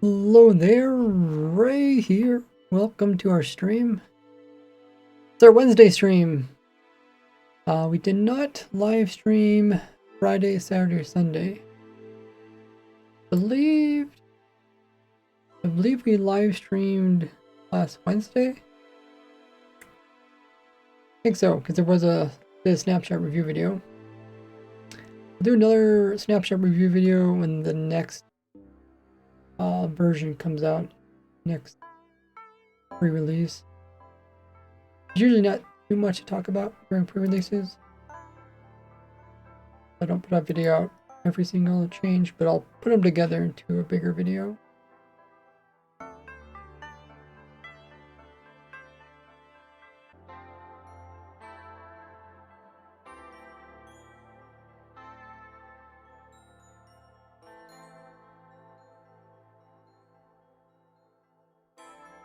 Hello there, Ray here. Welcome to our stream. It's our Wednesday stream. We did not live stream Friday, Saturday, or Sunday. I believe we live streamed last Wednesday. I think so, because there was a snapshot review video. We'll do another snapshot review video when the next version comes out, next pre-release. It's usually not too much to talk about during pre-releases. I don't put a video out every single change, but I'll put them together into a bigger video.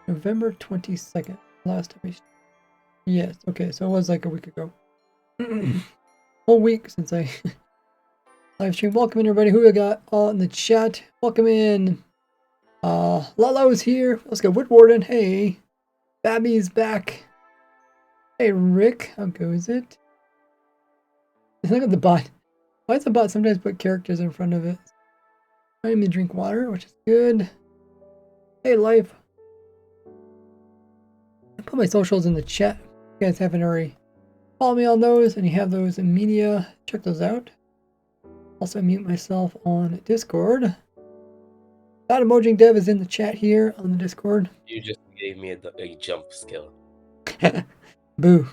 November 22nd, last time we... Yes, okay, so it was like a week ago. Whole week since I live stream. Welcome in, everybody. Who we got all in the chat? Welcome in. Lalo's here. Let's go. Woodwarden. Hey. Babby's back. Hey, Rick. How goes it? Look at the bot. Why does the bot sometimes put characters in front of it? I need to drink water, which is good. Hey, Life. I put my socials in the chat. If you guys haven't already, follow me on those, and you have those in media. Check those out. Also, mute myself on Discord. That Emojing Dev is in the chat here on the Discord. You just gave me a jump skill. Boo.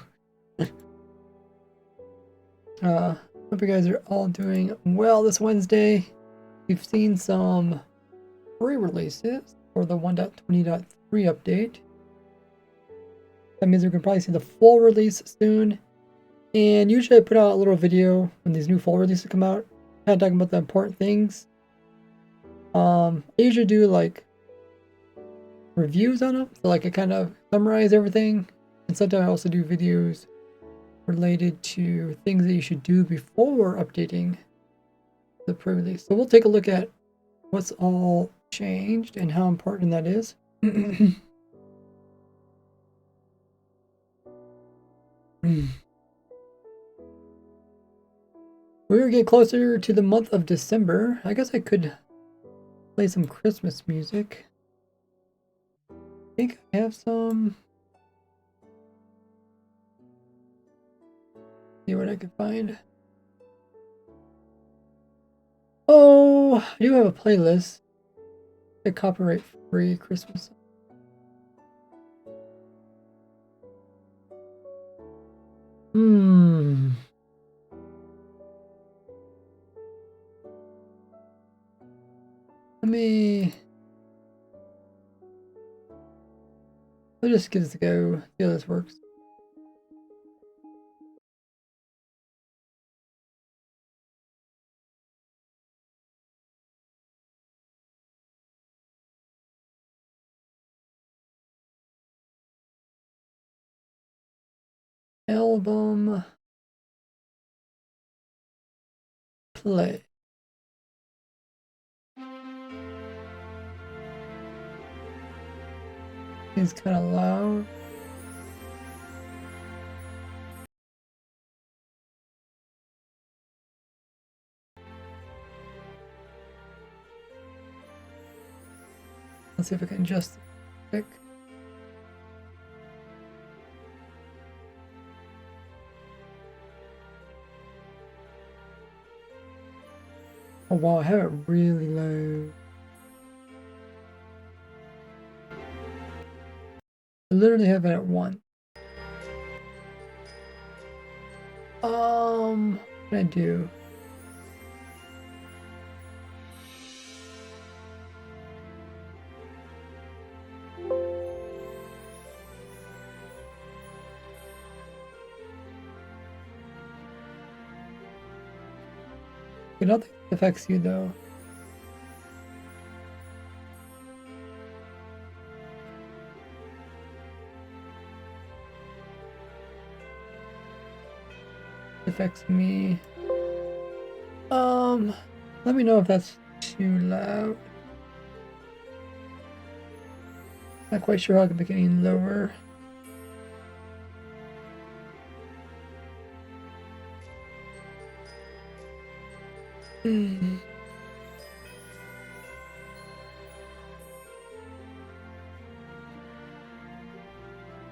Hope you guys are all doing well this Wednesday. We've seen some pre-releases for the 1.20.3 update. That means we can probably see the full release soon. And usually I put out a little video when these new full releases come out, kind of talking about the important things. I usually do like reviews on them, so like I kind of summarize everything. And sometimes I also do videos related to things that you should do before updating the pre-release. So we'll take a look at what's all changed and how important that is. We're getting closer to the month of December. I guess I could play some Christmas music. I think I have some. See what I can find. Oh, I do have a playlist. The copyright free Christmas. Let's just give this a go. See how this works. Album play. It's kind of loud. Let's see if I can adjust it. Oh wow, I have it really low. I literally have it at 1. What can I do? I don't think it affects you though. It affects me. Let me know if that's too loud. Not quite sure how I can make it any lower.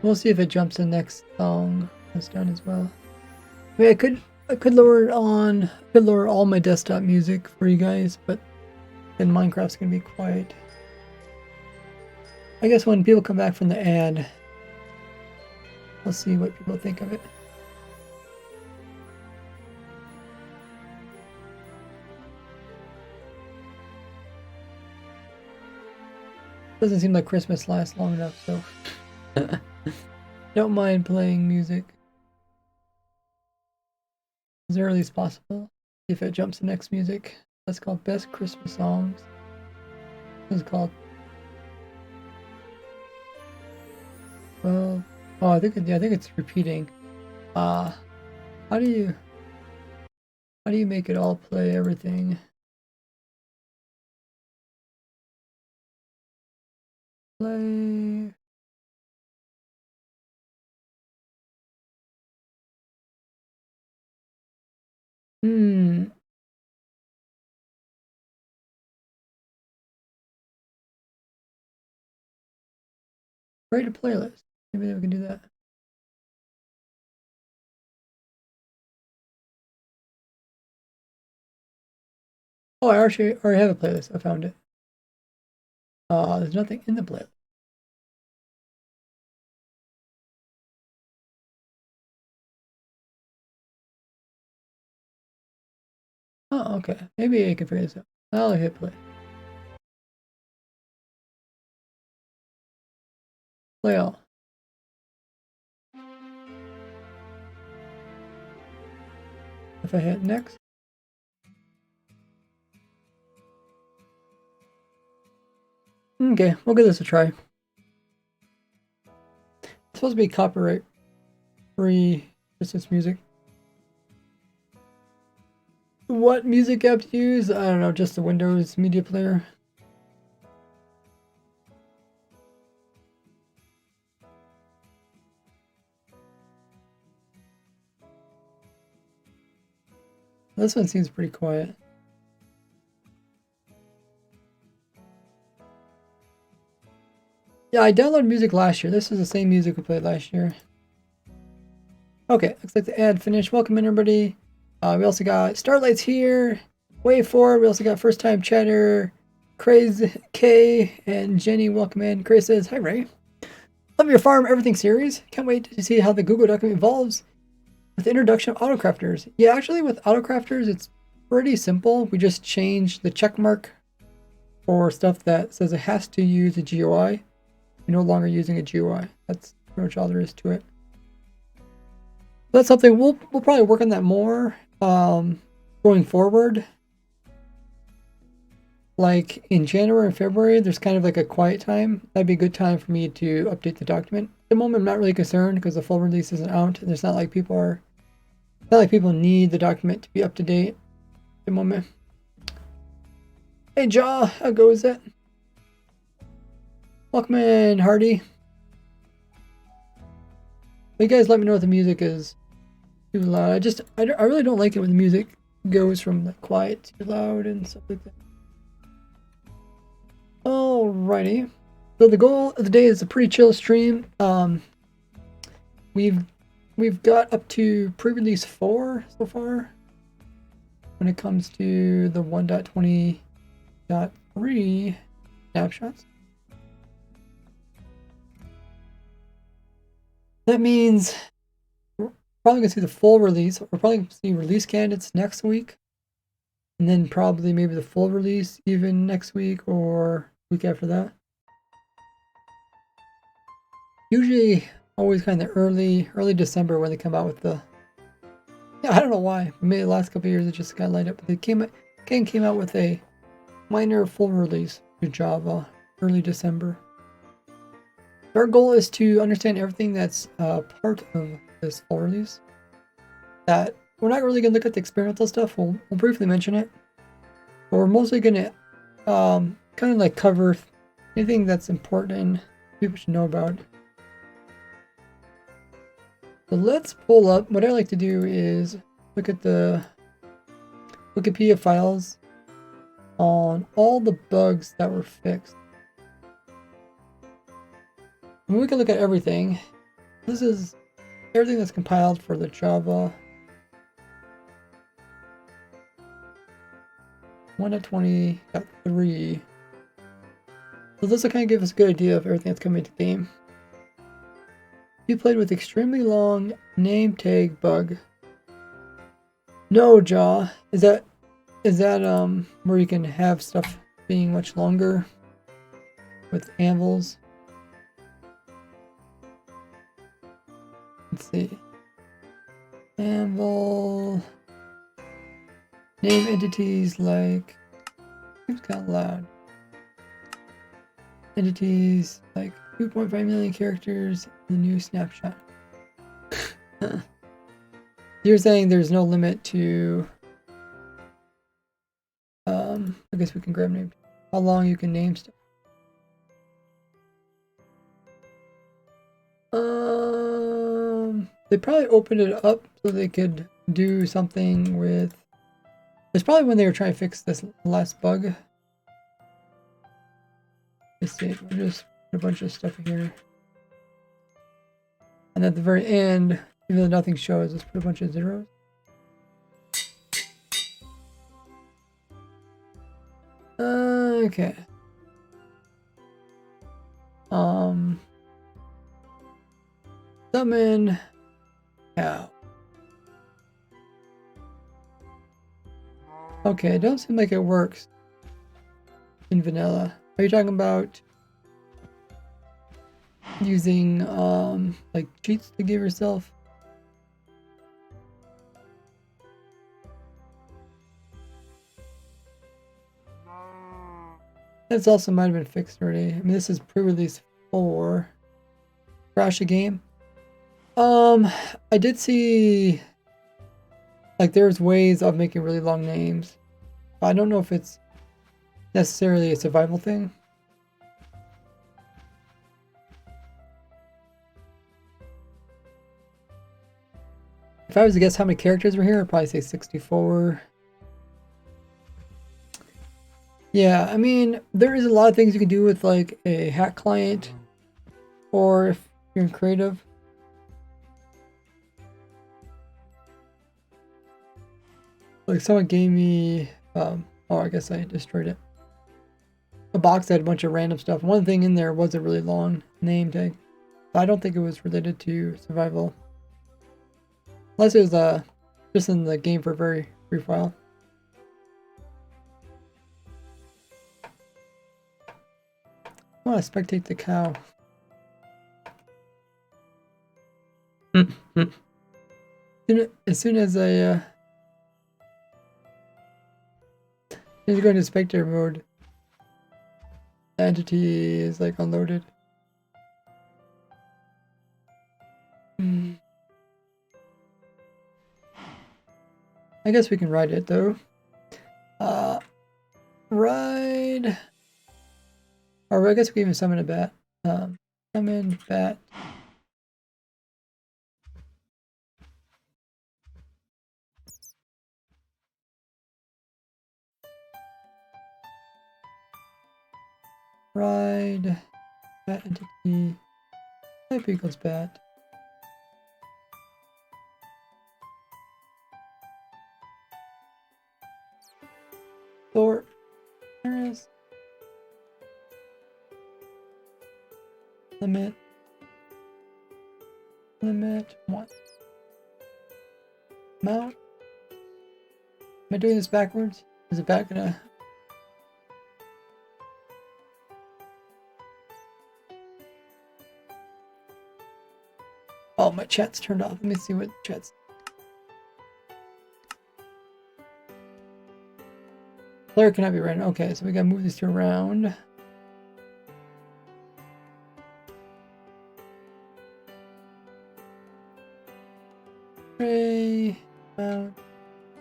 We'll see if it jumps the next song that's done as well. I mean, I could lower it on. I could lower all my desktop music for you guys, but then Minecraft's gonna be quiet. I guess when people come back from the ad, we'll see what people think of it. Doesn't seem like Christmas lasts long enough, so don't mind playing music as early as possible. If it jumps to next music, that's called Best Christmas Songs. This is called. Well, oh, I think it's repeating. How do you make it all play everything? Play. Create a playlist. Maybe we can do that. Oh, I already have a playlist. I found it. There's nothing in the playlist. Oh, okay. Maybe I can figure this out. I'll hit play. Play all. If I hit next. Okay, we'll give this a try. It's supposed to be copyright free Christmas music. What music app to use? I don't know, just the Windows media player. This one seems pretty quiet. Yeah, I downloaded music last year. This is the same music we played last year. Okay, looks like the ad finished. Welcome in, everybody. We also got Starlight's here. Wave 4. We also got First Time Chatter, Craze K, and Jenny. Welcome in. Craze says, hi, Ray. Love your farm everything series. Can't wait to see how the Google document evolves with the introduction of autocrafters. Yeah, actually with autocrafters, it's pretty simple. We just change the check mark for stuff that says it has to use a GUI. We're no longer using a GUI. That's pretty much all there is to it. That's something we'll probably work on that more going forward. Like in January and February, there's kind of like a quiet time. That'd be a good time for me to update the document. At the moment, I'm not really concerned because the full release isn't out, and it's not like people need the document to be up to date at the moment. Hey, Jaw, how goes it? Welcome in, Hardy. You guys let me know if the music is too loud. I really don't like it when the music goes from like quiet to loud and stuff like that. Alrighty. So the goal of the day is a pretty chill stream. We've got up to pre-release 4 so far when it comes to the 1.20.3 snapshots. That means we're probably going to see the full release. We're probably going to see release candidates next week. And then probably maybe the full release even next week or week after that. Usually always kind of early December when they come out with the... Yeah, I don't know why. Maybe the last couple of years it just got light up. But they came out with a minor full release to Java early December. Our goal is to understand everything that's part of this full release. That we're not really going to look at the experimental stuff. We'll briefly mention it. But we're mostly going to kind of like cover anything that's important people should know about. So let's pull up. What I like to do is look at the Wikipedia files on all the bugs that were fixed. And we can look at everything. This is everything that's compiled for the Java 1.20.3. So this will kind of give us a good idea of everything that's coming into the game. You played with extremely long name tag bug. No, Jaw. Is that where you can have stuff being much longer with anvils? Let's see. Anvil. Name entities like. Seems kind of loud. Entities like 2.5 million characters in the new snapshot. You're saying there's no limit to. I guess we can grab name. How long you can name stuff. They probably opened it up so they could do something with. It's probably when they were trying to fix this last bug. Let's see. We'll just put a bunch of stuff here, and at the very end, even though nothing shows, let's put a bunch of zeros. Okay. Summon cow. Okay, it don't seem like it works in vanilla. Are you talking about using like cheats to give yourself? This also might have been fixed already. I mean, this is pre-release 4. Crash a game. I did see like there's ways of making really long names. I don't know if it's necessarily a survival thing. If I was to guess how many characters were here, I'd probably say 64. Yeah, I mean, there is a lot of things you can do with like a hack client, or if you're in creative. Like someone gave me, oh, I guess I destroyed it. A box that had a bunch of random stuff. One thing in there was a really long name tag. I don't think it was related to survival. Unless it was just in the game for a very brief while. I want to spectate the cow. As soon as I go into spectator mode, the entity is like unloaded. I guess we can ride it though. Ride. Or I guess we can even summon a bat. Summon bat. Ride. Bat entity. Type equals bat. Sort. There is. Limit 1. Mount. Am I doing this backwards? Is it back gonna? Oh, my chat's turned off. Let me see what chat's. Player cannot be random. Okay, so we gotta move these two around.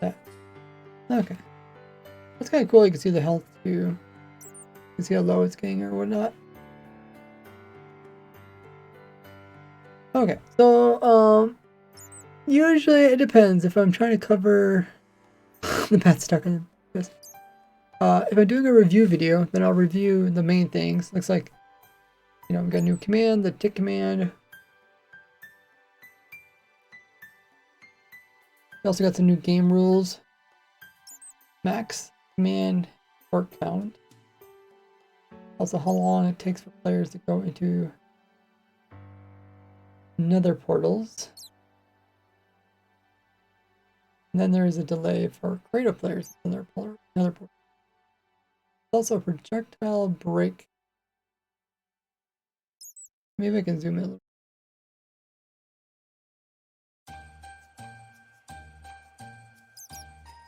That. Okay. That's kind of cool. You can see the health too. You can see how low it's getting or whatnot. Okay, so usually it depends if I'm trying to cover the bat stuck in this. If I'm doing a review video, then I'll review the main things. Looks like, you know, we got a new command, the tick command. We also got some new game rules. Max command work count. Also how long it takes for players to go into nether portals. And then there is a delay for creative players in their nether portal. Also projectile break. Maybe I can zoom in a little.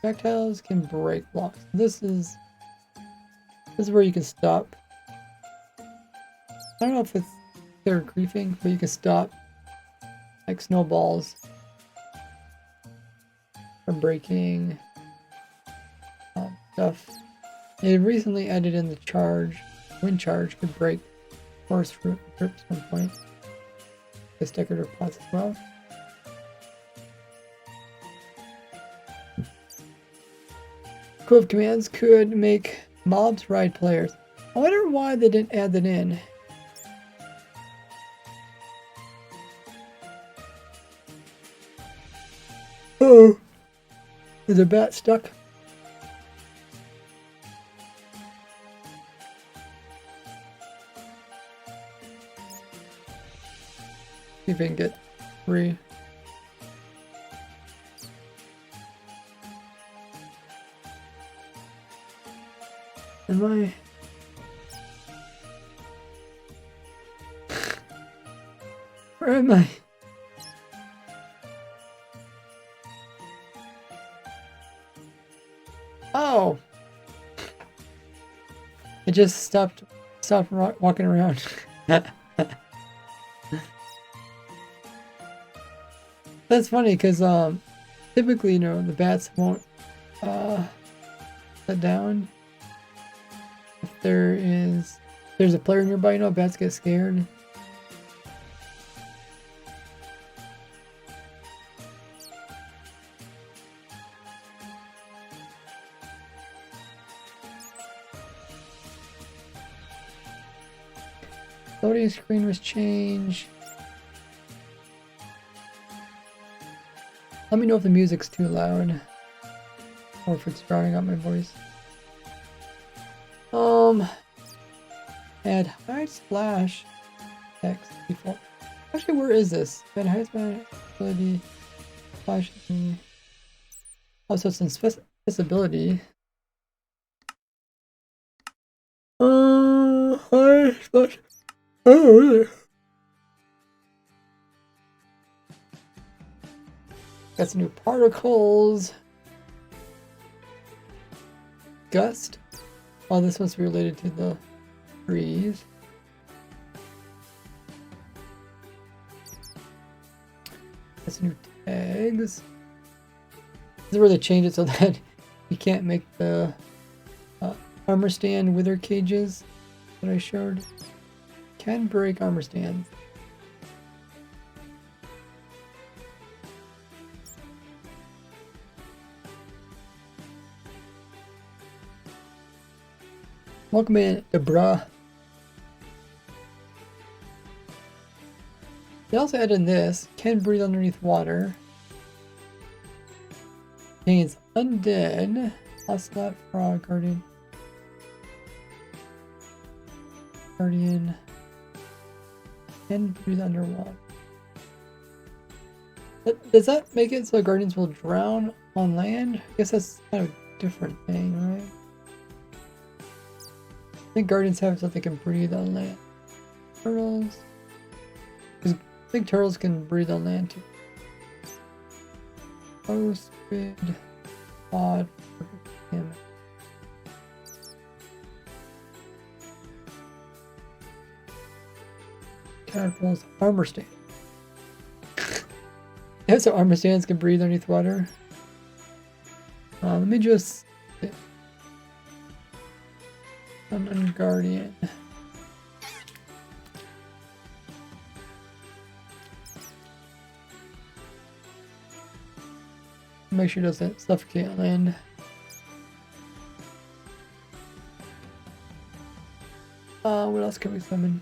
Projectiles can break blocks. This is where you can stop. I don't know if it's they're griefing, but you can stop like snowballs from breaking stuff. They recently added in the charge. Wind charge could break forest fruit at some point. This decorative pots as well. Quiv commands could make mobs ride players. I wonder why they didn't add that in. Oh, is a bat stuck? See if we can get free. Am I? Where am I? Oh! It just stopped walking around. That's funny because typically, you know, the bats won't let down if there's a player nearby. You know, bats get scared. Loading screen was changed. Let me know if the music's too loud or if it's drowning out my voice. Add hide splash text default. Actually, where is this? Add hide splash ability flash. Oh, so it's in accessibility. Hide splash. Oh, really? Got some new particles. Gust. Oh, this must be related to the trees. Got some new tags. This is where they change it so that you can't make the armor stand wither cages that I showed. Can break armor stands. Welcome in, Debra. They also added in this, can breathe underneath water. Contains undead, ocelot, frog, guardian. Guardian. Can breathe underwater. Does that make it so guardians will drown on land? I guess that's kind of a different thing, right? I think guardians have so they can breathe on land. Turtles. Because I think turtles can breathe on land too. Oh, squid. Odd. Damn it. Tadpoles. Armor stand. Yeah, so armor stands can breathe underneath water. Let me just... Summon Guardian. Make sure it doesn't suffocate on land. What else can we summon?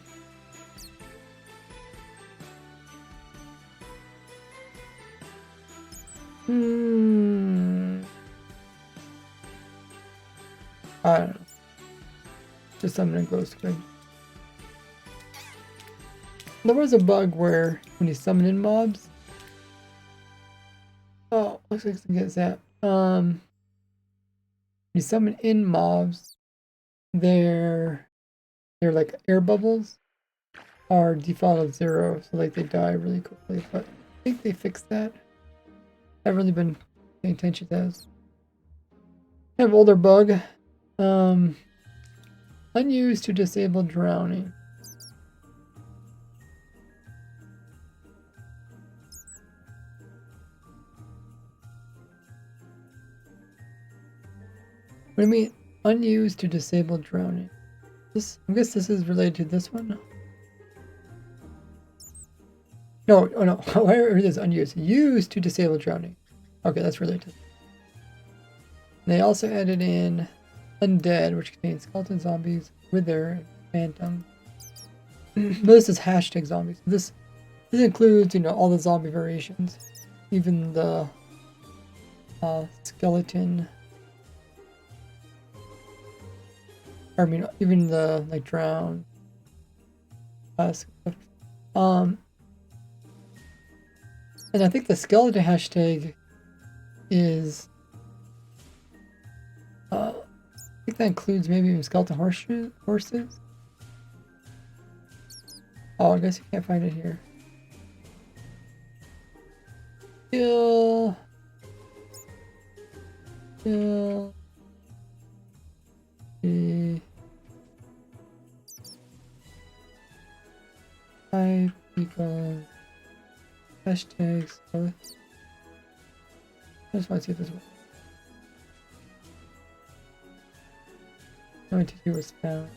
I don't know. Just summon a ghost squid. There was a bug where when you summon in mobs. Oh, looks like I get that. You summon in mobs, they're like air bubbles are defaulted 0, so like they die really quickly. But I think they fixed that. I haven't really been paying attention to those. I have older bug. Unused to disable drowning. What do you mean unused to disable drowning? I guess this is related to this one. No, oh no, where it is unused. Used to disable drowning. Okay, that's related. They also added in undead, which contains skeleton zombies, wither, and phantom. This is hashtag zombies. This includes, all the zombie variations, even the skeleton. I mean, even the like drown. And I think the skeleton hashtag is. I think that includes maybe even skeleton horses. Oh, I guess you can't find it here. Kill. 5 people. Hashtags. I just want to see if this works. 92 was found.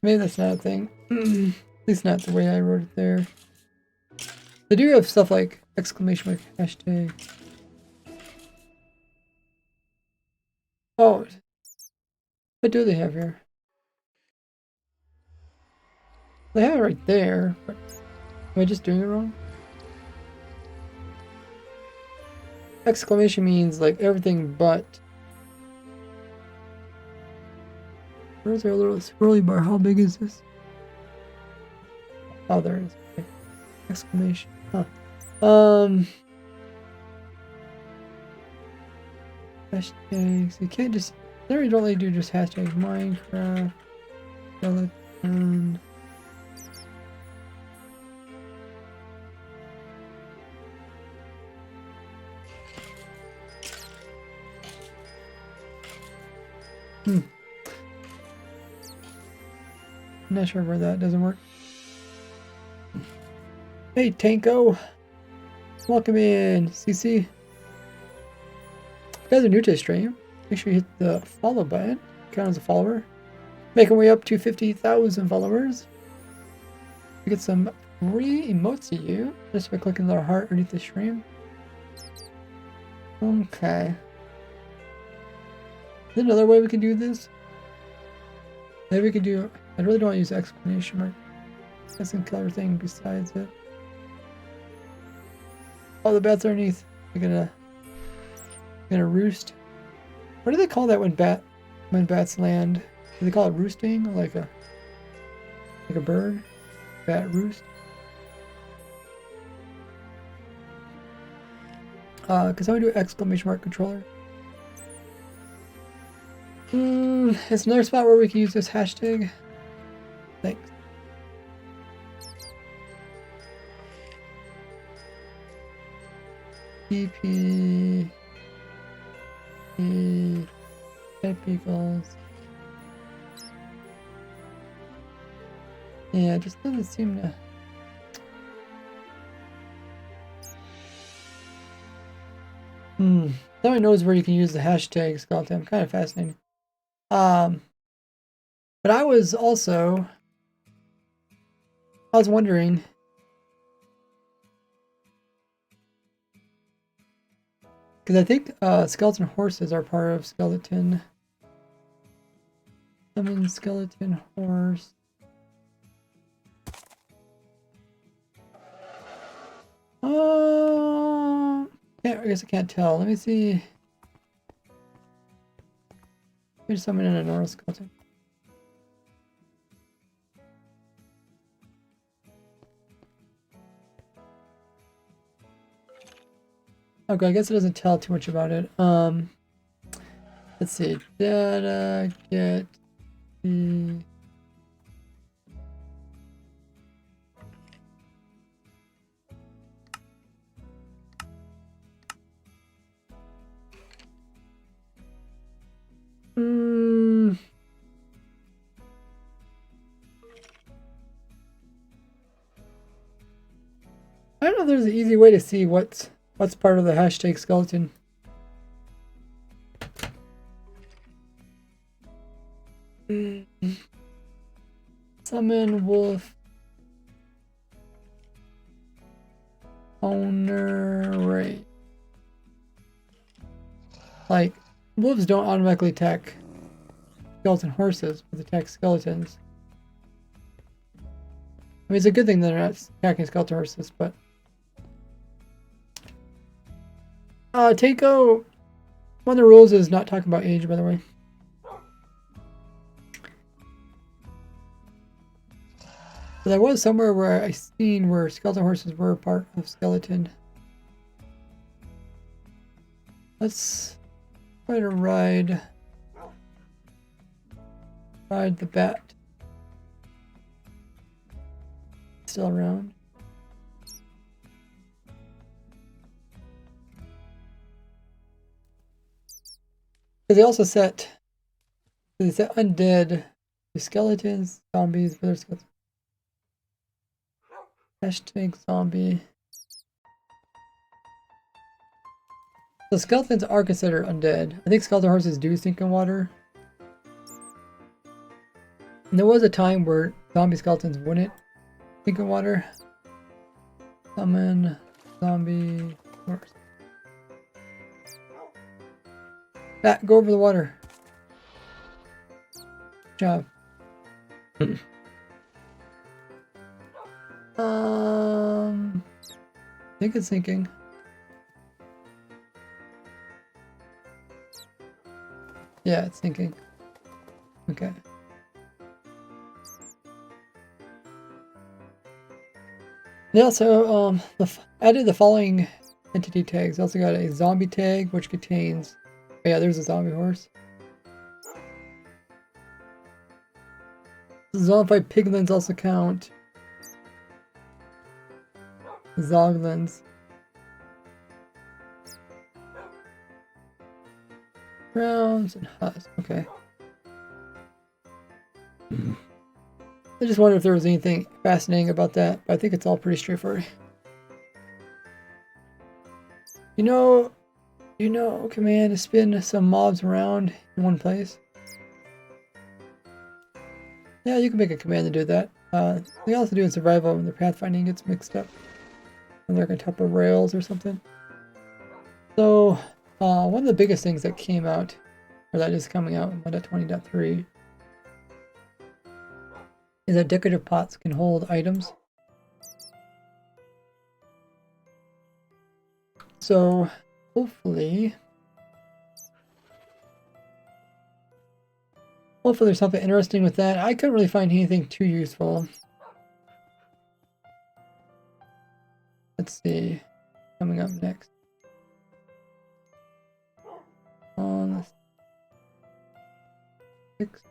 Maybe that's not a thing. At least not the way I wrote it there. They do have stuff like exclamation mark hashtag. Oh, what do they have here? They have it right there, but am I just doing it wrong? Exclamation means like everything but. Where's our little swirly bar? How big is this? Oh, there it is. Okay. Exclamation. Huh. Hashtags. You can't just. There you don't really do just hashtags. Minecraft. Skeleton. Not sure where that doesn't work. Hey, Tanko. Welcome in, CC. If you guys are new to the stream, make sure you hit the follow button. Count as a follower. Making way up to 50,000 followers. You get some free emotes to you just by clicking the heart underneath the stream. Okay. Is there another way we can do this? Maybe we could do. I really don't want to use exclamation mark. That's some clever thing besides it. Oh, the bats underneath. They're gonna roost. What do they call that when bats land? Do they call it roosting? Or like a bird? Bat roost? Cause how do we do exclamation mark controller? It's another spot where we can use this hashtag. Thanks. PP. Equals. Yeah, it just doesn't seem to. No one knows where you can use the hashtag skeleton. I'm kind of fascinated. But I was also I was wondering. Because I think skeleton horses are part of skeleton. Summon skeleton horse. I guess I can't tell. Let me see. Here's summon in a normal skeleton. Okay, I guess it doesn't tell too much about it. Let's see. Data get the I don't know if there's an easy way to see what's part of the hashtag skeleton. Summon wolf owner rate. Like, wolves don't automatically attack skeleton horses, but attack skeletons. I mean, it's a good thing that they're not attacking skeleton horses, but Tanko, one of the rules is not talking about age, by the way. So there was somewhere where I seen where skeleton horses were part of skeleton. Let's try to ride the bat. Still around. Because they also set undead skeletons, zombies, other skeletons. Hashtag zombie. So skeletons are considered undead. I think skeleton horses do sink in water. And there was a time where zombie skeletons wouldn't sink in water. Summon zombie horse. Bat, go over the water. Good job. I think it's sinking. Yeah, it's sinking. Okay. They also added the following entity tags. Also got a zombie tag, which contains. Oh yeah, there's a zombie horse. Zombified piglins also count. Zoglins. Browns and husks. Okay. I just wonder if there was anything fascinating about that, but I think it's all pretty straightforward. You know, command to spin some mobs around in one place. Yeah, you can make a command to do that. They also do in survival when their pathfinding gets mixed up. When they're on top of rails or something. So, one of the biggest things that came out, or that is coming out in 1.20.3, is that decorative pots can hold items. So, hopefully there's something interesting with that. I couldn't really find anything too useful. Let's see. Coming up next. On the 6th.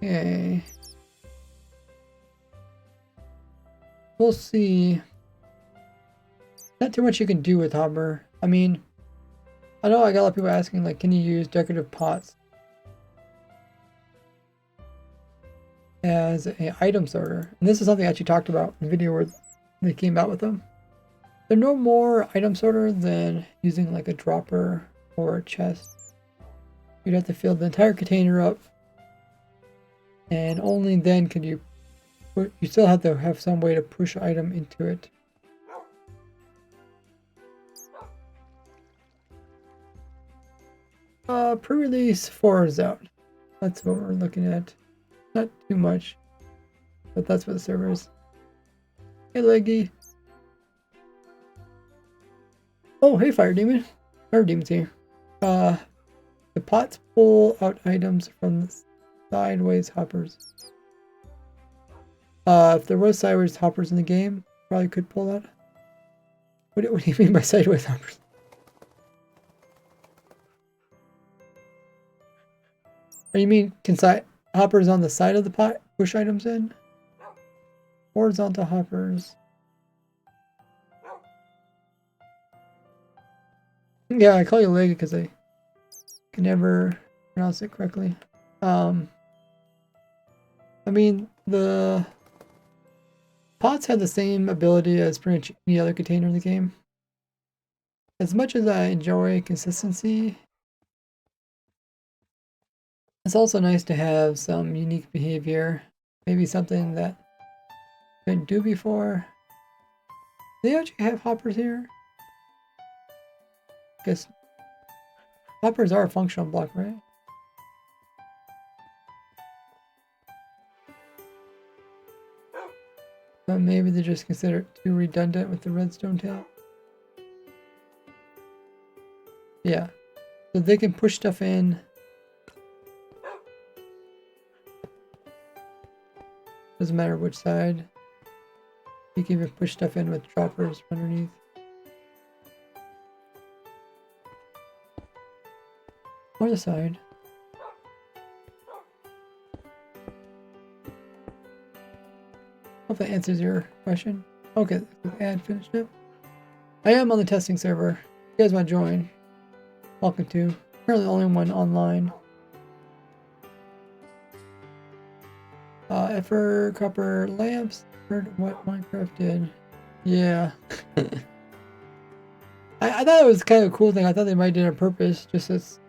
Okay. we'll see. Not too much you can do with hopper. I mean, I know I got a lot of people asking, like, can you use decorative pots as an item sorter? And this is something I actually talked about in the video where they came out with them. They're no more item sorter than using like a dropper or a chest. You'd have to fill the entire container up, and only then can you still have to have some way to push item into it. Pre-release 4 is out. That's what we're looking at. Not too much, but that's what the server is. Hey, Leggy. Oh, hey, Fire Demon. Fire Demon's here. The pots pull out items from the sideways hoppers. If there was sideways hoppers in the game, probably could pull that. What do you mean by sideways hoppers? Or you mean can hoppers on the side of the pot push items in? Horizontal hoppers. Yeah, I call you Leg because I can never pronounce it correctly. I mean, the pots have the same ability as pretty much any other container in the game. As much as I enjoy consistency, it's also nice to have some unique behavior. Maybe something that I couldn't do before. Do they actually have hoppers here? I guess hoppers are a functional block, right? But maybe they just consider it too redundant with the redstone tail. Yeah. So they can push stuff in. Doesn't matter which side. You can even push stuff in with droppers underneath. Or the side. Hope that answers your question. Okay, ad finished up. I am on the testing server. If you guys want to join, welcome to. Currently the only one online. Effer copper lamps. Heard what Minecraft did. Yeah. I thought it was kind of a cool thing. I thought they might do it on purpose. Just as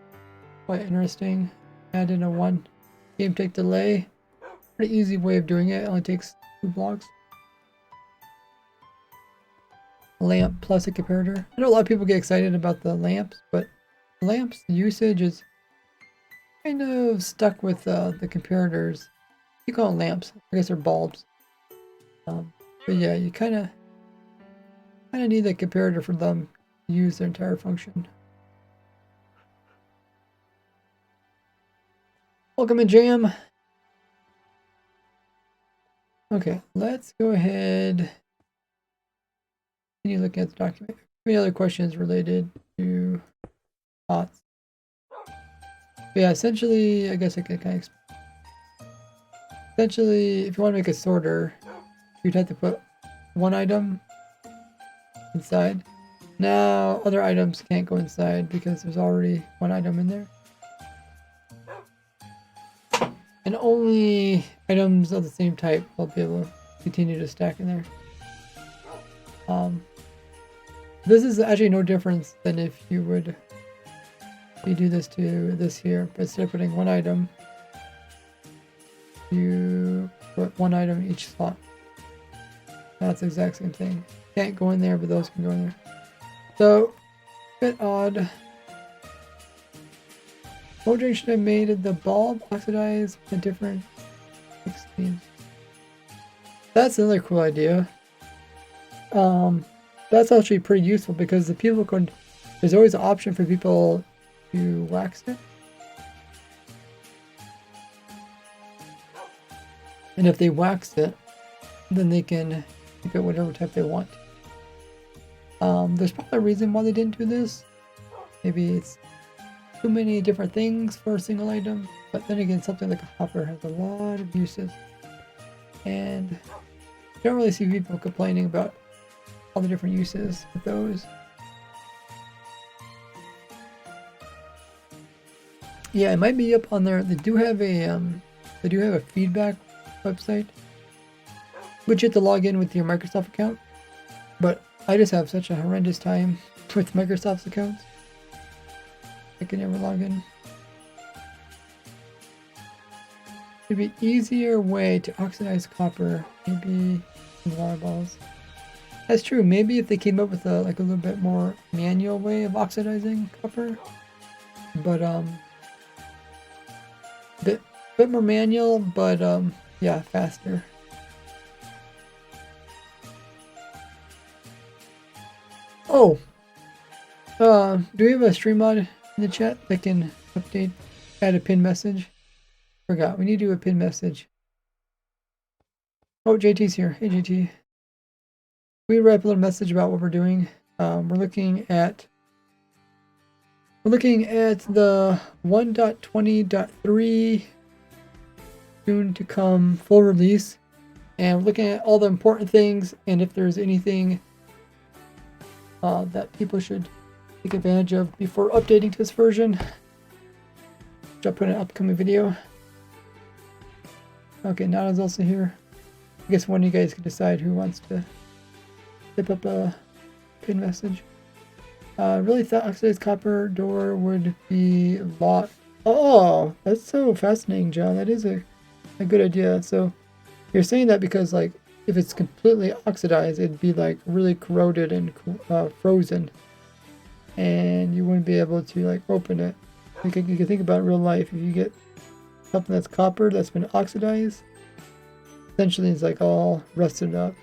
quite interesting. Add in a 1 game take delay. Pretty easy way of doing it. It only takes 2 blocks. Lamp plus a comparator. I know a lot of people get excited about the lamps, but lamps usage is kind of stuck with the comparators. You call them lamps. I guess they're bulbs. But yeah, you kind of need the comparator for them to use their entire function. Welcome in, Jam. Okay, let's go ahead. Continue looking at the document. Any other questions related to pots? Yeah, essentially, I guess I could kind of explain. Essentially, if you want to make a sorter, you'd have to put 1 item inside. Now, other items can't go inside because there's already 1 item in there. And only items of the same type will be able to continue to stack in there. This is actually no difference than if you do this to this here, but instead of putting 1 item, you put 1 item in each slot. That's the exact same thing. Can't go in there, but those can go in there. So, a bit odd. What drink should I have made the bulb oxidize a different 16? That's another cool idea. That's actually pretty useful because there's always an option for people to wax it. And if they waxed it, then they can pick out whatever type they want. There's probably a reason why they didn't do this. Maybe it's too many different things for a single item. But then again, something like a hopper has a lot of uses. And don't really see people complaining about all the different uses with those. Yeah, it might be up on there. They do have a feedback website, which you have to log in with your Microsoft account. But I just have such a horrendous time with Microsoft's accounts. I can never log in. It'd be easier way to oxidize copper, maybe in water bottles. That's true. Maybe if they came up with a little bit more manual way of oxidizing copper, but bit more manual, but yeah, faster. Oh, do we have a stream mod in the chat that can add a pin message? Forgot, we need to do a pin message. Oh, JT's here. Hey, JT. We write a little message about what we're doing. We're looking at the 1.20.3 soon to come full release, and we're looking at all the important things and if there's anything that people should take advantage of before updating to this version, which I'll put in an upcoming video. Okay, Nana's also here. I guess one of you guys can decide who wants to tip up a pin message. Really thought oxidized copper door would be locked. Oh, that's so fascinating, John. That is a good idea. So you're saying that because, like, if it's completely oxidized, it'd be like really corroded and frozen, and you wouldn't be able to like open it. You can think about it in real life. If you get something that's copper that's been oxidized, essentially it's like all rusted up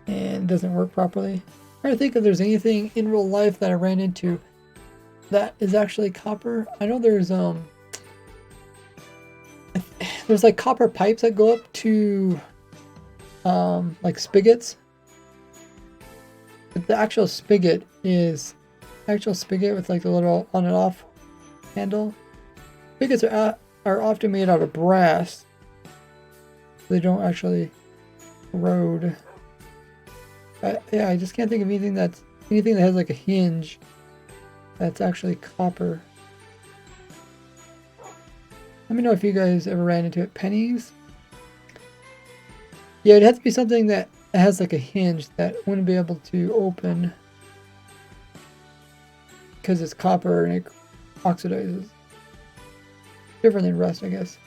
and doesn't work properly. I'm trying to think if there's anything in real life that I ran into that is actually copper. I know there's like copper pipes that go up to like spigots. But the actual spigot with like the little on and off handle. Spigots are often made out of brass. They don't actually corrode. Yeah, I just can't think of anything that has like a hinge that's actually copper. Let me know if you guys ever ran into it. Pennies? Yeah, it'd have to be something that has like a hinge that wouldn't be able to open because it's copper and it oxidizes. Different than rust, I guess.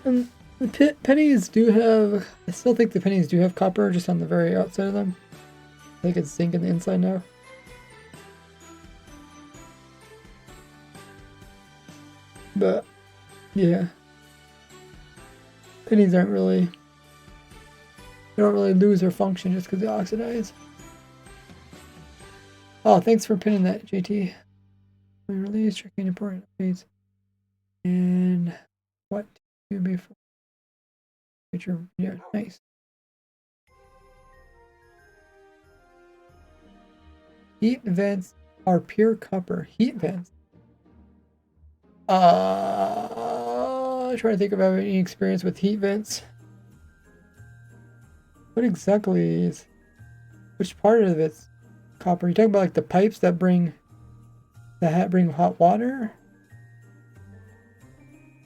And the pennies do have... I still think the pennies do have copper just on the very outside of them. I think it's zinc on the inside now. But, yeah. Pennies aren't really... They don't really lose their function just because they oxidize. Oh, thanks for pinning that, JT. We release tracking important updates. And what to be for future? Yeah, nice. Heat vents are pure copper. Heat vents. Trying to think about any experience with heat vents. What exactly is? Which part of it's copper? You talking about like the pipes that bring hot water?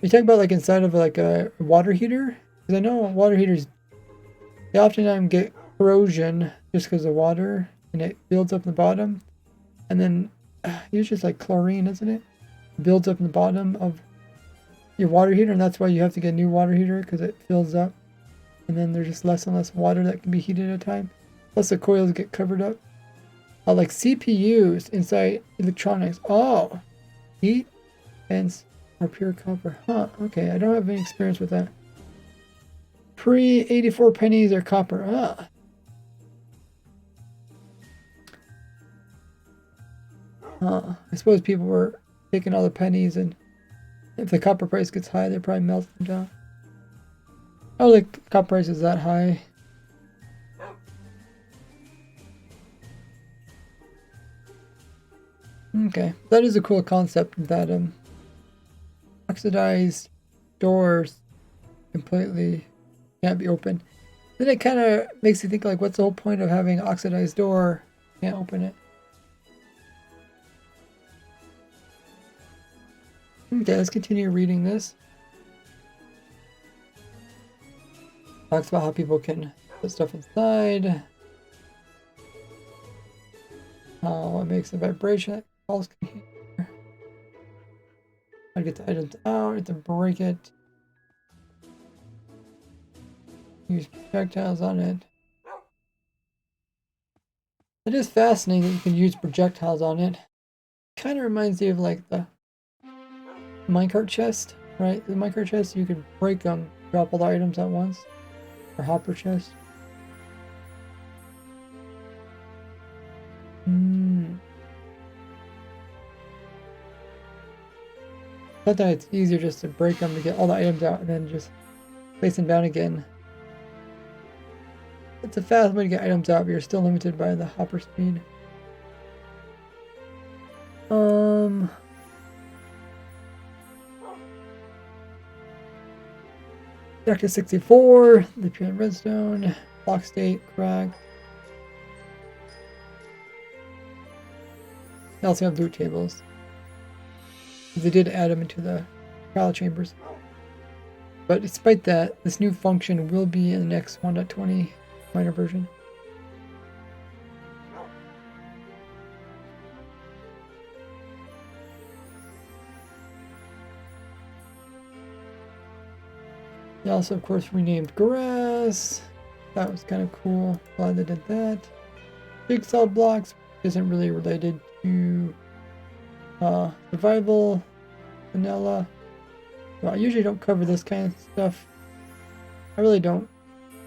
You talking about like inside of like a water heater? Because I know water heaters, they often get corrosion just because of water, and it builds up in the bottom, and then usually it's like chlorine, isn't it? It builds up in the bottom of your water heater, and that's why you have to get a new water heater because it fills up, and then there's just less and less water that can be heated at a time. Plus the coils get covered up. Like CPUs inside electronics. Oh, heat vents are pure copper. Huh, okay, I don't have any experience with that. Pre-84 pennies are copper. Ah. I suppose people were taking all the pennies, and if the copper price gets high, they probably melt them down. Oh, like the copper price is that high. Okay, that is a cool concept that oxidized doors completely can't be opened. Then it kind of makes you think like, what's the whole point of having an oxidized door? Can't open it. Okay, let's continue reading this. Talks about how people can put stuff inside. How it makes a vibration that calls can hear. How to get the items out, you have to break it. Use projectiles on it. It is fascinating that you can use projectiles on it. Kind of reminds me of like the minecart chest, right? The minecart chest, you could break them, drop all the items at once. Or hopper chest. Sometimes it's easier just to break them to get all the items out and then just place them down again. It's a fast way to get items out, but you're still limited by the hopper speed. Sector 64, the pure redstone, block state, crack. They also have loot tables. They did add them into the trial chambers. But despite that, this new function will be in the next 1.20 minor version. They also, of course, renamed grass. That was kind of cool. Glad they did that. Jigsaw blocks isn't really related to survival, vanilla. Well, I usually don't cover this kind of stuff. I really don't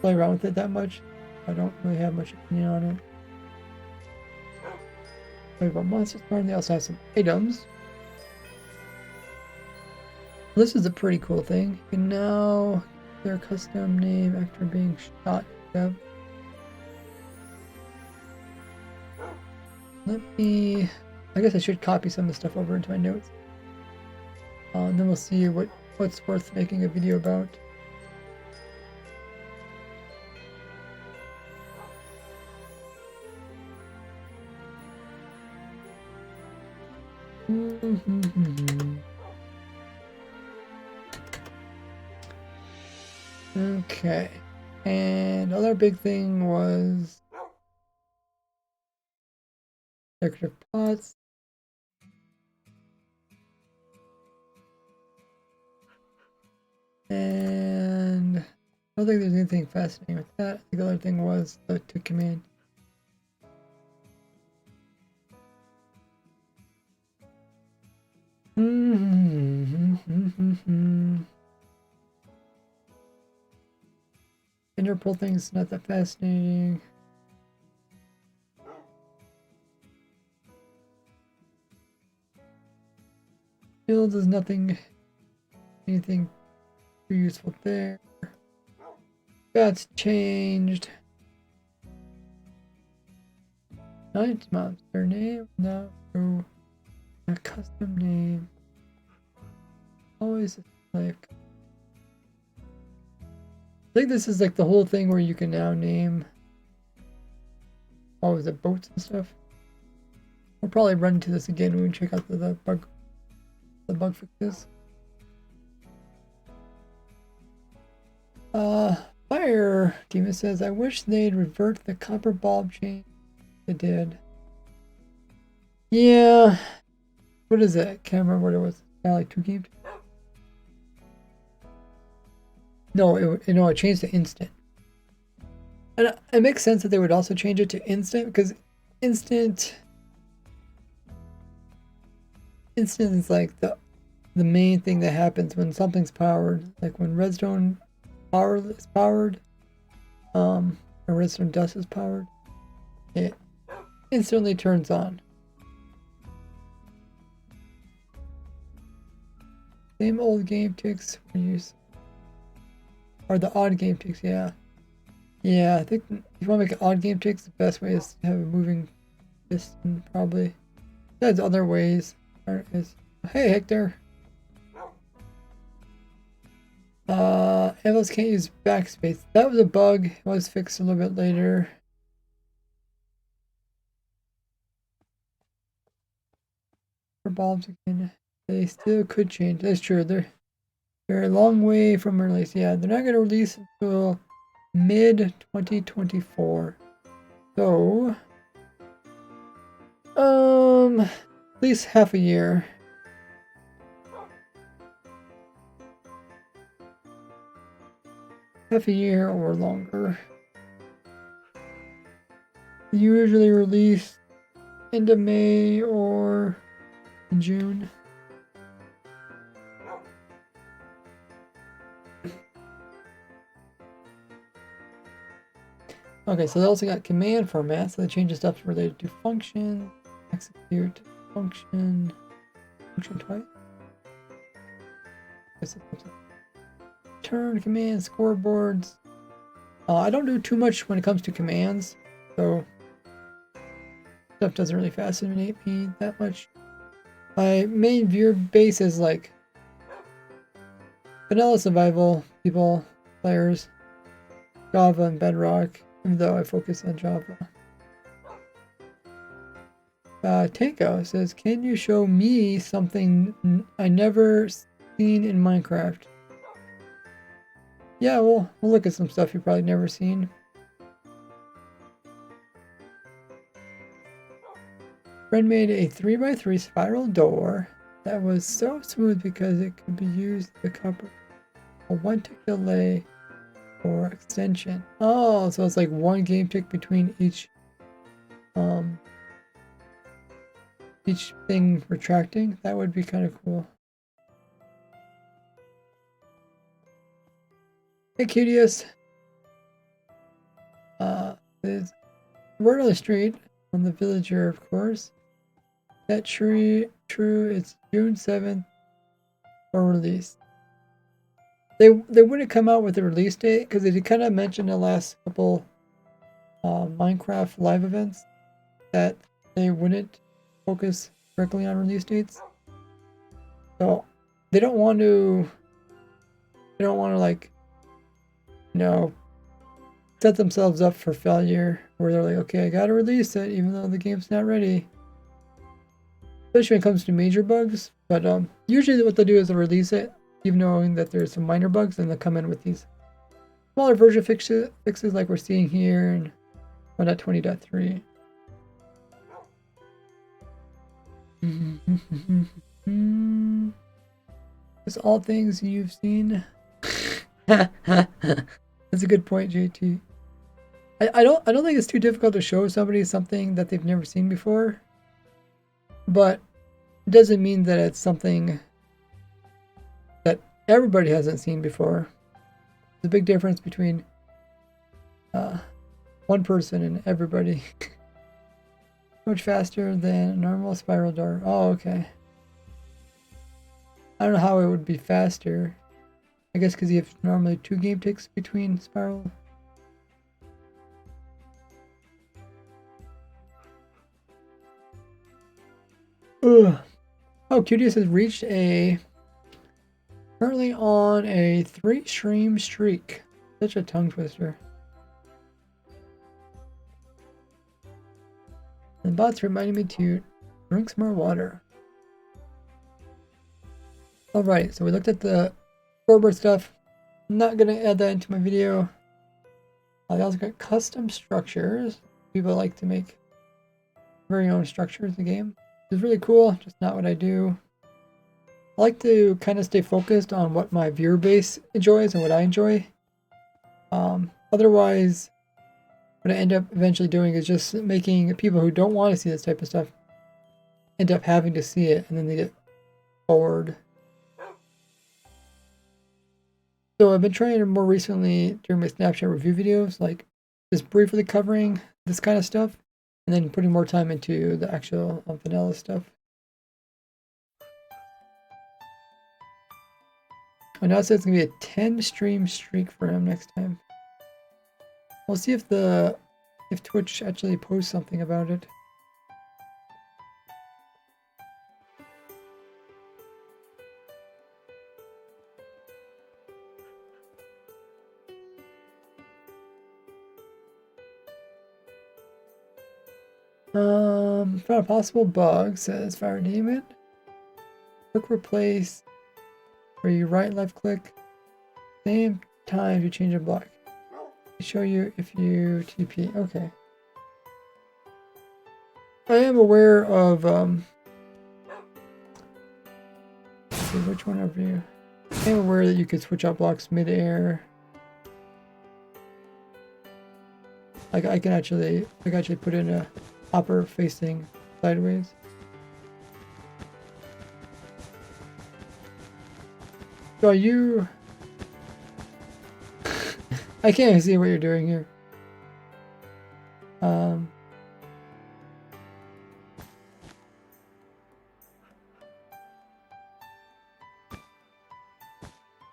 play around with it that much. I don't really have much opinion on it. Talk about Monster Farm. They also have some items. This is a pretty cool thing. You can now their custom name after being shot. Yep. Let me. I guess I should copy some of the stuff over into my notes. And then we'll see what's worth making a video about. Okay, and other big thing was decorative pots. And I don't think there's anything fascinating with that. I think the other thing was the to command. Interpol thing's not that fascinating. Build is nothing, anything too useful there. That's changed. Night monster name, no, a custom name. Always like. I think this is like the whole thing where you can now name. Oh, is it boats and stuff? We'll probably run into this again when we check out the bug fixes. Fire Demon says, I wish they'd revert the copper bulb change. They did. Yeah. What is it? Can't remember what it was. Like 2 games. No, it changed to instant. And it makes sense that they would also change it to instant because instant is like the main thing that happens when something's powered. Like when redstone is powered, or redstone dust is powered, it instantly turns on. Same old game ticks we use. Or the odd game ticks, yeah. Yeah, I think if you want to make an odd game ticks, the best way is to have a moving piston, probably. There's other ways. Hey, Hector. Analysts can't use backspace. That was a bug. It was fixed a little bit later. For bulbs again, they still could change. That's true. They're a long way from release. Yeah, they're not going to release until mid 2024. So, at least half a year. Half a year or longer. Usually release end of May or in June. Okay, so they also got command format, so they change stuff related to function, execute, function twice. Turn, command, scoreboards. I don't do too much when it comes to commands, so stuff doesn't really fascinate me that much. My main viewer base is like vanilla survival people, players, Java and Bedrock, even though I focus on Java. Tanko says, can you show me something I never seen in Minecraft? Yeah, we'll look at some stuff you've probably never seen. Friend made a 3x3 spiral door that was so smooth because it could be used to cover a 1-tick delay or extension. Oh, so it's like one game tick between each thing retracting. That would be kind of cool. Hey, Cutius. There's word on the street on the villager, of course. That true, it's June 7th for release. They wouldn't come out with a release date because they kind of mentioned the last couple Minecraft live events that they wouldn't focus directly on release dates. So they don't want to like, you know, set themselves up for failure where they're like, okay, I gotta release it even though the game's not ready. Especially when it comes to major bugs. But usually what they'll do is they'll release it, even knowing that there's some minor bugs, and they'll come in with these smaller version fixes like we're seeing here in 1.20.3. It's all things you've seen. That's a good point, JT. I don't think it's too difficult to show somebody something that they've never seen before, but it doesn't mean that it's something that everybody hasn't seen before. There's a big difference between one person and everybody. Much faster than a normal spiral door. Oh, okay. I don't know how it would be faster. I guess because you have normally 2 game ticks between spiral. Ugh. Oh, Cutius has reached currently on a 3-stream streak. Such a tongue twister. The bot's reminding me to drink some more water. Alright, so we looked at the scoreboard stuff. I'm not going to add that into my video. I also got custom structures. People like to make very own structures in the game. It's really cool, just not what I do. I like to kind of stay focused on what my viewer base enjoys and what I enjoy. Otherwise, what I end up eventually doing is just making people who don't want to see this type of stuff end up having to see it, and then they get bored. So I've been trying more recently during my Snapchat review videos, like just briefly covering this kind of stuff, and then putting more time into the actual vanilla stuff. And now it says it's going to be a 10-stream streak for him next time. We'll see if Twitch actually posts something about it. Found a possible bug, says Fire Demon. Quick replace, where you right left click, same time you change a block. Show you if you TP. Okay. I am aware of let's see, which one of you? I am aware that you could switch out blocks mid-air. Like I can actually put in a hopper facing sideways. So are you? I can't even see what you're doing here.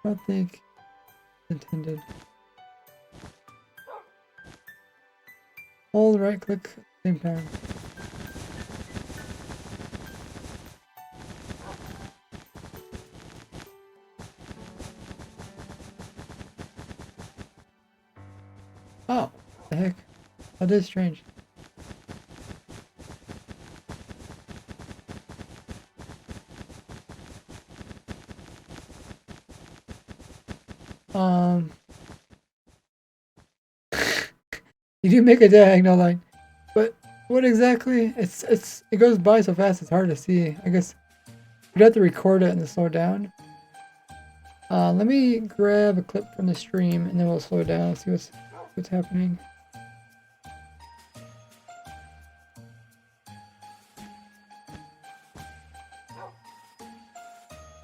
I don't think it's intended. Hold right click at the same time. Oh, the heck. That is strange. You do make a diagonal line, but what exactly? It goes by so fast it's hard to see. I guess you'd have to record it and slow it down. Let me grab a clip from the stream and then we'll slow it down and see what's happening.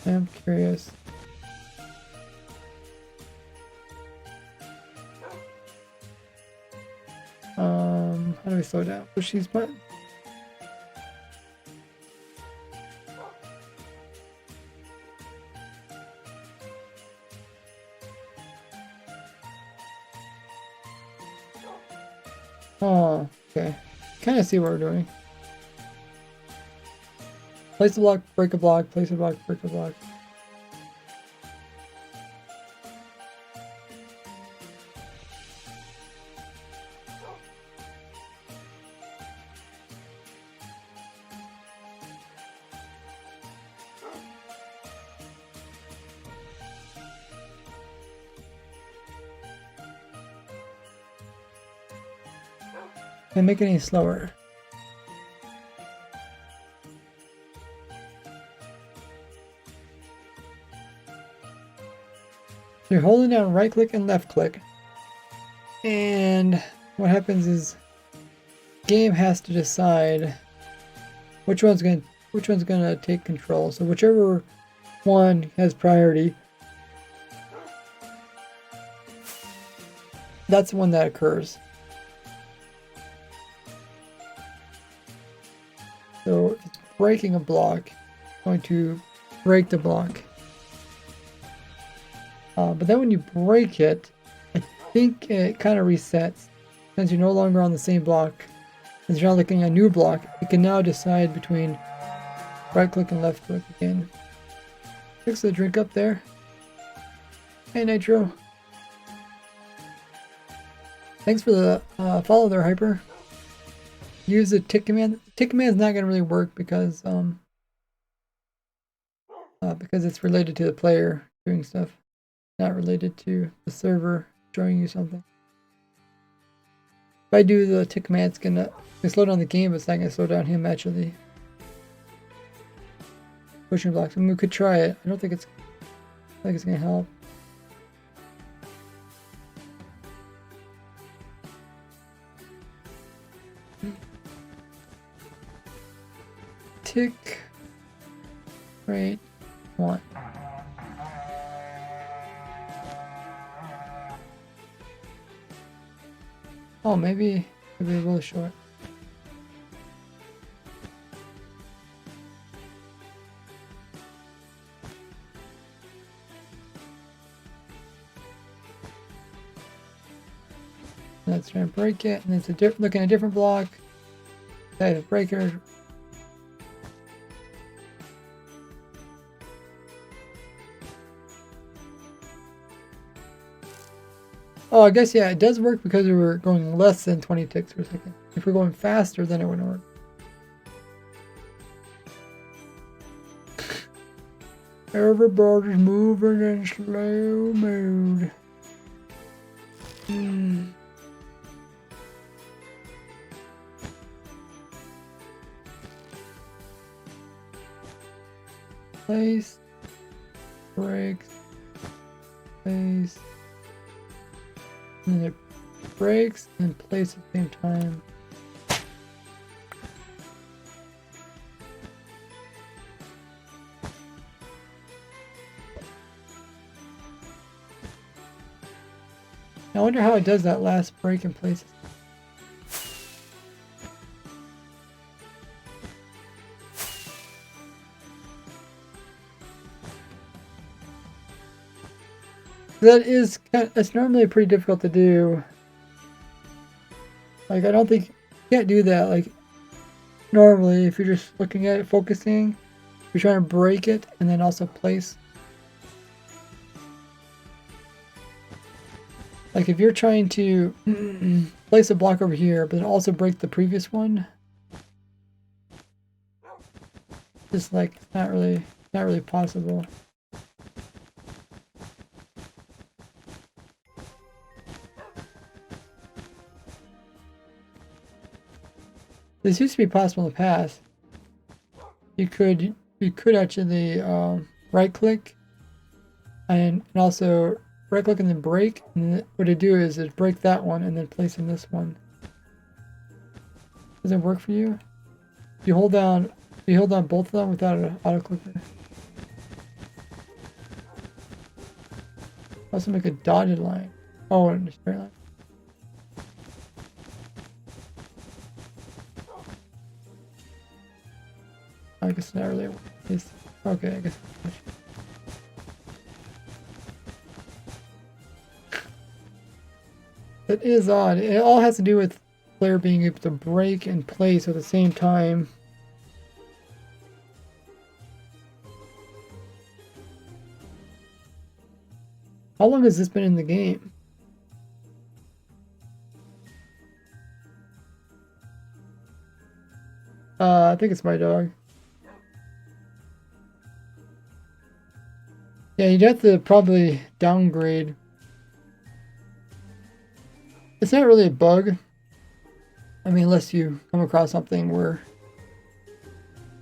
I'm curious. How do we slow down? Push these buttons. Oh, okay. Kind of see what we're doing. Place a block, break a block, place a block, break a block. Can't make it any slower. You're holding down right click and left click. And what happens is game has to decide which one's gonna take control. So whichever one has priority, that's the one that occurs. So if it's breaking a block, it's going to break the block. But then when you break it, I think it kind of resets. Since you're no longer on the same block, since you're not looking at a new block, it can now decide between right click and left click again. Fix the drink up there. Hey Nitro. Thanks for the follow there, Hyper. Use the tick command. Tick command is not going to really work because it's related to the player doing stuff, not related to the server showing you something. If I do the tick command, it's gonna slow down the game, but it's not gonna slow down him actually. Pushing blocks. I mean, we could try it. I don't think it's gonna help. Tick. Right. One. Oh, maybe it will show it. Let's try and break it, and it's looking at a different block. Type of breaker. Oh, I guess, yeah, it does work because we were going less than 20 ticks per second. If we're going faster, then it wouldn't work. Everybody's moving in slow mode. Place, brakes, place, and then it brakes and place at the same time. I wonder how it does that last brake in place. That is, it's normally pretty difficult to do. Like, I don't think, you can't do that, like, normally, if you're just looking at it, focusing, you're trying to break it, and then also place. Like, if you're trying to place a block over here, but then also break the previous one, just like, not really possible. This used to be possible in the past. You could actually right click and also right click and then break, and then what it do is break that one and then place in this one. Does it work for you? You hold down both of them without an auto clicker. Also make a dotted line. Oh, and a straight line. I guess not really. It's, okay, I guess. It is odd. It all has to do with the player being able to break and place at the same time. How long has this been in the game? I think it's my dog. Yeah, you'd have to probably downgrade. It's not really a bug. I mean, unless you come across something where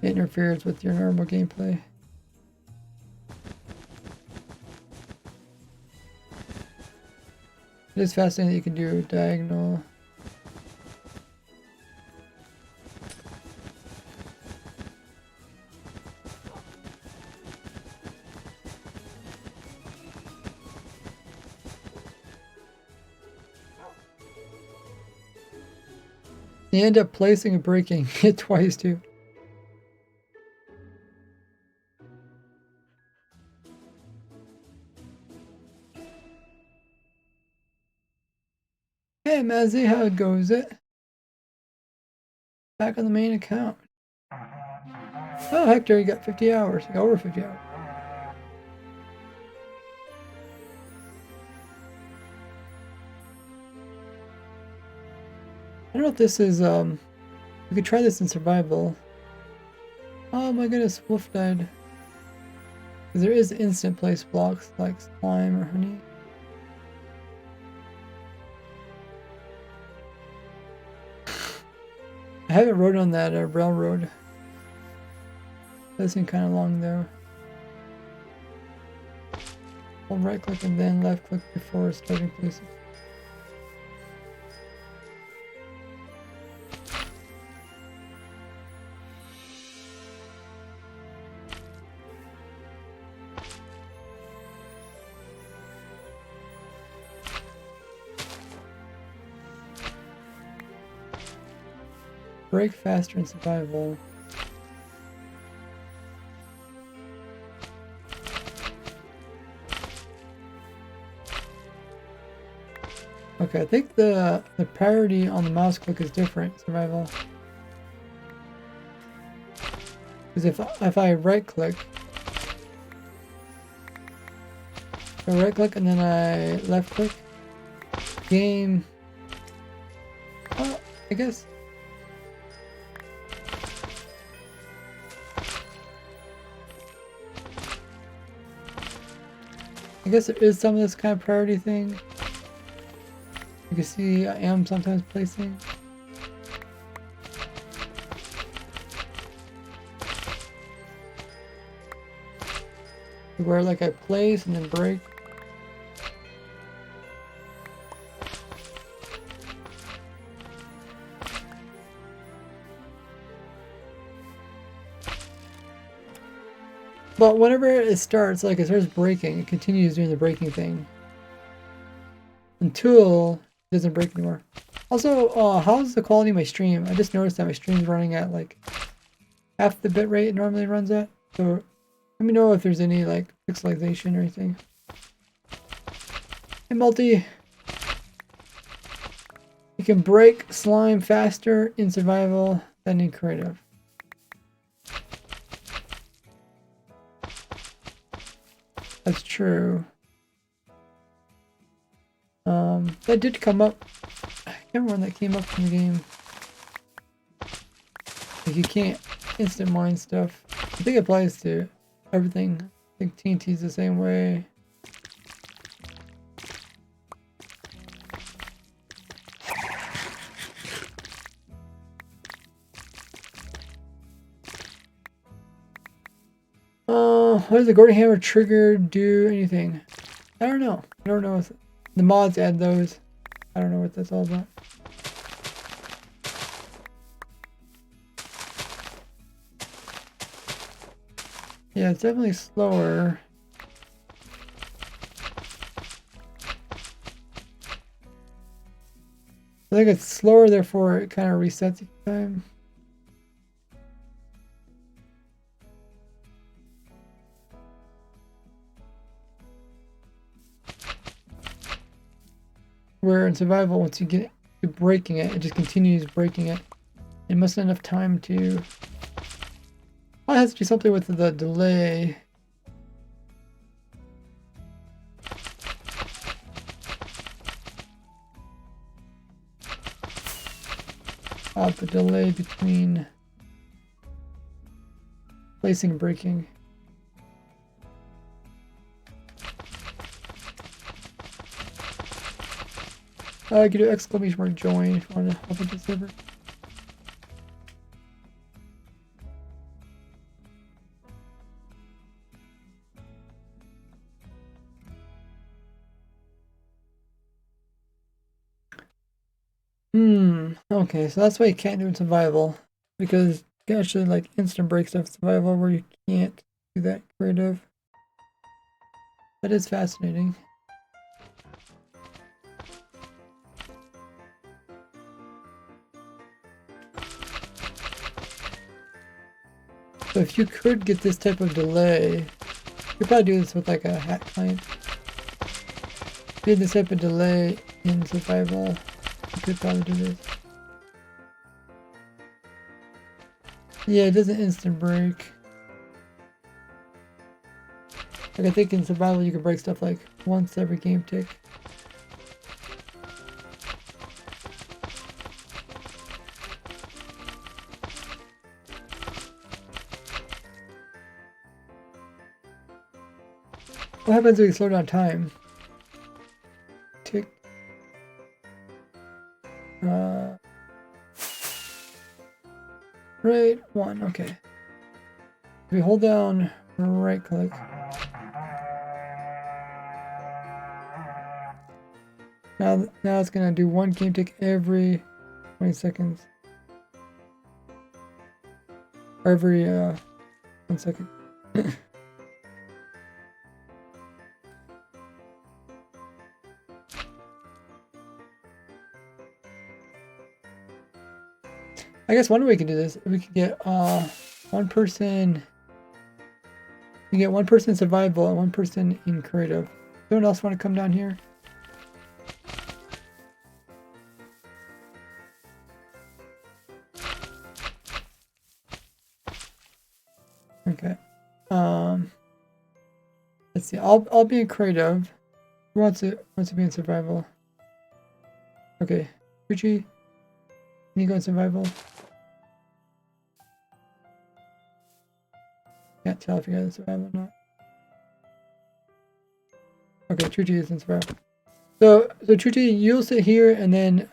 it interferes with your normal gameplay. It is fascinating that you can do diagonal. You end up placing and breaking it twice too. Hey Mazzy, how it goes it? Back on the main account. Oh, Hector, you got 50 hours. You got over 50 hours. I don't know if this is, we could try this in survival. Oh my goodness, Wolf died. There is instant place blocks like slime or honey. I haven't rode on that railroad. That seems kind of long though. Hold right click and then left click before starting places. Break faster in survival. Okay, I think the priority on the mouse click is different. Survival. Because if I right click, so right click and then I left click, game. I guess. I guess there is some of this kind of priority thing. You can see I am sometimes placing. Where like I place and then break. But whenever it starts, like it starts breaking, it continues doing the breaking thing. Until it doesn't break anymore. Also, how's the quality of my stream? I just noticed that my stream's running at like half the bitrate it normally runs at. So let me know if there's any like pixelization or anything. Hey Multi! You can break slime faster in survival than in creative. That's true. That did come up. I can't remember when that came up in the game. Like you can't instant mine stuff. I think it applies to everything. I think TNT's the same way. What does the Gordon Hammer trigger do anything? I don't know. I don't know if the mods add those. I don't know what that's all about. Yeah, it's definitely slower. I think it's slower, therefore it kind of resets each time. Where in survival, once you get to breaking it, it just continues breaking it. It must have enough time to... Oh, it has to do something with the delay. The delay between placing and breaking. I could do exclamation mark join if you want to hop into the server. Okay, so that's why you can't do it in survival. Because you can actually like instant break stuff in survival where you can't do that creative. That is fascinating. So if you could get this type of delay, you could probably do this with like a hack client. Get this type of delay in survival, you could probably do this. Yeah, it doesn't instant break. Like I think in survival you can break stuff like once every game tick. What happens when you slow down time? Tick. Right, 1, okay. If we hold down right click. Now it's gonna do 1 game tick every 20 seconds. Or every 1 second. I guess one way we can do this, we could get one person. We get 1 person in survival and 1 person in creative. Anyone else want to come down here? Okay. Let's see. I'll be in creative. Who wants to be in survival? Okay, Richie, can you go in survival? Can't tell if you guys in survival or not. Okay, Chuchi is in survival. So Chuchi, you'll sit here and then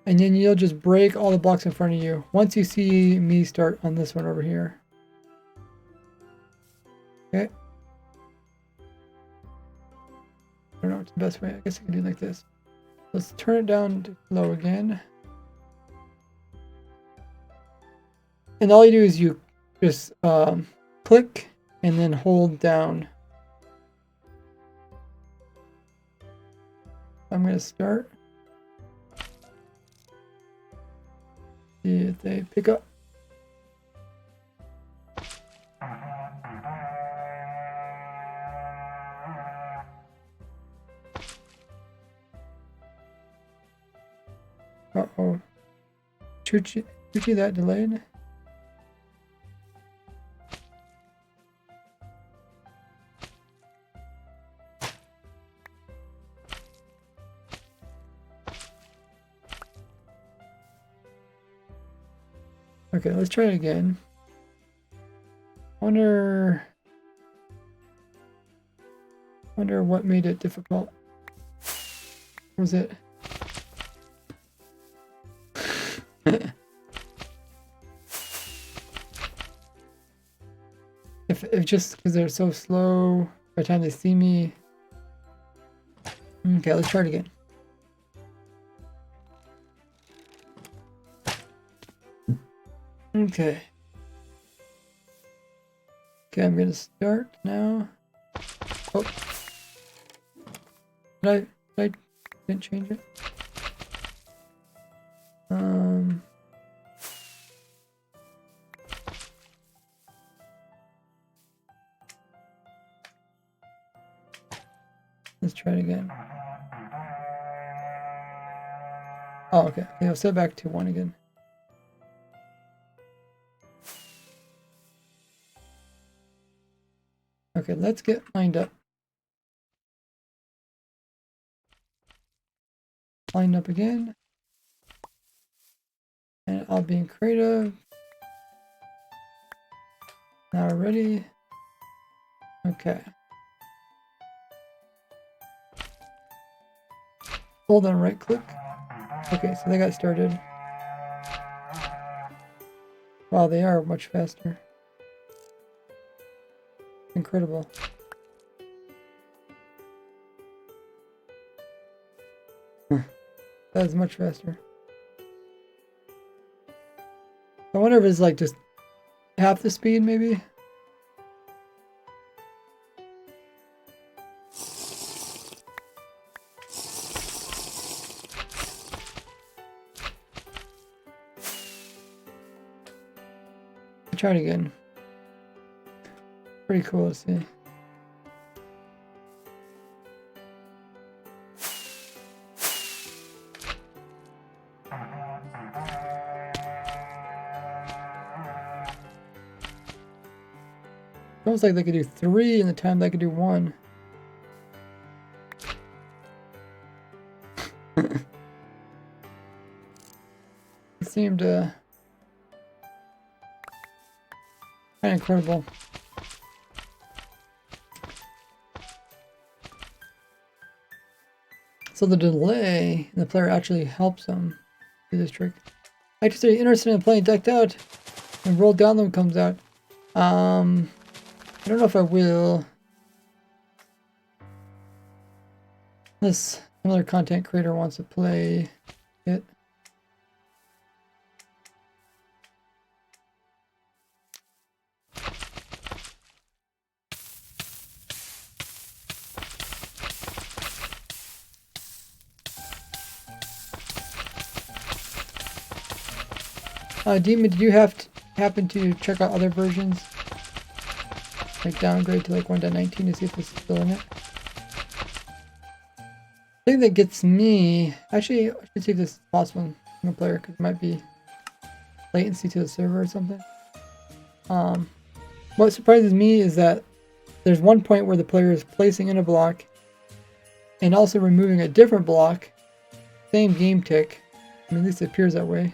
you'll just break all the blocks in front of you. Once you see me start on this one over here. Okay. I don't know what's the best way. I guess I can do it like this. Let's turn it down to low again. And all you do is you just click and then hold down. I'm going to start. See if they pick up. Uh-oh. Chuchi, that delayed? Okay, let's try it again. Wonder what made it difficult. Was it? if just because they're so slow by the time they see me. Okay, let's try it again. Okay. Okay, I'm gonna start now. Oh. I didn't change it. Let's try it again. Oh, okay. Okay, I'll set it back to 1 again. Okay, let's get lined up. Lined up again. And I'll be creative. Now we're ready. Okay. Hold on, right click. Okay, so they got started. Wow, they are much faster. Incredible. That is much faster. I wonder if it's like just half the speed, maybe? I'll try it again. Pretty cool to see. Almost like they could do 3 in the time they could do 1. It seemed kind of incredible. So the delay in the player actually helps them do this trick. Actually, interested in playing Decked Out when Roll Download comes out. I don't know if I will. Unless another content creator wants to play it. Demon, did you happen to check out other versions? Like downgrade to like 1.19 to see if this is still in it. The thing that gets me, actually, I should see if this is possible in the player because it might be latency to the server or something. What surprises me is that there's one point where the player is placing in a block and also removing a different block, same game tick. I mean, at least it appears that way.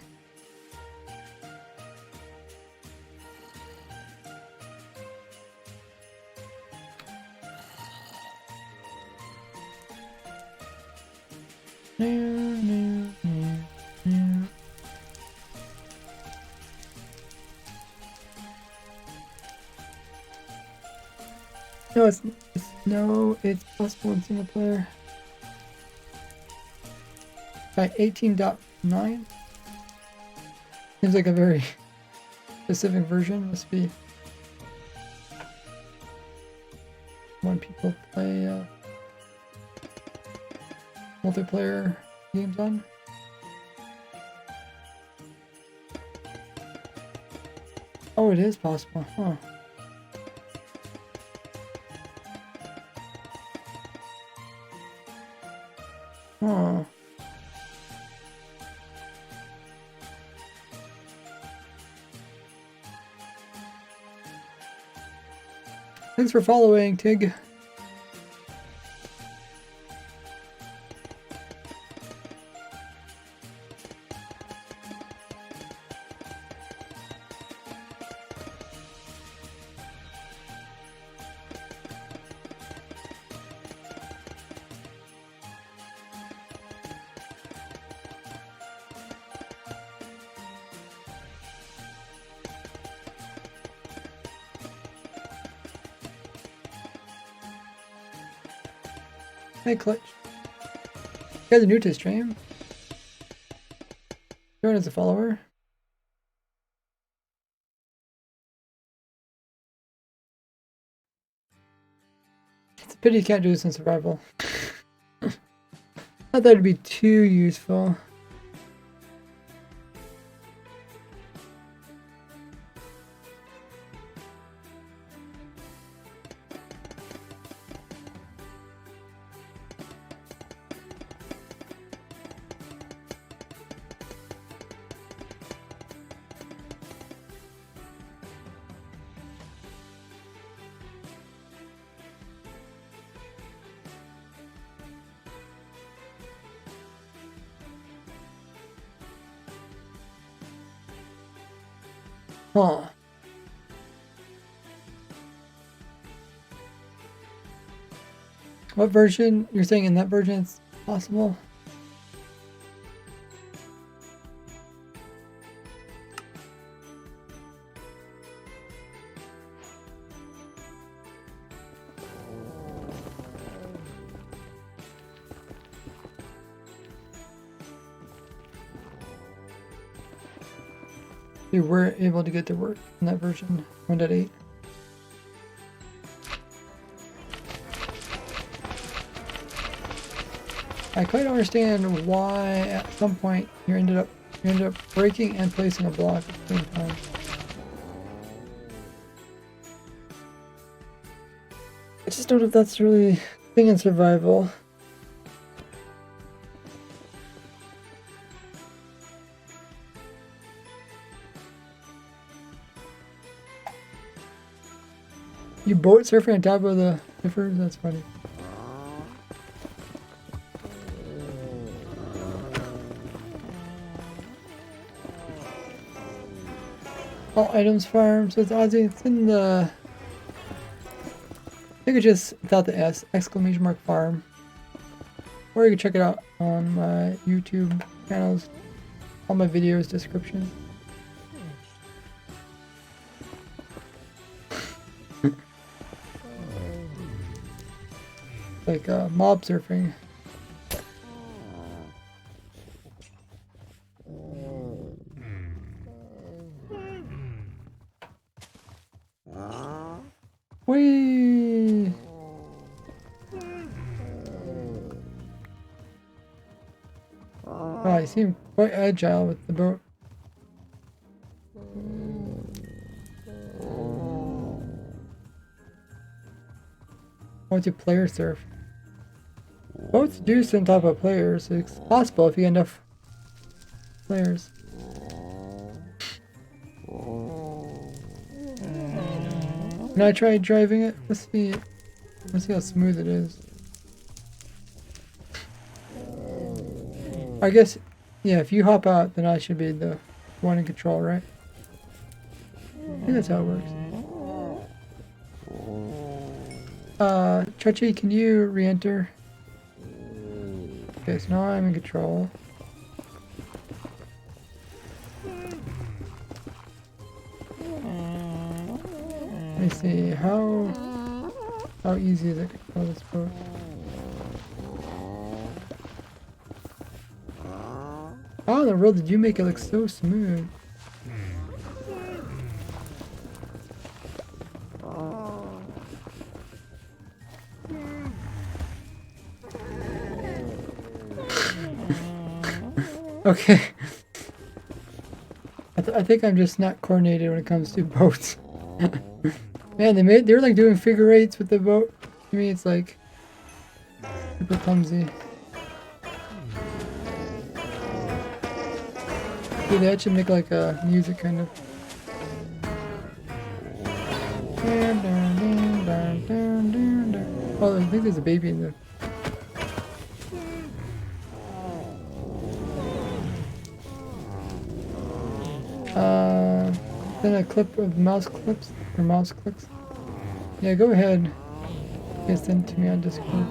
No, it's possible in single player. By 18.9. Seems like a very specific version. Must be when people play multiplayer games on. Oh, it is possible, huh? Huh. Thanks for following, Tig. Hey, Clutch. You guys are new to the stream. Join as a follower. It's a pity you can't do this in survival. Not that it'd be too useful. Huh. What version? You're saying in that version it's possible? We were able to get to work in that version 1.8. I quite don't understand why at some point you ended up breaking and placing a block at the same time. I just don't know if that's really a thing in survival. You boat surfing on top of the river? That's funny. All items farm, so it's Aussie. It's in the. I think it's just without the S, exclamation mark farm. Or you can check it out on my YouTube channels, all my videos description. Like mob surfing. Whee! Oh, I seem quite agile with the boat. Multiplayer surf. Boats do sit on top of players. It's possible if you get enough players. When I tried driving it, let's see how smooth it is. I guess, yeah, if you hop out, then I should be the one in control, right? I think that's how it works. Treachery, can you re-enter? Okay, so now I'm in control. Let me see, how easy is it to control this boat? How in the world did you make it look so smooth? Okay. I think I'm just not coordinated when it comes to boats. Man, they were like doing figure eights with the boat. To me, it's like super clumsy. Dude, they actually make like a music kind of. Oh, I think there's a baby in there. Then a clip of mouse clips or mouse clicks. Yeah, go ahead. You guys send it to me on Discord.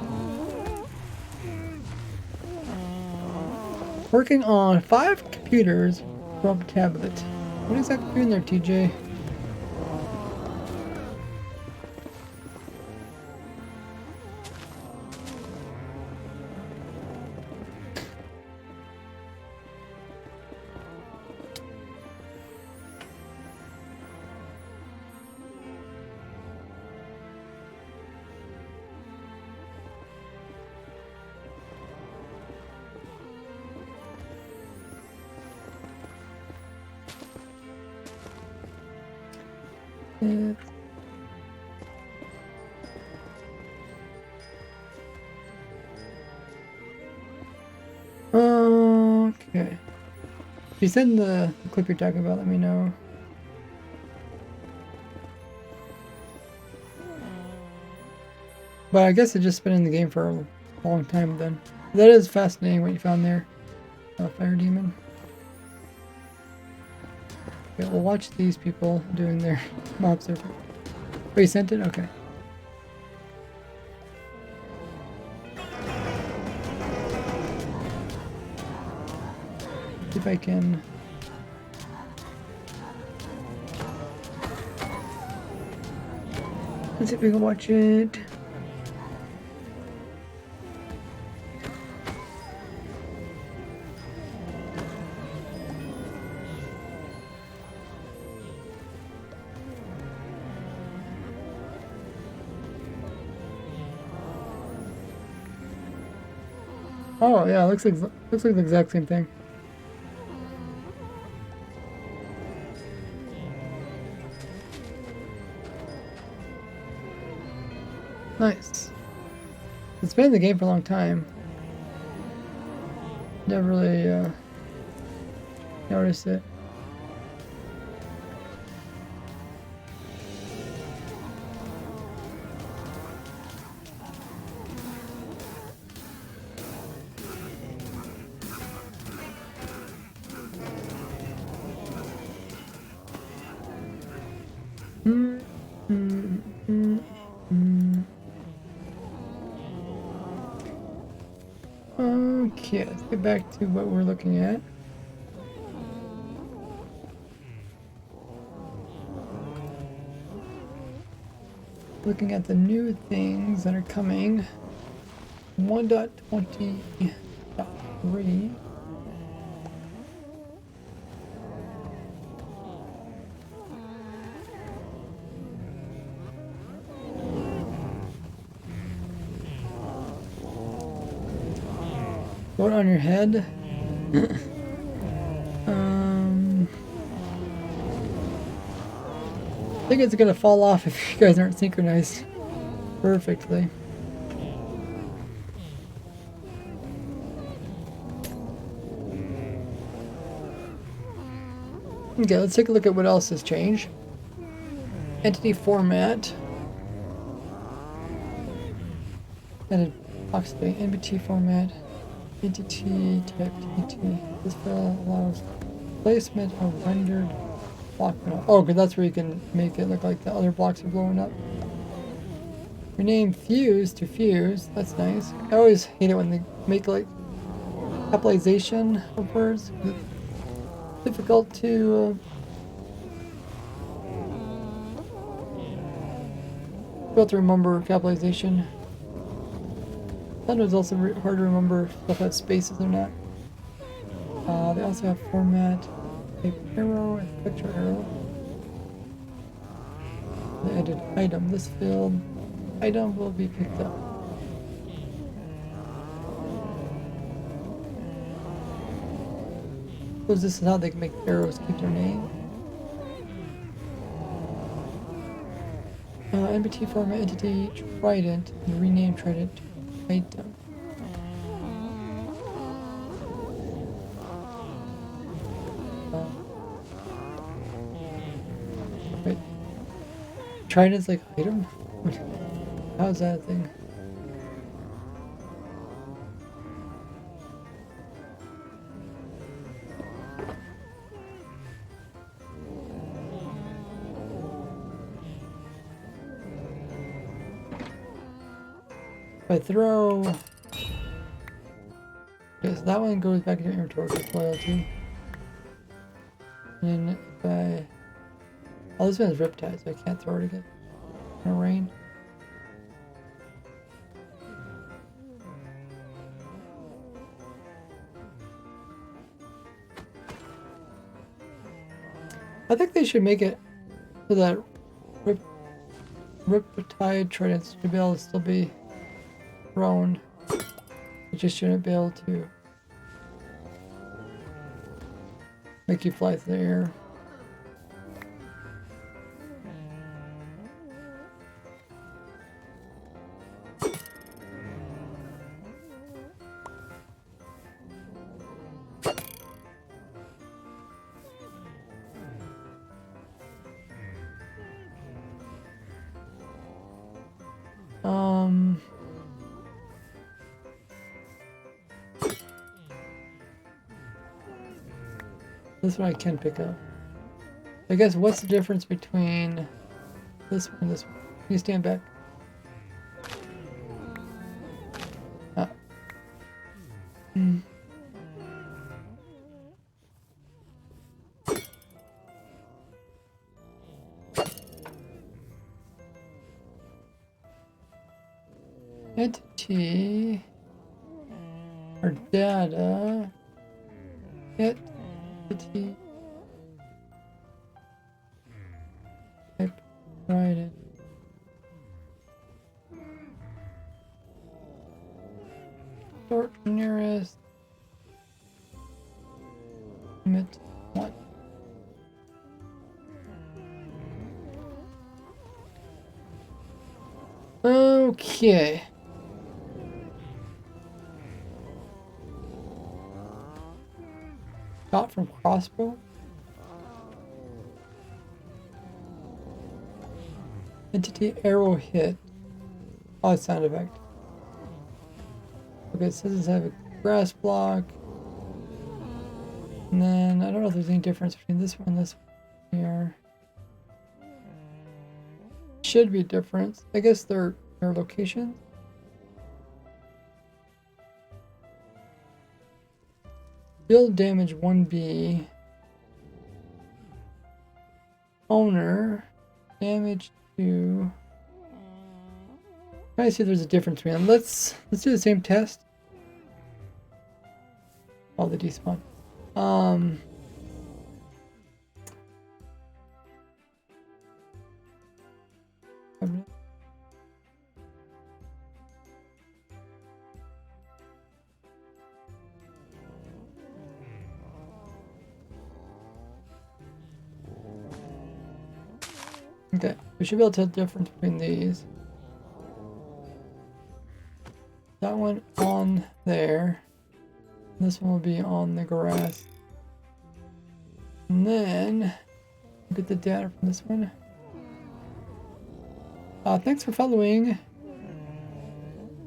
Working on 5 computers from tablet. What exactly are you doing there, TJ? Okay. If you send the clip you're talking about, let me know. But I guess it's just been in the game for a long time then. That is fascinating what you found there, Fire Demon. Okay, we'll watch these people doing their mob server. Oh, you sent it? Okay. See if I can... Let's see if we can watch it. Oh yeah, looks like the exact same thing. Nice. It's been in the game for a long time. Never really noticed it. Okay, let's get back to what we're looking at. Looking at the new things that are coming. 1.20.3. Vote on your head. I think it's gonna fall off if you guys aren't synchronized perfectly. Okay, let's take a look at what else has changed. Entity format. Added box thing, NBT format. entity type TT. This file allows placement of rendered block. Oh, because that's where you can make it look like the other blocks are blowing up. Rename fuse to fuse. That's nice. I always hate it when they make like capitalization of words. It's difficult to remember capitalization. Sometimes it's also hard to remember if stuff has spaces or not. They also have format, type arrow, and picture arrow. They added item. This field item will be picked up. So this is how they can make arrows keep their name. NBT format entity Trident and rename Trident to item. Wait. Trident's like item? How's that a thing? If I throw... Okay, so that one goes back into inventory with loyalty. And then if I... Oh, this one's Riptide, so I can't throw it again. No rain. I think they should make it so that Riptide tridents should be able to still be thrown. It just shouldn't be able to make you fly through the air. This one I can pick up. I guess what's the difference between this one and this one? Can you stand back? Ah. Entity or data entity type Trident. Sort nearest limit 1. Okay. Shot from crossbow. Entity arrow hit. Oh, sound effect. Okay, so this have a grass block. And then I don't know if there's any difference between this one and this one here. Should be a difference. I guess their locations. Build damage 1B. Owner damage 2. Trying to see if there's a difference between them. Let's do the same test. Oh, the despawn. Okay, we should be able to tell the difference between these. That one on there. This one will be on the grass. And then get the data from this one. Thanks for following.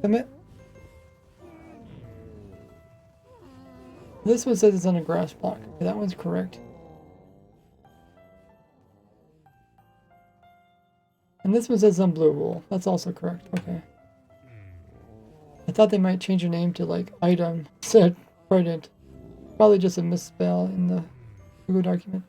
Summit. This one says it's on a grass block. Okay, that one's correct. And this one says on blue wool. That's also correct. Okay. I thought they might change your name to like item. Said trident. Probably just a misspell in the Google document.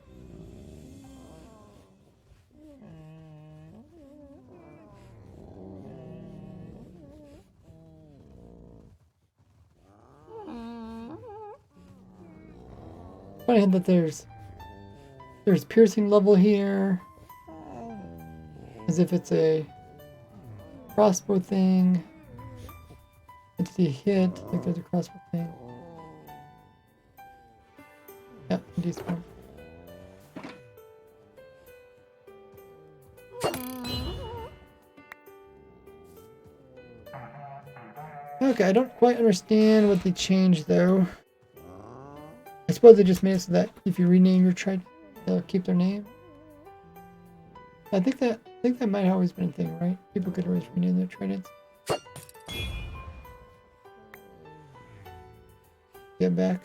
Funny that there's piercing level here, as if it's a crossbow thing. It's the hit, like there's a crossbow thing. Yeah, decent one. Okay, I don't quite understand what they changed though. I suppose they just made it so that if you rename your trident, they'll keep their name. I think that might have always been a thing, right? People could always rename their tridents. Get back.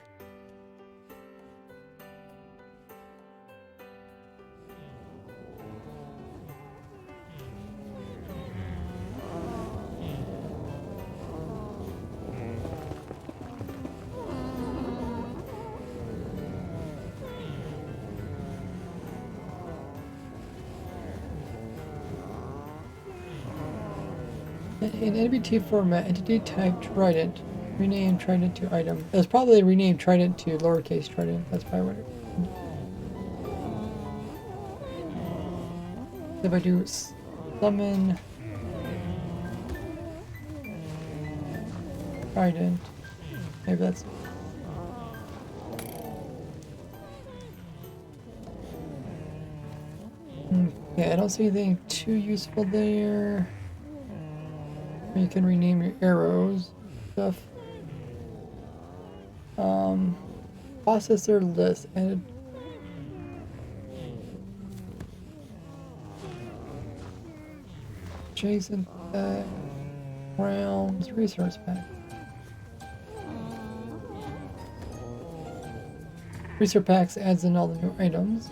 In NBT format, entity type trident, rename trident to item. It was probably renamed trident to lowercase trident. That's probably what it. If I do summon trident, maybe that's. Okay, I don't see anything too useful there. You can rename your arrows, stuff. Processor list added. Jason pack, realms, resource pack. Resource packs adds in all the new items.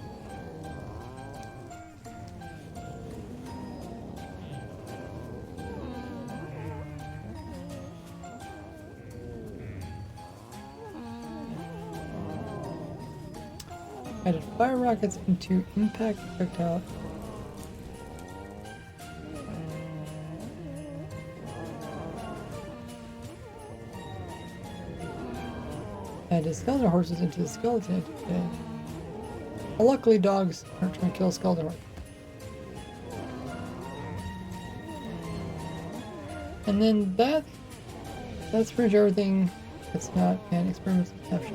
Added fire rockets into impact projectile. Added skeleton horses into the skeleton. Luckily, dogs aren't trying to kill skeleton horses. And then that's pretty much everything that's not an experimental snapshot.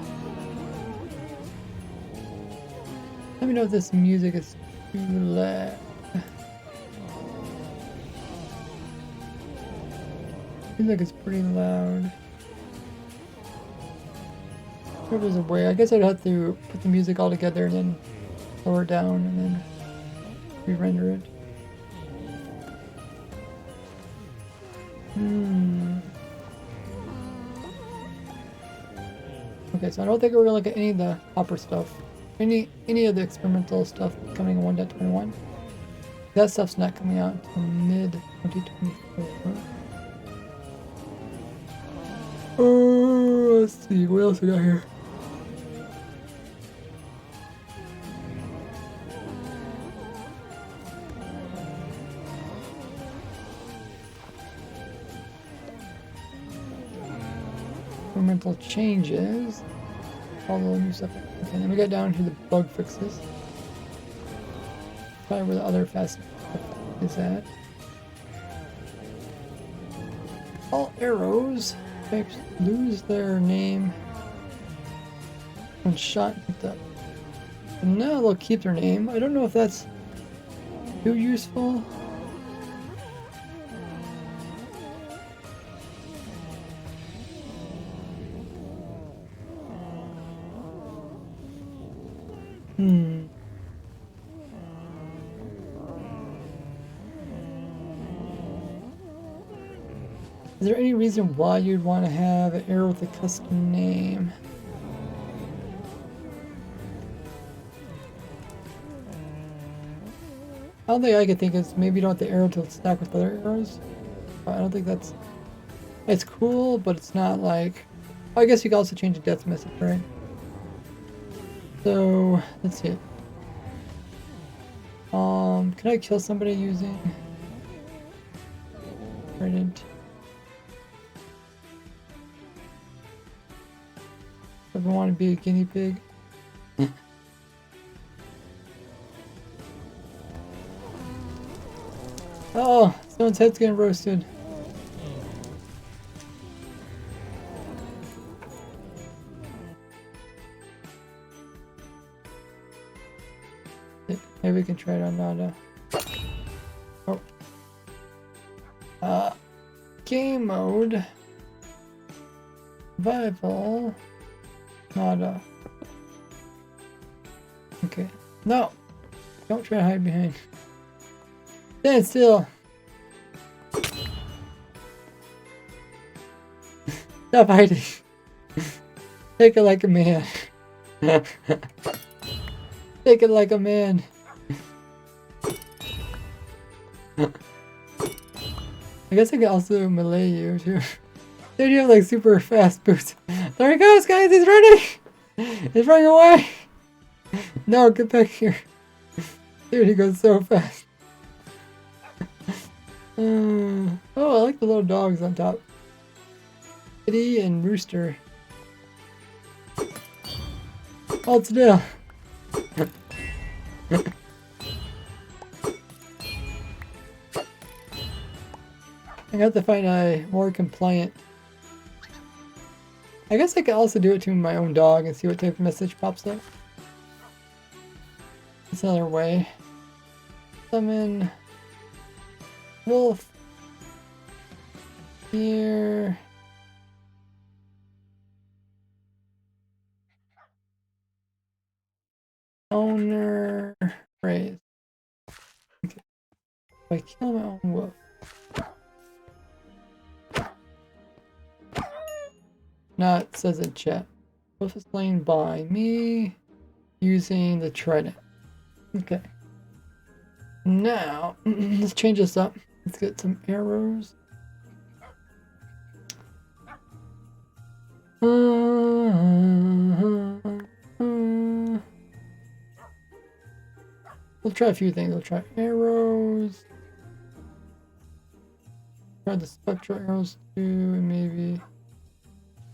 Let me know if this music is too loud. Seems like it's pretty loud. If there's a way, I guess I'd have to put the music all together and then lower it down and then re-render it. Okay, so I don't think we're gonna look at any of the hopper stuff. Any of the experimental stuff coming in 1.21. That stuff's not coming out until mid 2024. Oh, let's see, what else we got here? Experimental changes. All the new stuff. Okay, then we get down to the bug fixes. Probably where the other fast stuff is at. All arrows types lose their name when shot and picked up. And now they'll keep their name. I don't know if that's too useful. Is there any reason why you'd want to have an arrow with a custom name? only thing I could think is maybe you don't want the arrow to stack with other arrows. But I don't think that's... It's cool, but it's not like... I guess you can also change the death message, right? So, let's see. Can I kill somebody using... Trident? Ever want to be a guinea pig? Oh, someone's head's getting roasted. Maybe we can try it on Nada. Oh. Game mode. Survival. Nada. Okay. No! Don't try to hide behind. Stand still! Stop hiding! Take it like a man. Take it like a man. I guess I can also melee you too. Dude, you have like super fast boots. There he goes, guys! He's running! He's running away! No, get back here. Dude, he goes so fast. Oh, I like the little dogs on top. Kitty and Rooster. Hold still. I have to find a more compliant. I guess I could also do it to my own dog and see what type of message pops up. That's another way. Summon wolf here. Owner raise. Okay. If I kill my own wolf. Now it says in chat. Wolf is slain by me using the trident. Okay. Now let's change this up. Let's get some arrows. We'll try a few things. We'll try arrows. Try the spectral arrows too, and maybe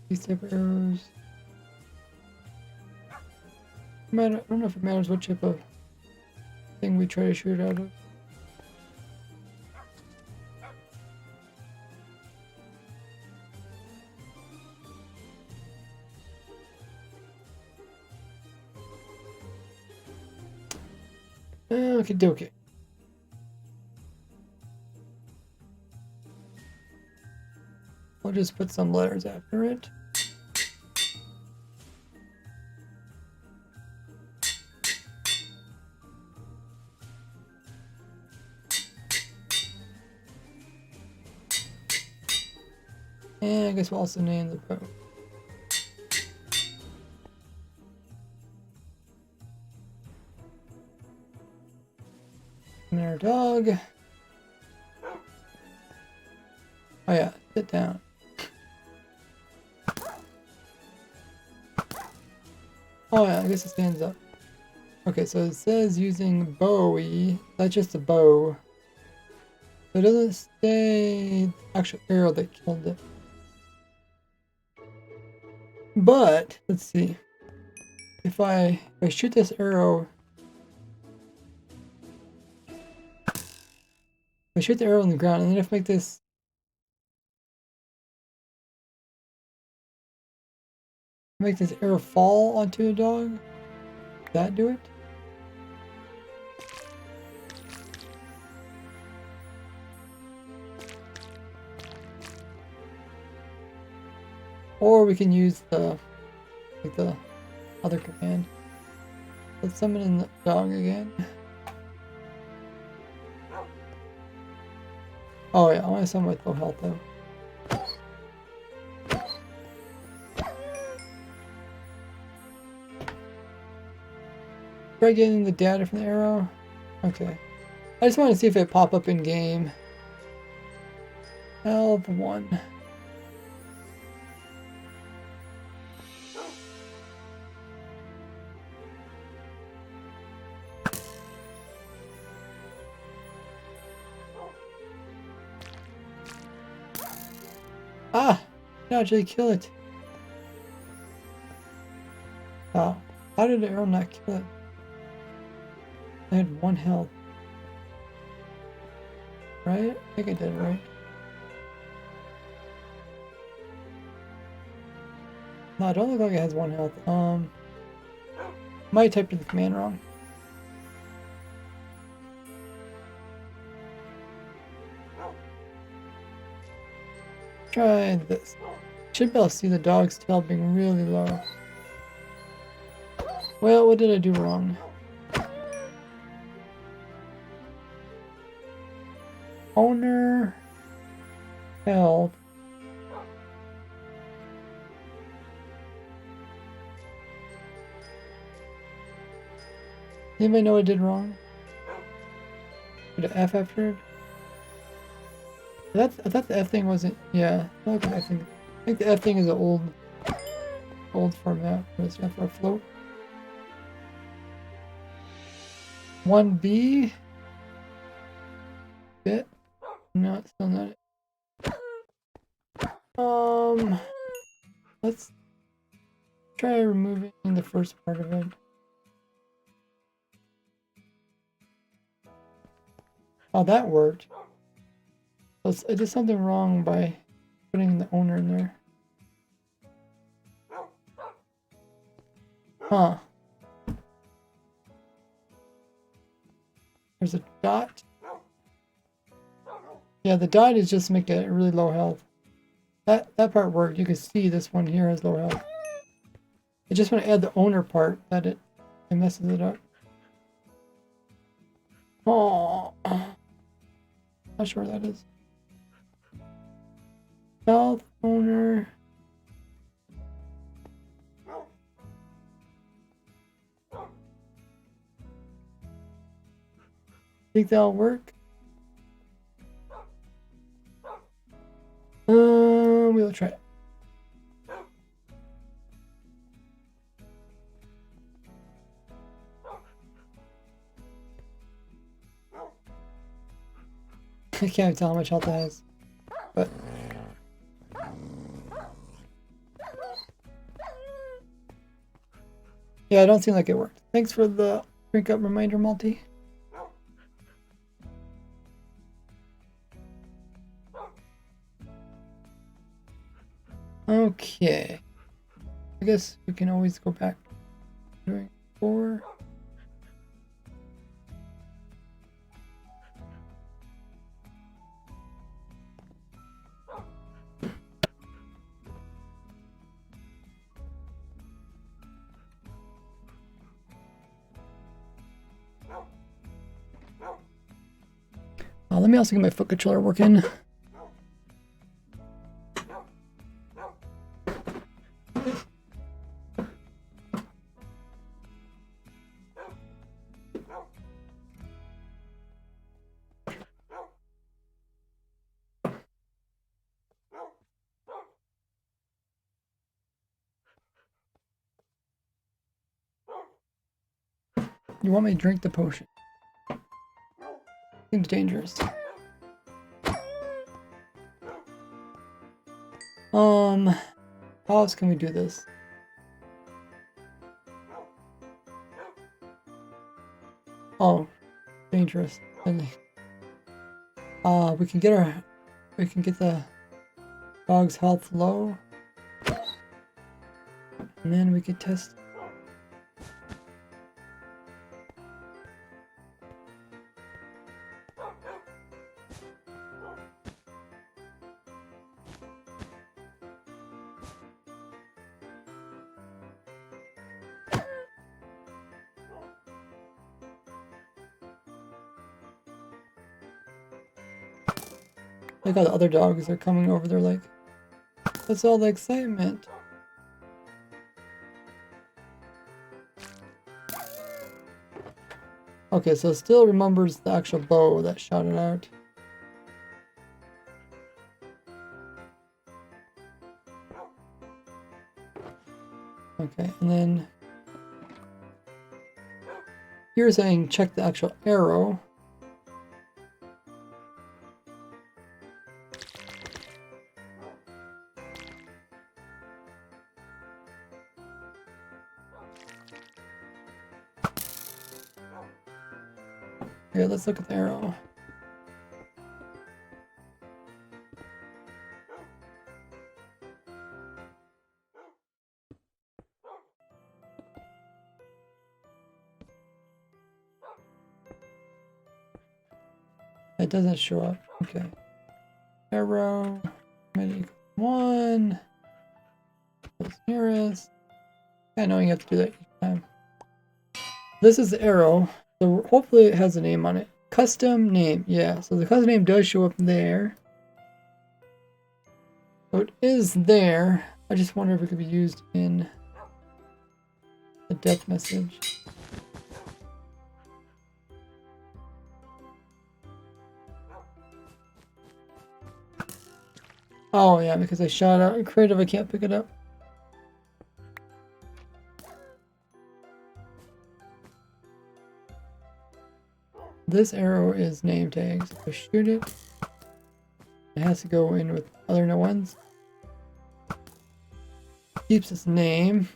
these type of arrows. I don't know if it matters what type of thing we try to shoot out of. Okay, dokie. I'll just put some letters after it. And I guess we'll also name the boat. And our dog. Oh yeah, sit down. Oh yeah, I guess it stands up. Okay, so it says using Bowie. That's just a bow. So it doesn't say the actual arrow that killed it. But let's see. If I shoot this arrow, if I shoot the arrow on the ground, and then if I make this arrow fall onto a dog, does that do it? Or we can use the other command. Let's summon in the dog again. Oh yeah, I want to summon with low health though. Try getting the data from the arrow. Okay. I just want to see if it pop up in game. Health 1. Ah! Didn't actually kill it. Oh. How did the arrow not kill it? I had 1 health. Right? I think I did, right? No, I don't look like it has 1 health. Might have typed in the command wrong. Try this. Should be able to see the dog's tail being really low. Well, what did I do wrong? Owner health. Anybody know what I did wrong? Did I F after it? I thought the F thing wasn't. Yeah, I like the F thing. I think the F thing is an old format. It's not for a float. 1B. Bit. No, it's still not it. Let's try removing the first part of it. Oh, that worked. So I did something wrong by putting the owner in there. Huh. There's a dot. Yeah, the dot is just make it really low health. That part worked. You can see this one here has low health. I just want to add the owner part that it messes it up. Oh, not sure where that is. Health owner. Think that'll work? We'll try it. I can't tell how much health it has, but yeah, it don't seem like it worked. Thanks for the drink up reminder, Multi. Okay, I guess we can always go back to doing 4. Let me also get my foot controller working. You want me to drink the potion? Seems dangerous. How else can we do this? Oh, dangerous. We can get the dog's health low, and then we could test. Like how the other dogs are coming over, they're like, what's all the excitement? Okay, so it still remembers the actual bow that shot it out. Okay, and then you're saying check the actual arrow. Here, let's look at the arrow. It doesn't show up. Okay. Arrow. Ready. 1. What's nearest? I know you have to do that each time. This is the arrow. So hopefully it has a name on it. Custom name. Yeah, so the custom name does show up there. So it is there. I just wonder if it could be used in a death message. Oh yeah, because I shot out creative, I can't pick it up. This arrow is name tags. If I shoot it, it has to go in with other no ones. Keeps its name.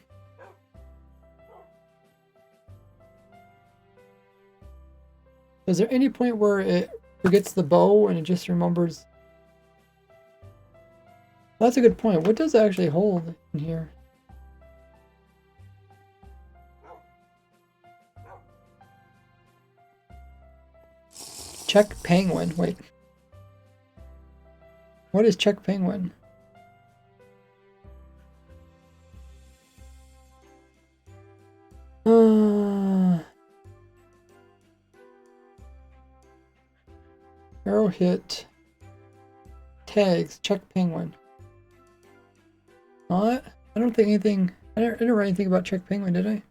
Is there any point where it forgets the bow and it just remembers? That's a good point. What does it actually hold in here? Check penguin. Wait. What is check penguin? Arrow hit. Tags. Check penguin. What? I don't think anything. I didn't write anything about check penguin, did I?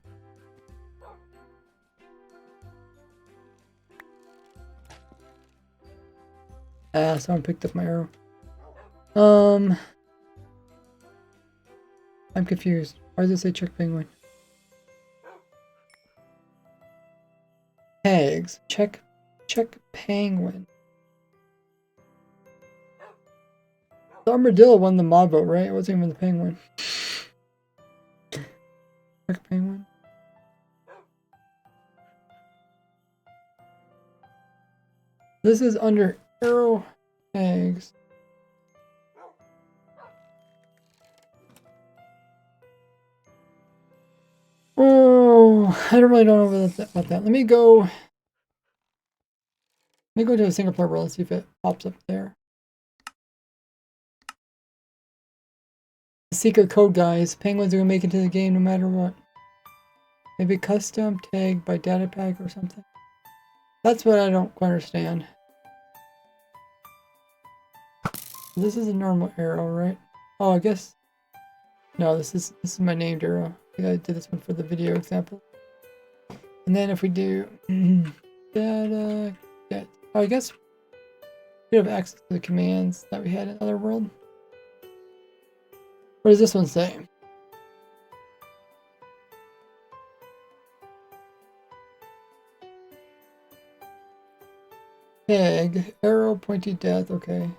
Ah, someone picked up my arrow. I'm confused. Why does it say check penguin? Tags. Check penguin. The armadillo won the mob vote, right? It wasn't even the penguin. Check penguin. This is under arrow tags. Oh, I don't know about that. Let me go to a single player world and see if it pops up there. Secret code, guys. Penguins are gonna make it to the game no matter what. Maybe custom tag by data pack or something. That's what I don't quite understand. This is a normal arrow, right? Oh, I guess. No, this is my named arrow. I think I did this one for the video example. And then if we do data get, oh, I guess we have access to the commands that we had in Otherworld. What does this one say? Tag, arrow, pointy death, okay.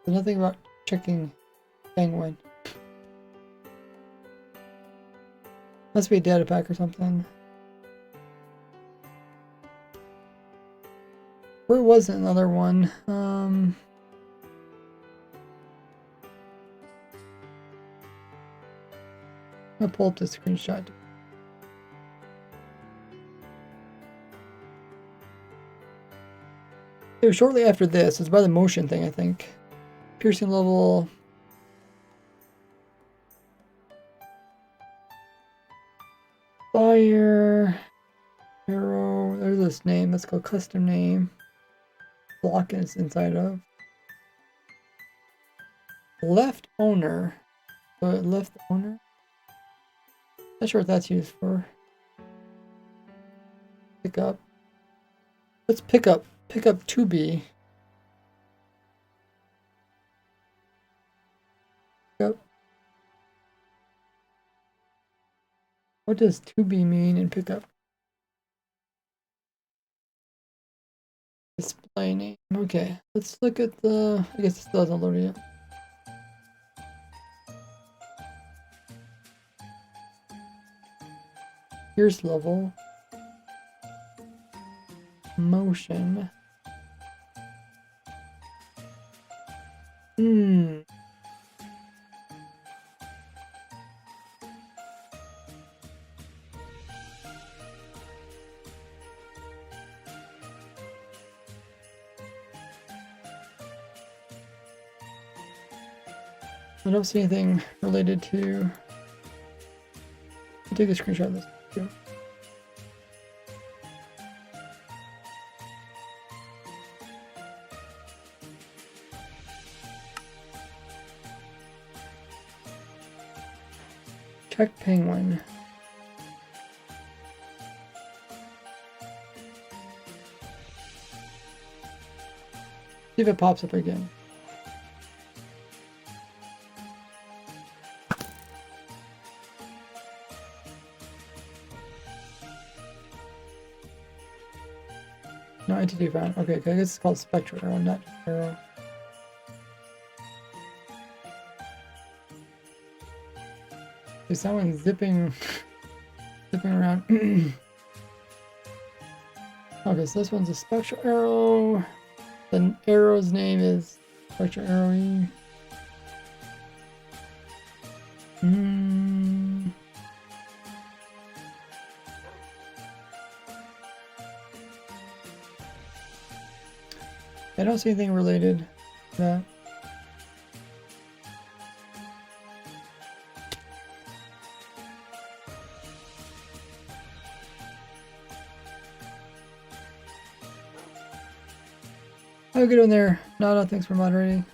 There's nothing about checking penguin. Must be a data pack or something. Where was another one? I'm gonna pull up the screenshot. It was shortly after this. It's by the motion thing, I think. Piercing level. Fire. Arrow. There's this name. Let's go custom name. Block is inside of. Left owner. So left owner. Not sure what that's used for. Pick up. Let's pick up 2B. Yep. What does 2B mean in pickup? Display name. Okay, let's look at the. I guess it still hasn't loaded yet. Here's level. Motion. I don't see anything related to. I'll take a screenshot of this. Too. Check penguin. See if it pops up again. No entity found. Okay, I guess it's called spectral arrow, not arrow. There's someone zipping around. Okay, so this one's a spectral arrow. The arrow's name is spectral arrowy. I don't see anything related to that. Have a good one there. Nada, thanks for moderating.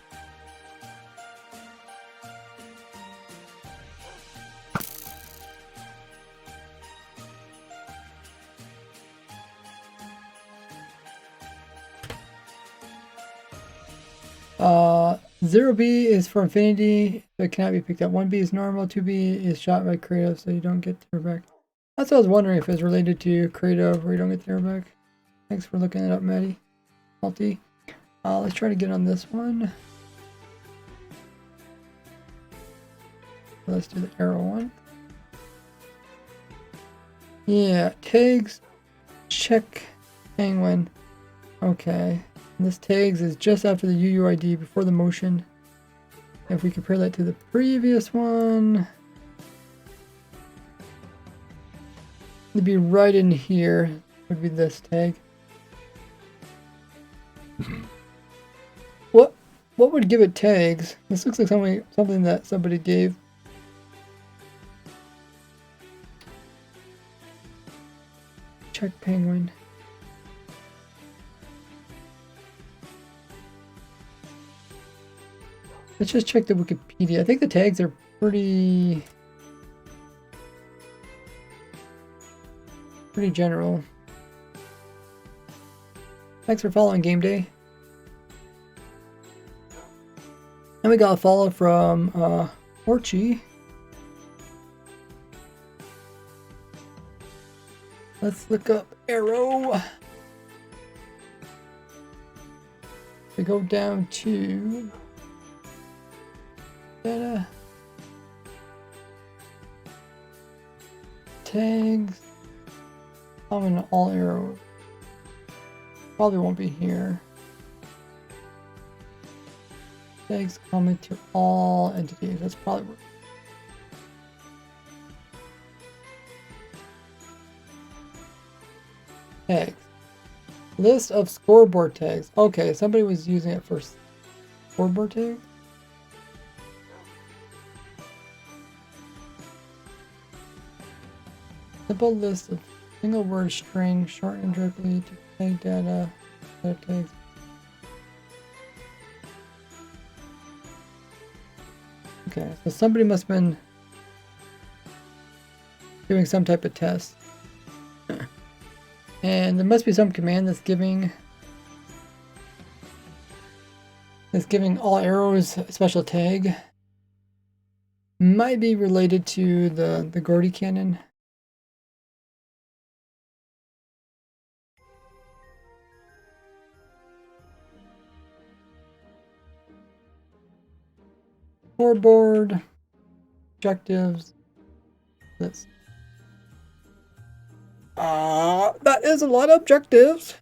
Uh, 0B is for infinity, so it cannot be picked up. 1B is normal, 2B is shot by creative, so you don't get the arrow back. That's what I was wondering, if it's related to creative where you don't get the arrow back. Thanks for looking it up, Maddie. Multi. Let's try to get on this one. Let's do the arrow one. Yeah, tags, check, penguin. Okay. And this tags is just after the UUID, before the motion. If we compare that to the previous one, it'd be right in here, would be this tag. What would give it tags? This looks like something that somebody gave. Check penguin. Let's just check the Wikipedia. I think the tags are pretty general. Thanks for following Game Day. And we got a follow from Orchi. Let's look up arrow. We go down to data, tags, common all arrows. Probably won't be here. Tags common to all entities. That's probably what. Tags. List of scoreboard tags. Okay, somebody was using it for scoreboard tags. Simple list of single word string shortened directly to tag data tags. Okay, so somebody must have been doing some type of test. And there must be some command that's giving all arrows a special tag. Might be related to the Gordy cannon. Scoreboard, objectives. This. That is a lot of objectives.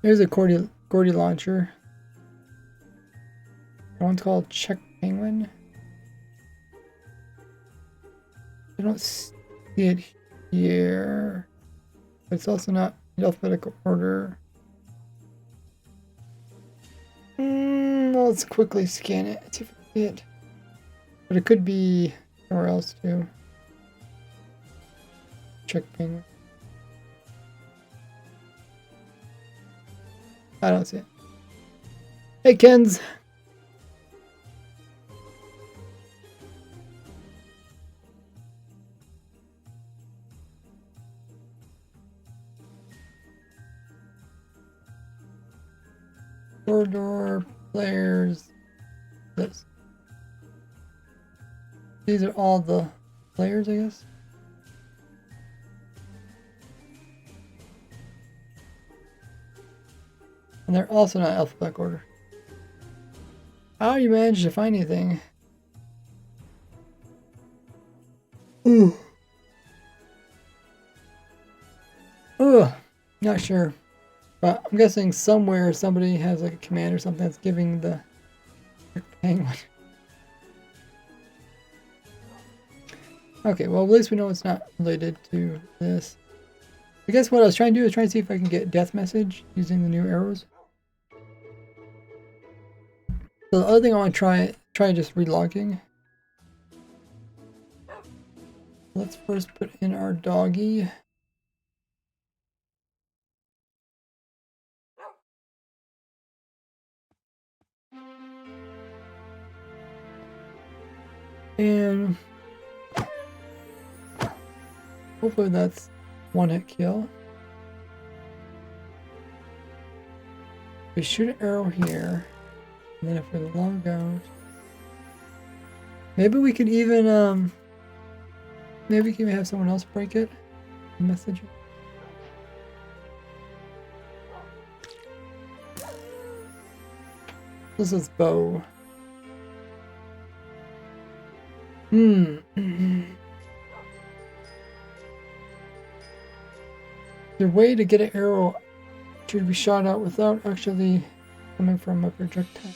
Here's a Gordy launcher. One's called Check Penguin. I don't see it here. But it's also not in alphabetical order. Well, let's quickly scan it. See if I see it. But it could be somewhere else too. Check Penguin. I don't see it. Hey, Kens. Corridor players. This. These are all the players, I guess. And they're also not alphabetical order. How you manage to find anything? Ooh. Ugh. Not sure. But I'm guessing somewhere somebody has like a command or something that's giving the penguin. Okay, well at least we know it's not related to this. I guess what I was trying to do is try and see if I can get death message using the new arrows. So the other thing I want to try just relogging. Let's first put in our doggy. And hopefully that's one hit kill. We shoot an arrow here. And then if we log out, maybe we could even maybe we can have someone else break it. Message it. This is bow. There's a way to get an arrow to be shot out without actually coming from a projectile.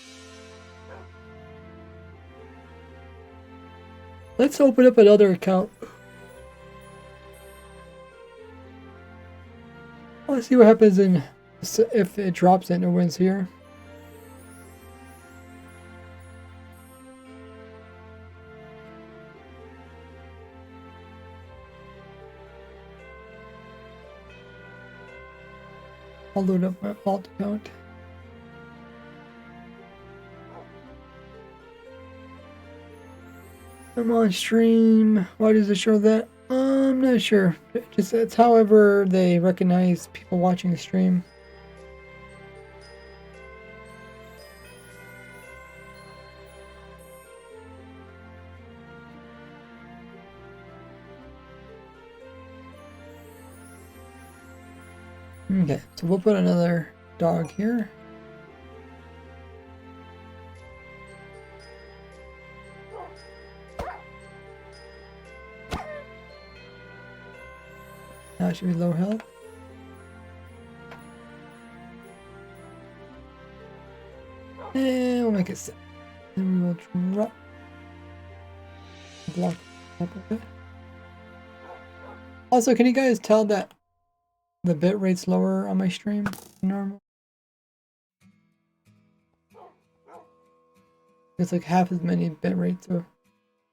Let's open up another account. Let's see what happens if it drops it and it wins here. I'll load up my alt account. I'm on stream. Why does it show that? I'm not sure. Just it's however they recognize people watching the stream. Okay, so we'll put another dog here. Now it should be low health. And we'll make it 7. Then we will drop. Block up a bit. Also, can you guys tell that the bit rate's lower on my stream than normal? It's like half as many bit rates, so I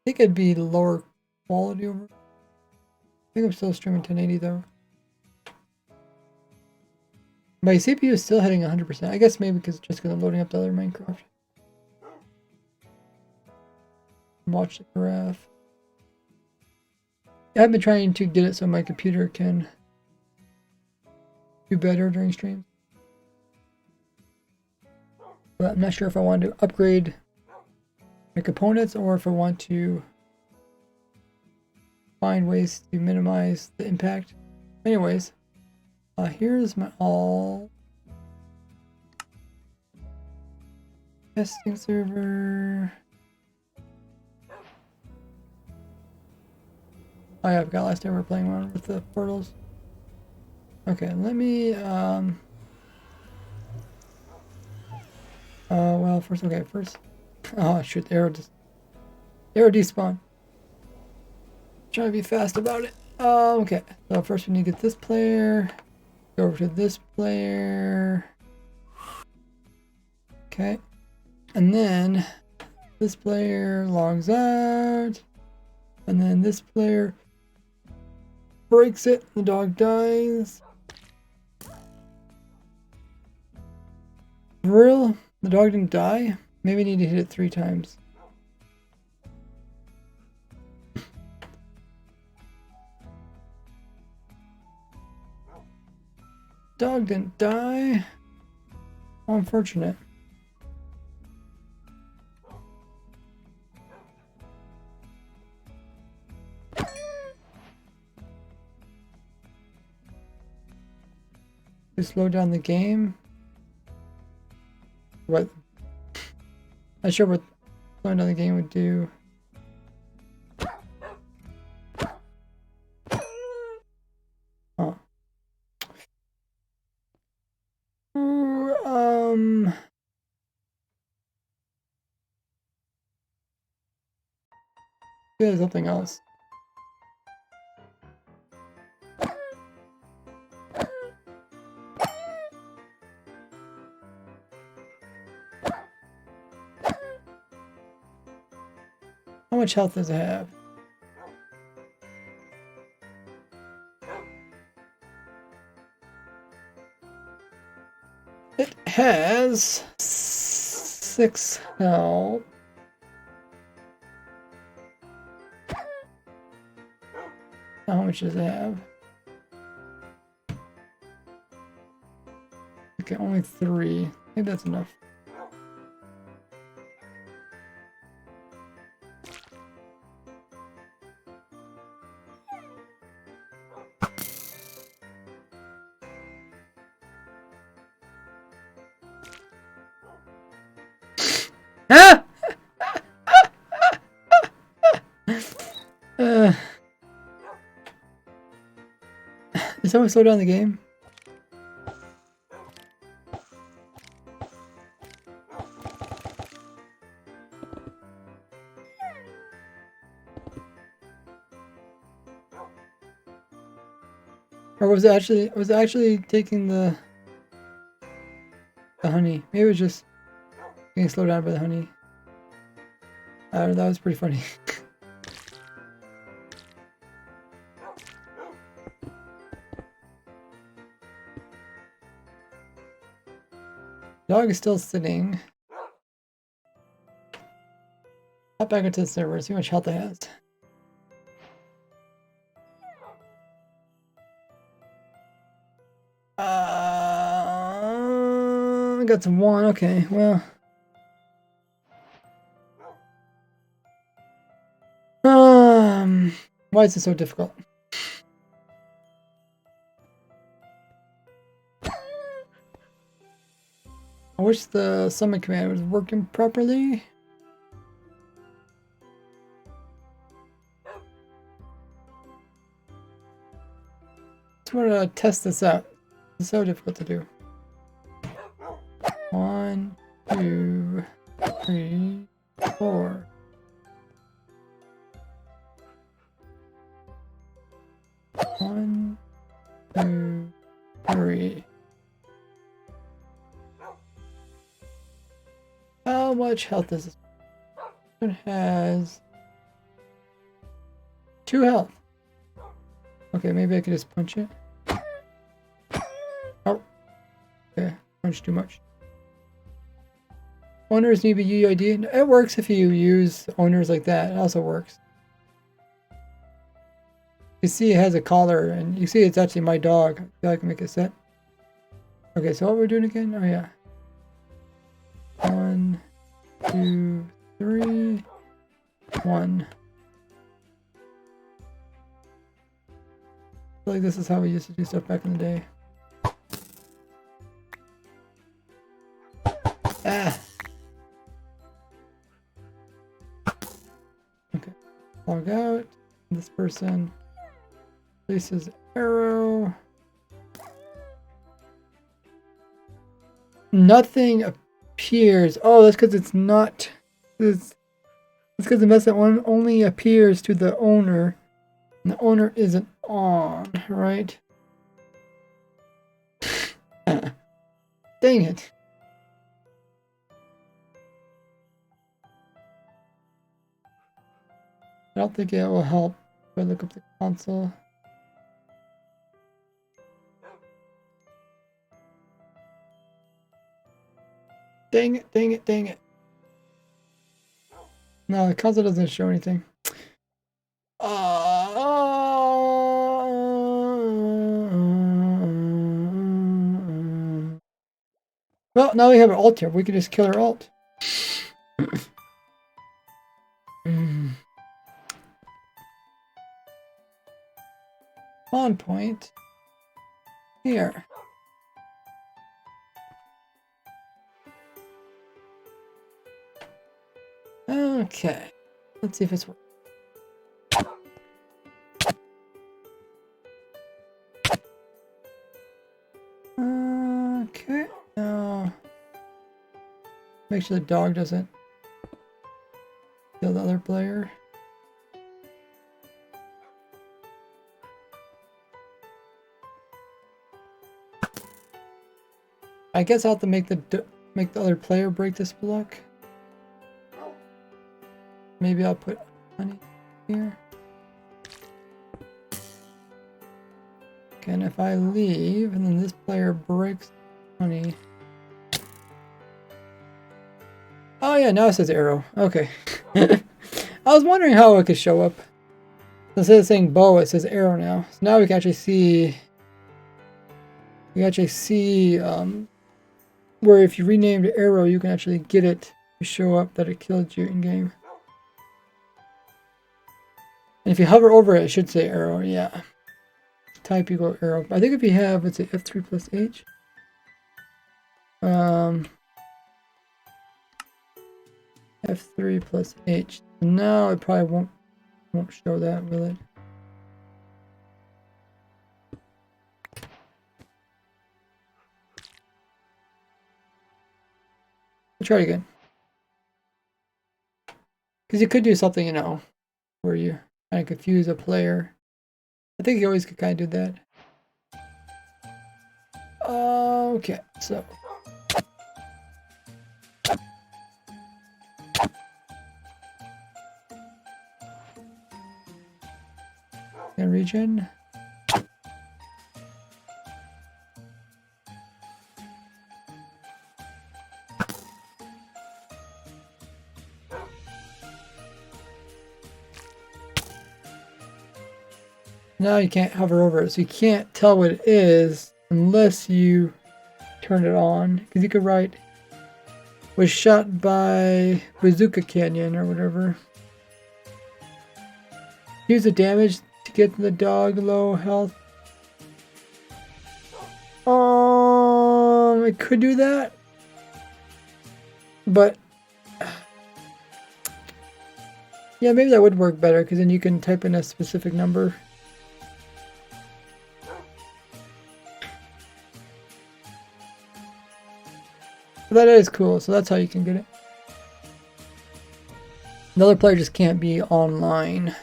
think it'd be lower quality over. I think I'm still streaming 1080 though. My CPU is still hitting 100%. I guess maybe because I'm loading up the other Minecraft. Watch the graph. I've been trying to get it so my computer can do better during streams. But I'm not sure if I want to upgrade my components or if I want to find ways to minimize the impact. Anyways, here's my all testing server. Oh yeah, I forgot last time we were playing around with the portals. Okay, let me well first oh shoot, arrow despawn. Try to be fast about it. Okay, so first we need to get this player. Go over to this player. Okay. And then this player logs out. And then this player breaks it. The dog dies. For real? The dog didn't die? Maybe I need to hit it 3 times. Dog didn't die. How unfortunate. To slow down the game. What? Not sure what slowing down the game would do. Oh. There's something else. How much health does it have? It has 6 health. How much does it have? Okay, only 3. I think that's enough. Ah! Did someone slow down the game? Or was it actually taking the honey? Maybe it was just getting slowed down by the honey. I don't know, that was pretty funny. Dog is still sitting. Hop back into the server, see how much health it has. I got some 1, okay, well. Why is it so difficult? I wish the summon command was working properly. Just want to test this out. It's so difficult to do. 1, 2, 3, 4. One, 2, 3. How much health does this one has? 2 health. Okay, maybe I could just punch it. Oh. Okay, punch too much. Owners need to be UID. It works if you use owners like that. It also works. You see it has a collar, and you see it's actually my dog. I feel I can make it set. Okay, so what we're doing again? Oh yeah. 1, 2, 3, 1. I feel like this is how we used to do stuff back in the day. Ah. Okay. Log out. This person places arrow. Nothing appears. Oh, that's because it's not. It's because the message only appears to the owner, and the owner isn't on, right? Dang it. I don't think it will help if I look up the console. Dang it, dang it, dang it. No, the console doesn't show anything. Well, now we have an alt here. We can just kill our alt. Spawn point here. Okay, let's see if it's working. Okay, now make sure the dog doesn't kill the other player. I guess I'll have to make the other player break this block. Maybe I'll put honey here. Okay, and if I leave and then this player breaks honey. Oh yeah, now it says arrow. Okay. I was wondering how it could show up. Instead of saying bow, it says arrow now. So now we can actually see. We actually see where if you renamed arrow, you can actually get it to show up that it killed you in game. And if you hover over it, it should say arrow. Yeah. Type equal arrow. I think if you have, let's say F3 plus H. F3 plus H. Now it probably won't show that, will it? Let's try it again. Because you could do something, you know, where you kind of confuse a player. I think you always could kind of do that. Okay, so. And region. Now you can't hover over it, so you can't tell what it is unless you turn it on. Because you could write, was shot by Bazooka Canyon or whatever. Use the damage to get the dog low health. I could do that. But yeah, maybe that would work better because then you can type in a specific number. But that is cool, so that's how you can get it. Another player just can't be online.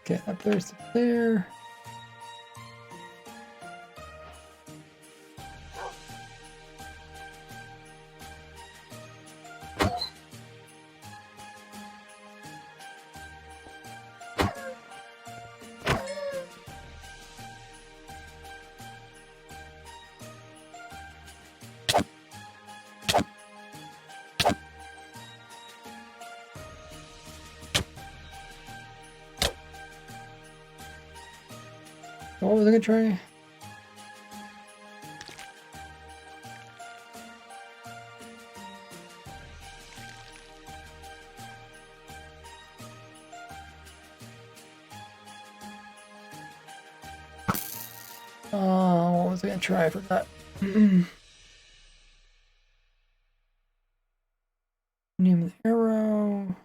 Okay, that player's there. What was I gonna try? What was I gonna try? I forgot. Name of the arrow.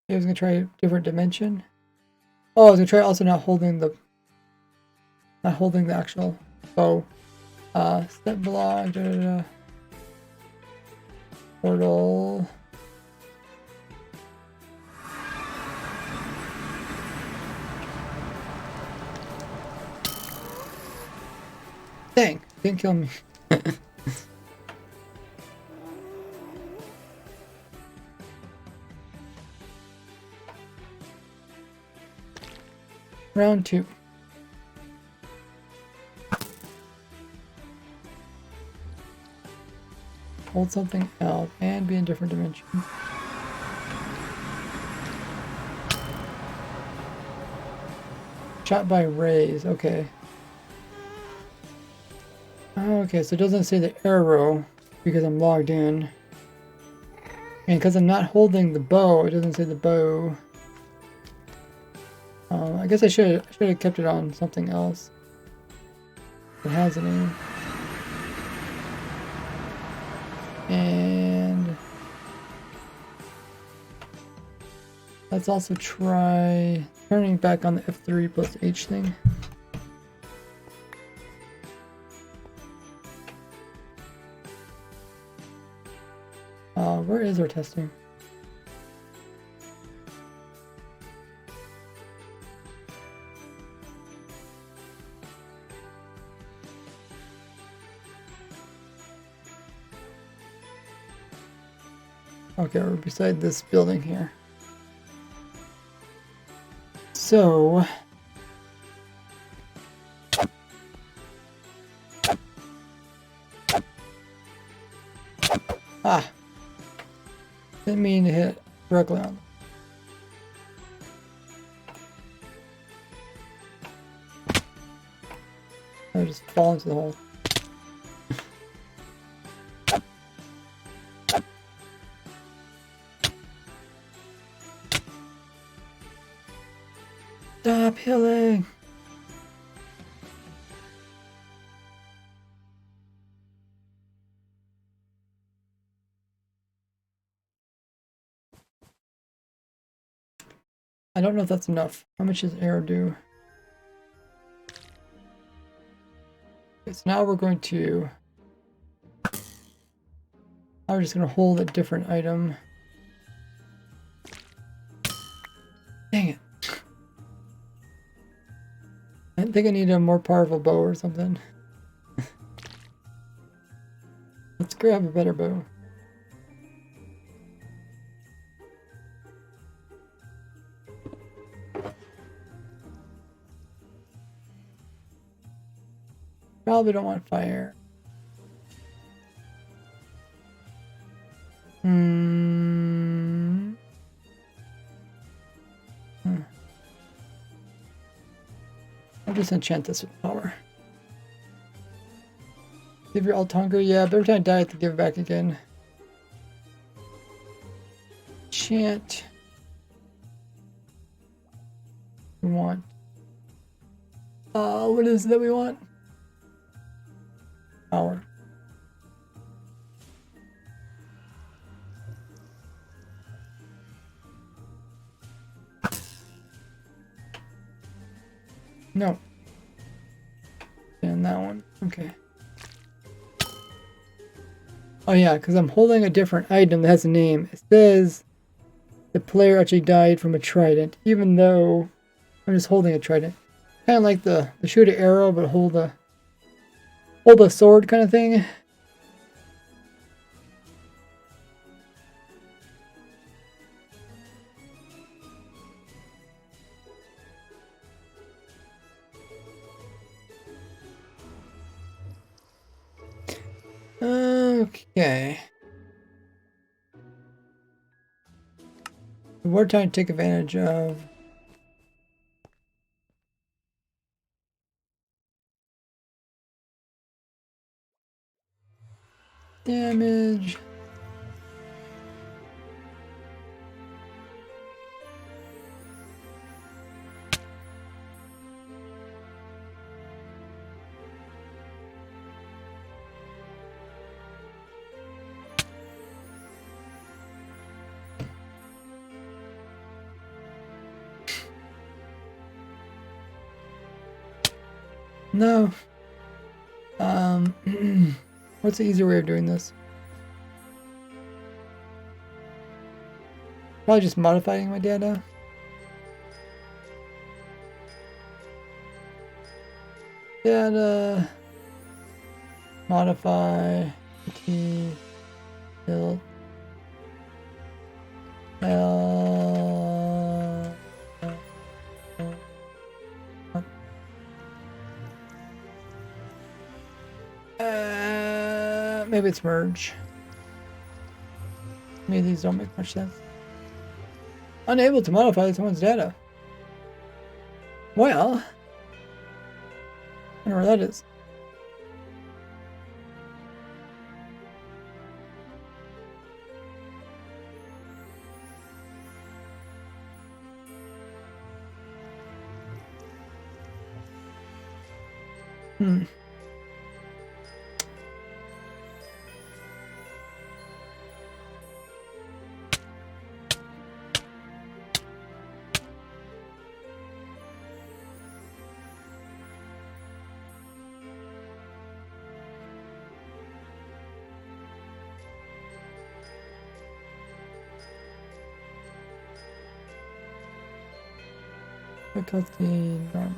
I was gonna try a different dimension. Oh, I was gonna try also not holding the actual bow. Step block, portal. Dang, didn't kill me. Round 2. Hold something out and be in a different dimension. Shot by rays, okay. Okay, so it doesn't say the arrow because I'm logged in. And because I'm not holding the bow, it doesn't say the bow. I guess I should have kept it on something else. It has a name. And let's also try turning back on the F3 plus H thing. Where is our testing? Okay, we're beside this building here. So didn't mean to hit directly on. I just fall into the hole. Stop healing! I don't know if that's enough. How much does arrow do? Okay, so now we're going to... Now we're just going to hold a different item. Dang it. I think I need a more powerful bow or something. Let's grab a better bow. Probably don't want fire. I'll just enchant this with power. Give your alt hunger, yeah, but every time I die I have to give it back again. Enchant. We want. What is it that we want? Power. No. And that one. Okay. Oh yeah, because I'm holding a different item that has a name. It says the player actually died from a trident, even though I'm just holding a trident. Kind of like the shoot an arrow, but hold a sword kind of thing. Okay. We're trying to take advantage of damage. No. What's the easier way of doing this? Probably just modifying my data. Data. Modify. Key. Build. Maybe it's merge. Maybe these don't make much sense. Unable to modify someone's data. Well, I wonder where that is. Difficulty normal.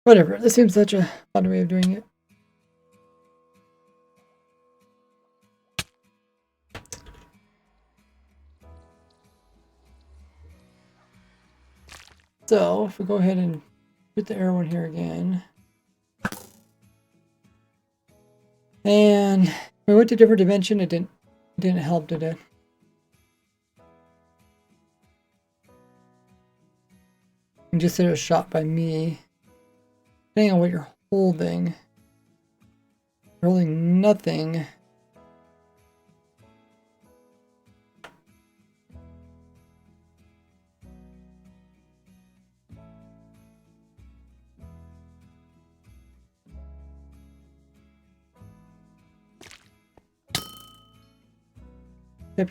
Whatever, this seems such a odd way of doing it. So, if we go ahead and put the arrow in here again. And we went to a different dimension, it didn't help, did it? And just said it was shot by me. Depending on what you're holding. You're holding nothing.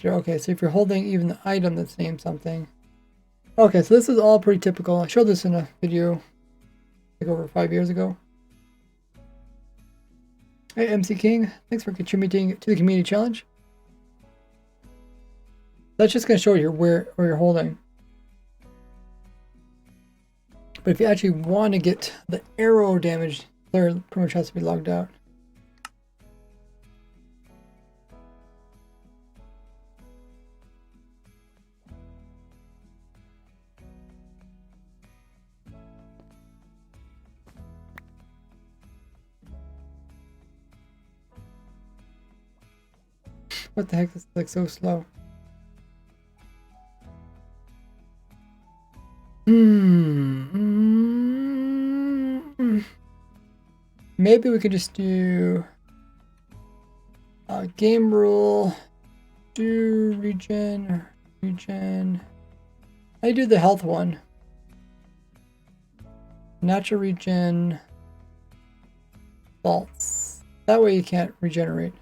Okay, so if you're holding even the item that's named something. Okay, so this is all pretty typical. I showed this in a video like over 5 years ago. Hey, MC King, thanks for contributing to the community challenge. That's just going to show you where you're holding. But if you actually want to get the arrow damage, player pretty much has to be logged out. What the heck? This is like so slow. Maybe we could just do game rule, do regen. I do the health one. Natural regen, false. That way you can't regenerate.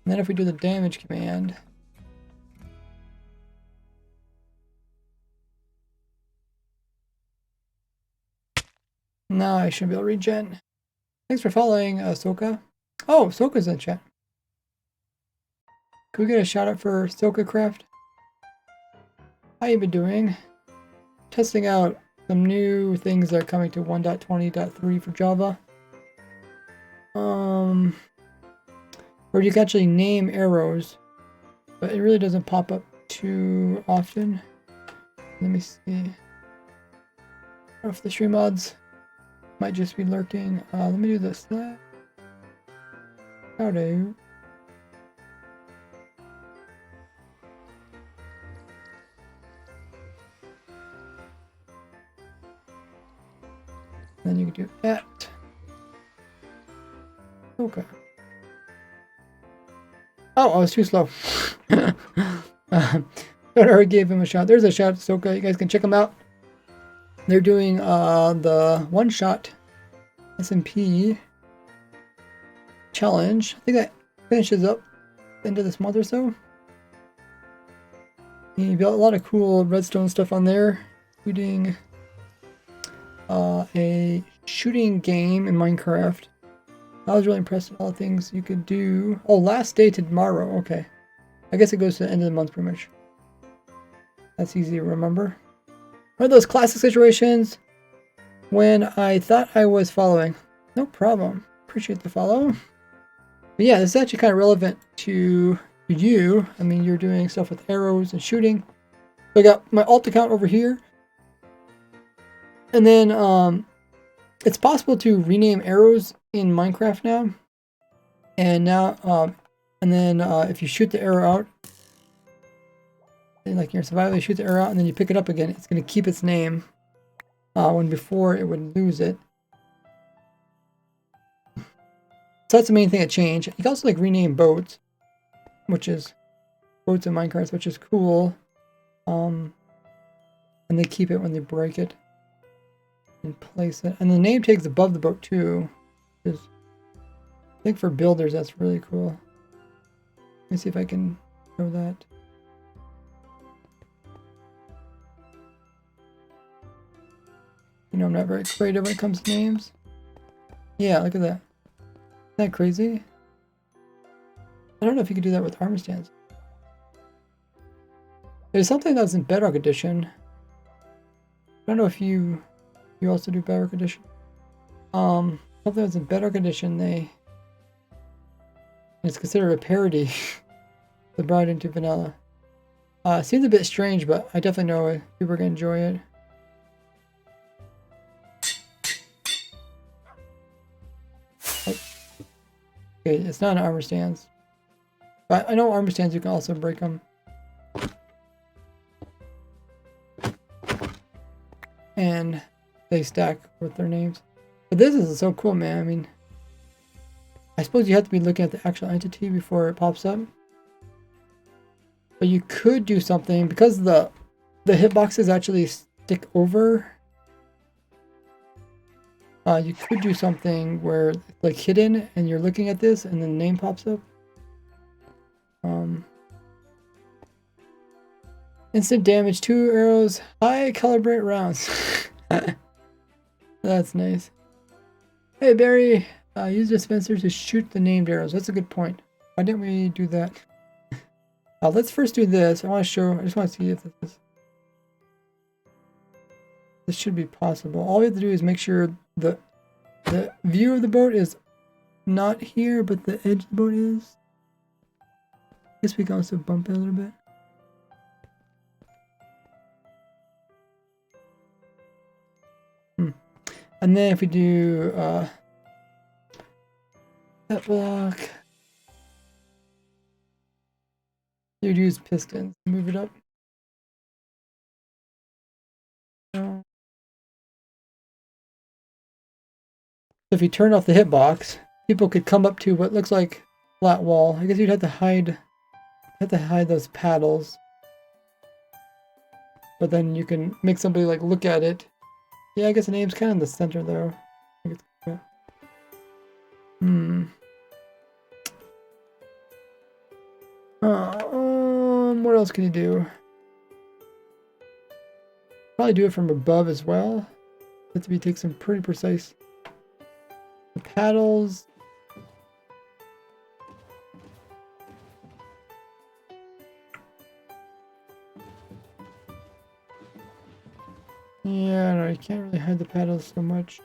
And then if we do the damage command, no, I shouldn't be able to regen. Thanks for following, Soka. Oh, Soka's in chat. Can we get a shout out for Soka Craft? How you been doing? Testing out some new things that are coming to 1.20.3 for Java. Where you can actually name arrows, but it really doesn't pop up too often. Let me see. I don't know if the stream mods might just be lurking. Let me do this. Howdy. Then you can do that. Okay. Oh, I was too slow. But I already gave him a shot. There's a shot, Soka. You guys can check them out. They're doing the one-shot SMP challenge. I think that finishes up the end of this month or so. He built a lot of cool redstone stuff on there, including a shooting game in Minecraft. I was really impressed with all the things you could do. Oh, last day to tomorrow. Okay. I guess it goes to the end of the month pretty much. That's easy to remember. One of those classic situations when I thought I was following. No problem. Appreciate the follow. But yeah, this is actually kind of relevant to you. I mean, you're doing stuff with arrows and shooting. So I got my alt account over here. And then it's possible to rename arrows in Minecraft now. And now, if you shoot the arrow out, like in your survival, you shoot the arrow out and then you pick it up again, it's going to keep its name when before it would lose it. So that's the main thing that changed. You can also like rename boats, which is boats in Minecraft, which is cool. And they keep it when they break it and place it. And the name tag's above the boat too. Which is, I think for builders, that's really cool. Let me see if I can show that. You know, I'm not very creative when it comes to names. Yeah, look at that. Isn't that crazy? I don't know if you could do that with armor stands. There's something that's in Bedrock Edition. I don't know if you also do Bedrock Edition. Something that's in Bedrock Edition, it's considered a parody. They brought it into vanilla. Seems a bit strange, but I definitely know people are gonna enjoy it. Okay, it's not an armor stands. But I know armor stands, you can also break them. And they stack with their names. But this is so cool, man. I mean, I suppose you have to be looking at the actual entity before it pops up. But you could do something, because the hitboxes actually stick over. You could do something where it's like hidden and you're looking at this and the name pops up. Instant damage, 2 arrows, high calibrate rounds. That's nice. Hey Barry, use dispenser to shoot the named arrows. That's a good point. Why didn't we do that? Let's first do this. I just want to see if this should be possible. All we have to do is make sure the view of the boat is not here, but the edge of the boat is. I guess we can also bump it a little bit. And then if we do that block, you'd use pistons to move it up. If you turn off the hitbox, people could come up to what looks like flat wall. I guess you'd have to hide those paddles. But then you can make somebody like look at it. Yeah, I guess the name's kind of in the center though. I think it's what else can you do? Probably do it from above as well. Have to take some pretty precise. The paddles. Yeah, no, you can't really hide the paddles so much.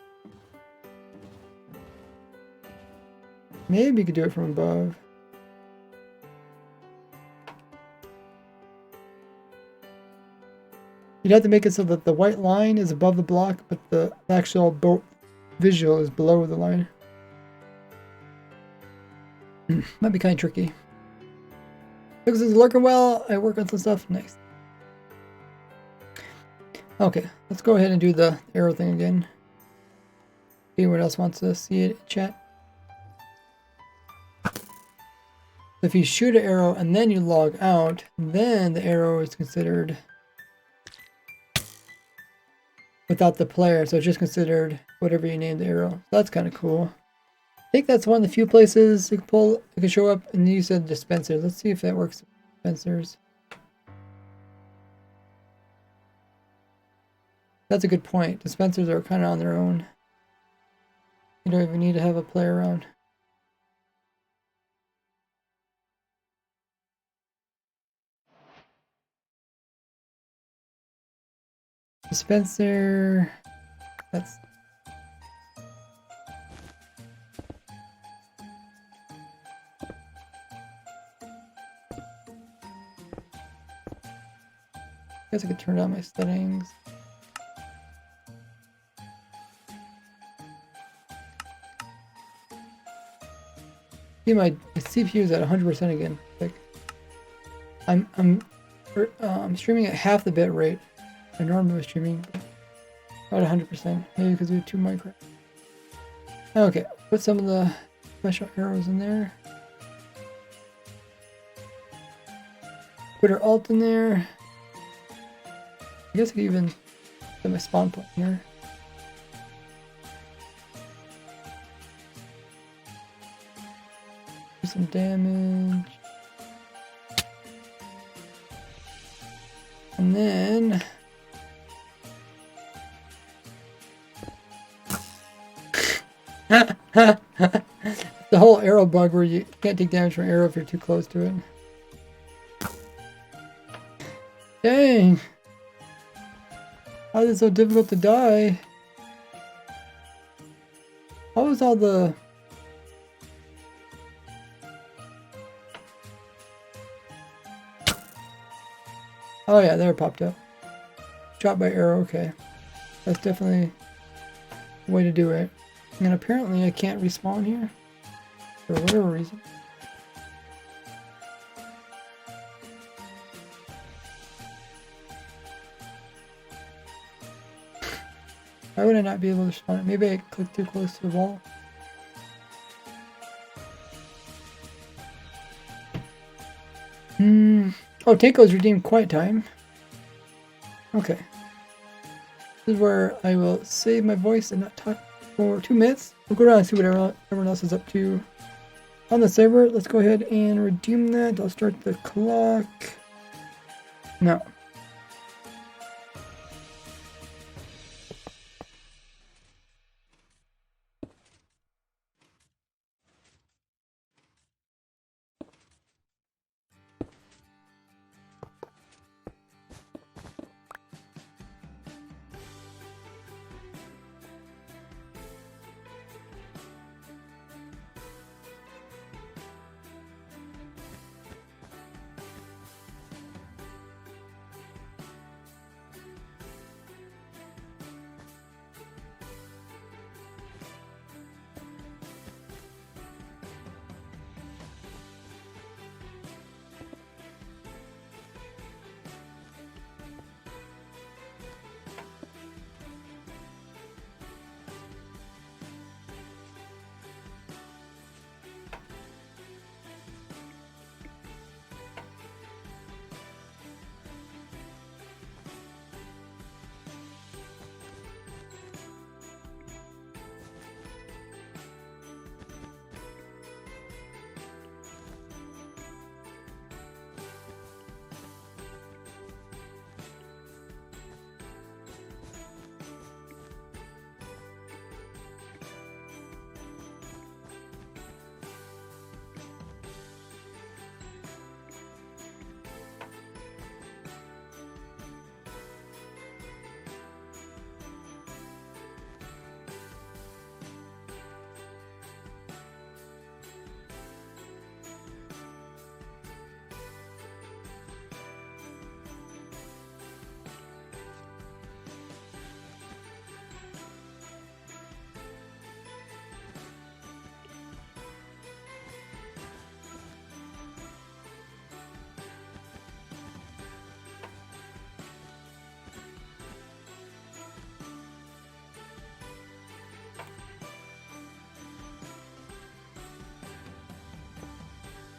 Maybe you could do it from above. You'd have to make it so that the white line is above the block, but the actual boat visual is below the line. Might be kind of tricky. Looks is lurking well. I work on some stuff. Nice. Okay, let's go ahead and do the arrow thing again. See what else wants to see it in chat. If you shoot an arrow and then you log out, then the arrow is considered without the player. So it's just considered whatever you name the arrow. So that's kind of cool. I think that's one of the few places it can show up. And you said dispensers. Let's see if that works with dispensers. That's a good point. Dispensers are kind of on their own. You don't even need to have a player around. Dispenser. That's. I guess I could turn down my settings. See, my CPU is at 100% again. Like, I'm streaming at half the bit rate I normally was streaming, about 100%. Maybe because we have 2 Minecraft. Okay, put some of the special arrows in there. Put our alt in there. I guess I could even put my spawn point here. Do some damage. And then the whole arrow bug where you can't take damage from an arrow if you're too close to it. Dang! How is it so difficult to die? How was all the... Oh yeah, there it popped up. Shot by arrow, okay. That's definitely the way to do it. And apparently I can't respawn here. For whatever reason. Why would I not be able to spawn it? Maybe I clicked too close to the wall. Oh, Tanko's redeemed quiet time. Okay. This is where I will save my voice and not talk for 2 minutes. We'll go around and see what everyone else is up to on the server. Let's go ahead and redeem that. I'll start the clock. No.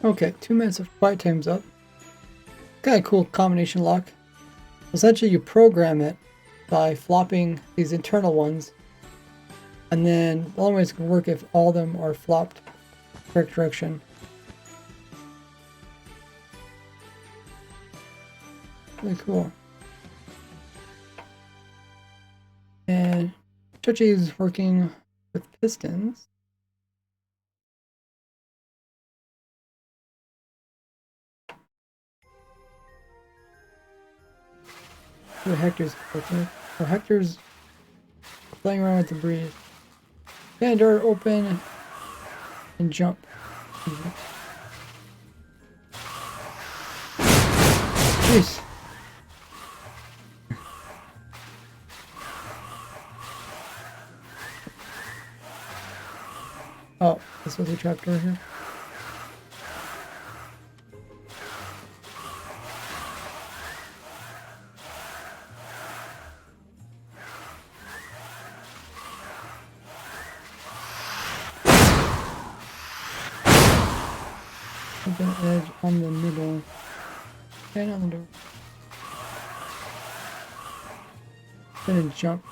Okay, 2 minutes of quiet time's up. Kind of cool combination lock. Essentially, you program it by flopping these internal ones, and then the only way it's going to work if all of them are flopped correct direction. Really cool. And Chuchi is working with pistons. Where Hector's working. Oh, Hector's playing around with the breeze. Yeah, door open and jump. Jeez. Oh, this was a trapdoor here. Open edge on the middle. And on the door. Gonna jump.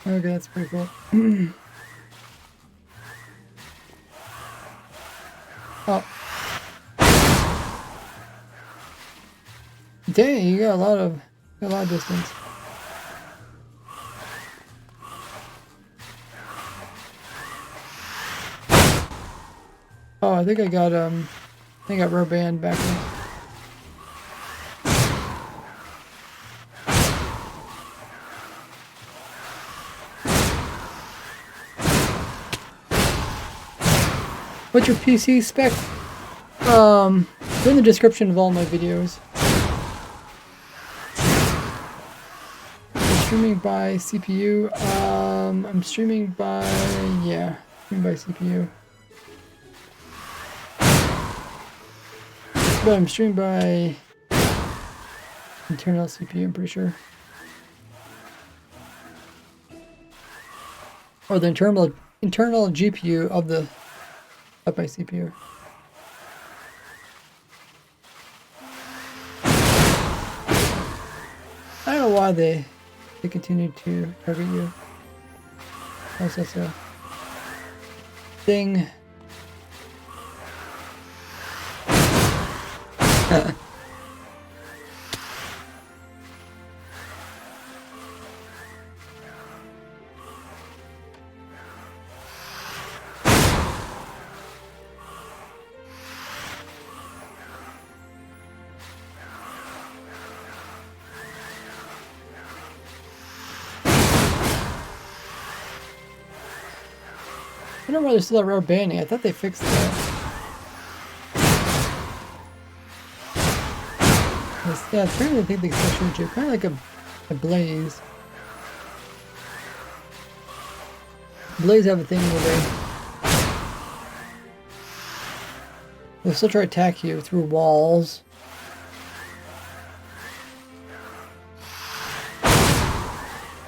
Okay, that's pretty cool. Oh. Dang, you got a lot of distance. Oh, I think I got rubber band back in. What's your PC spec? It's in the description of all my videos. I'm streaming by CPU. I'm streaming by CPU. But I'm streaming by internal CPU, I'm pretty sure. Or the internal GPU of my CPU. I don't know why they continue to target you. That's a thing. I don't know why there's still that rubber banding. I thought they fixed that. Yeah, apparently I think they still shoot you. Kind of like a blaze. Blaze have a thing where they'll still try to attack you through walls.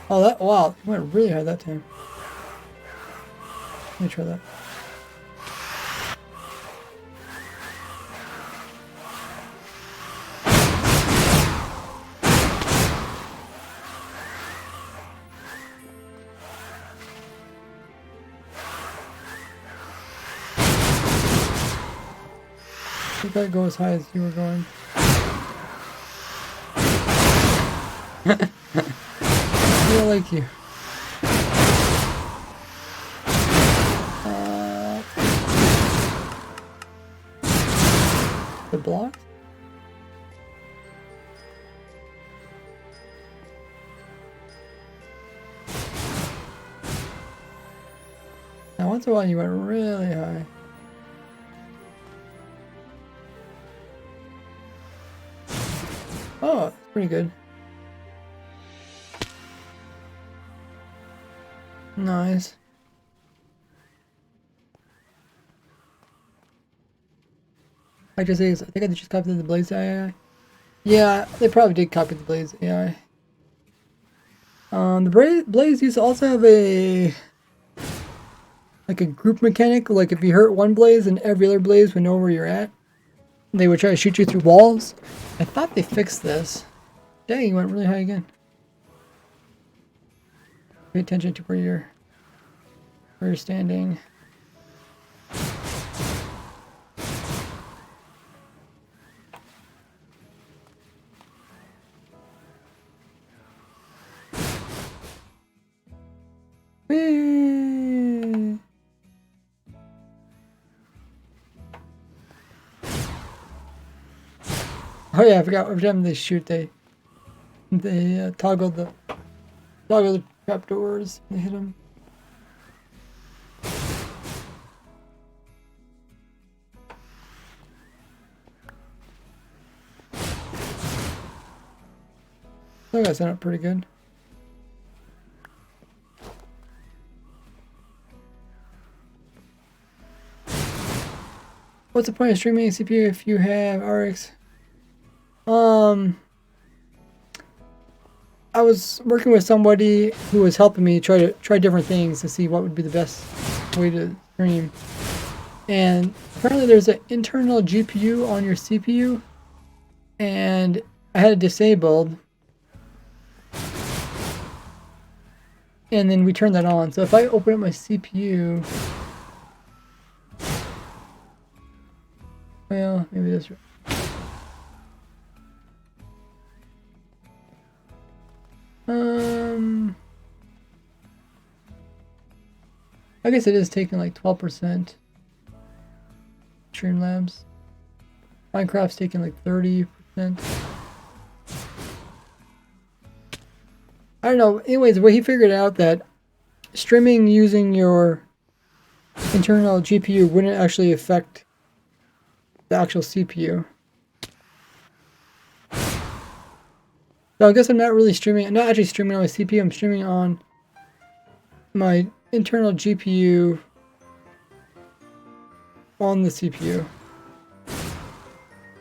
Oh, wow, it went really hard that time. Let me try that. You gotta go as high as you were going. I don't like you. The blocks? Now once in a while you went really high. Oh, that's pretty good. Nice. I think I just copied the Blaze AI. Yeah, they probably did copy the Blaze AI. The blades used to also have a group mechanic. Like if you hurt one blaze, and every other blaze would know where you're at. They would try to shoot you through walls. I thought they fixed this. Dang, you went really high again. Pay attention to where you're standing. Whee! Oh yeah, I forgot. Every time they shoot, they toggle the trapdoors. They hit them. That got set up pretty good. What's the point of streaming a CPU if you have RX? I was working with somebody who was helping me try different things to see what would be the best way to stream. And apparently there's an internal GPU on your CPU, and I had it disabled. And then we turned that on. So if I open up my CPU, well, maybe that's right. I guess it is taking like 12%. Streamlabs. Minecraft's taking like 30%. I don't know. Anyways, what he figured out that streaming using your internal GPU wouldn't actually affect the actual CPU. So I guess I'm not really streaming. I'm not actually streaming on my CPU. I'm streaming on my internal GPU on the CPU.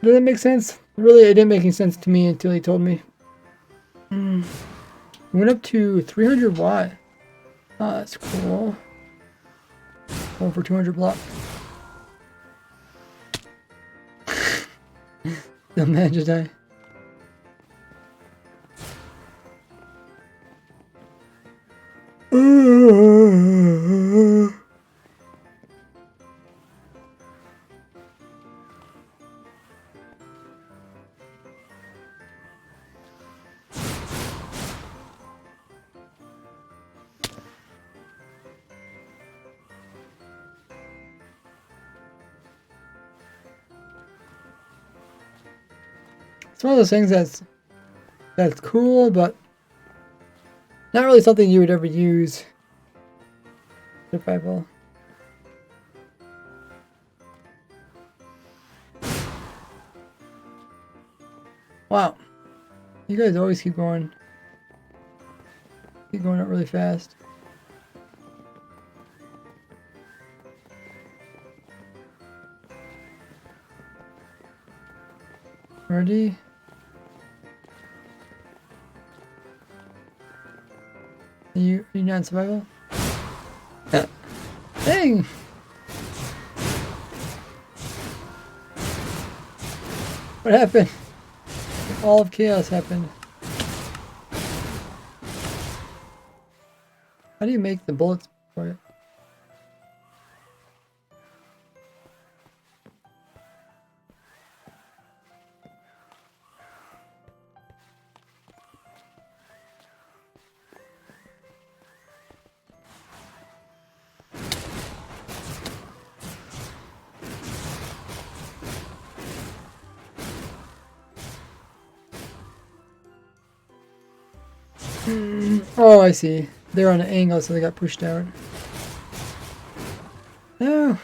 Does that make sense? Really, it didn't make any sense to me until he told me. Went up to 300 watt. Oh, that's cool. Over 200 block. The man just died. It's one of those things that's cool, but not really something you would ever use. Survival. Wow. You guys always keep going. Keep going up really fast. Ready? Are you not in survival? Yeah. Dang! What happened? All of chaos happened. How do you make the bullets for it? Oh, I see. They're on an angle, so they got pushed out. No.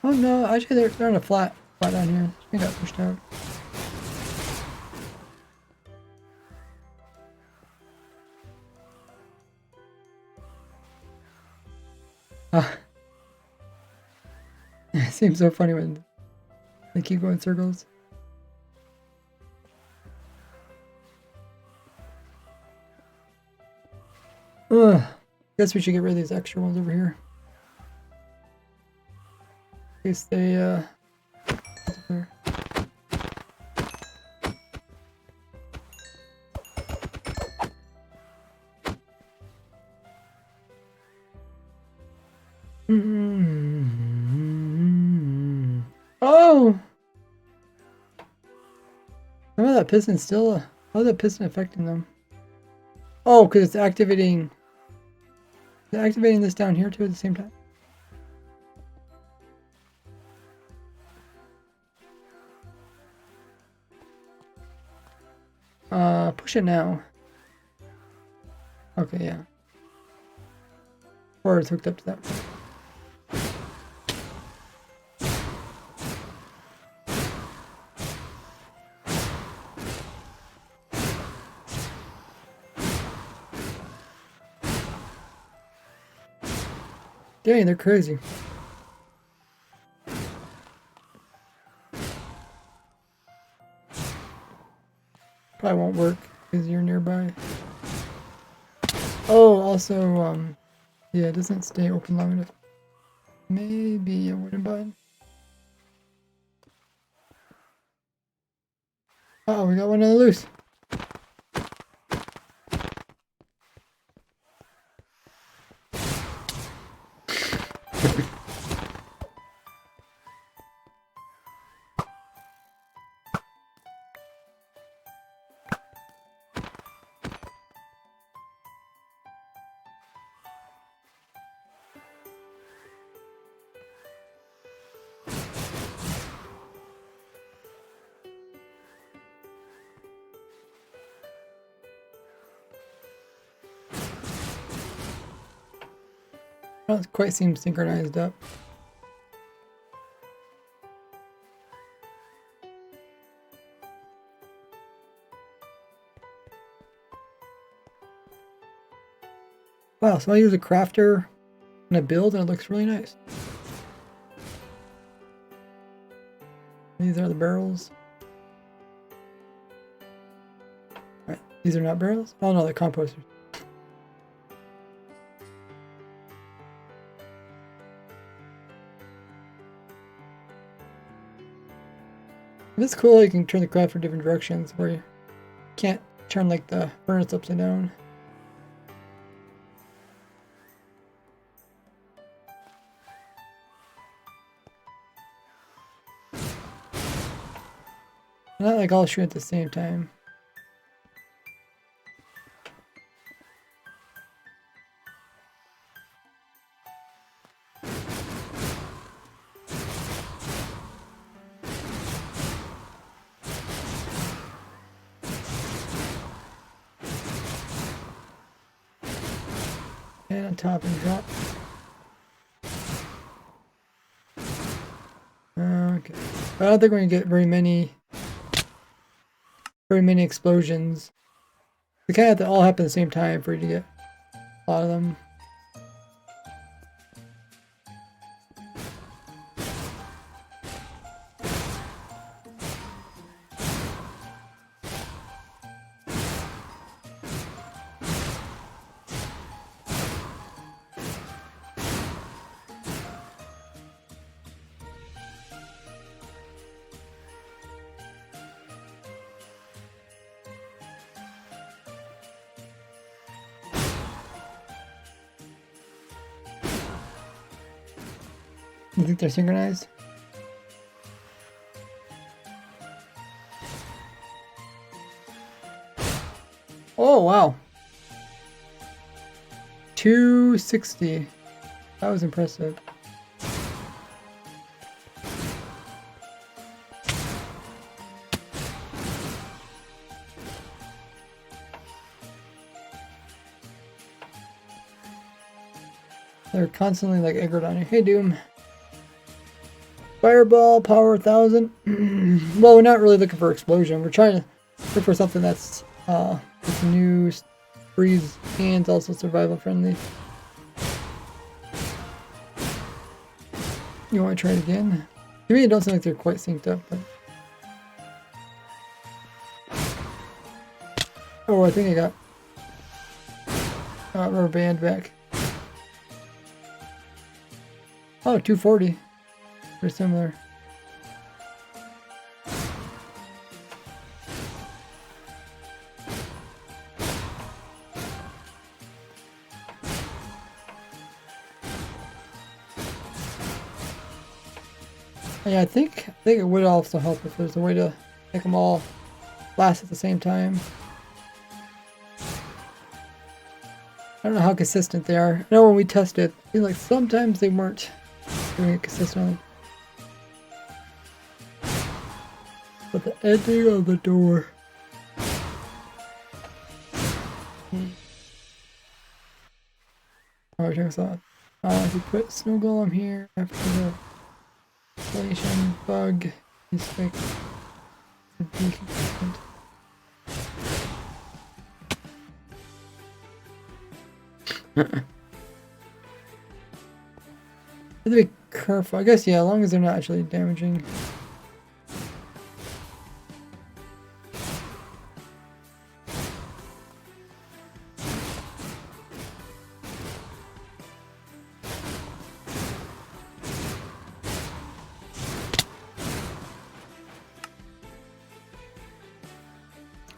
Oh no, actually they're on a flat down here. They got pushed out. Ah. It seems so funny when they keep going in circles. Guess we should get rid of these extra ones over here. In case they, there. Oh! Remember that piston still? How's that piston affecting them? Oh, because it's activating. Is it activating this down here too at the same time? Push it now. Okay, yeah. Or it's hooked up to that. Dang, they're crazy. Probably won't work because you're nearby. Oh, also, yeah, it doesn't stay open long enough. Maybe a wooden button. Uh oh, we got one on the loose. Don't quite seem synchronized up. Wow, so I use a crafter and a build and it looks really nice. These are the barrels. Alright, these are not barrels? Oh no, they're composters. It's cool, you can turn the crafter in different directions where you can't turn like the furnace upside down. Not like all shoot at the same time. And on top and drop. Okay. I don't think we're gonna get very many explosions. They kind of have to all happen at the same time for you to get a lot of them. You think they're synchronized? Oh, wow. 260. That was impressive. They're constantly like aggroed on you. Hey, Doom. Fireball, power 1000. Well, we're not really looking for explosion. We're trying to look for something that's with new freeze and also survival friendly. You want to try it again? To me, it don't seem like they're quite synced up, but. Oh, I think I got. rubber band back. Oh, 240. Very similar. Yeah, I think it would also help if there's a way to make them all last at the same time. I don't know how consistent they are. I know when we tested, I feel like sometimes they weren't doing it consistently. But the ending of the door. Alright, check this out. If you put snow golem here after the installation bug is fixed, it'd be consistent. Have to be careful. I guess, yeah, as long as they're not actually damaging.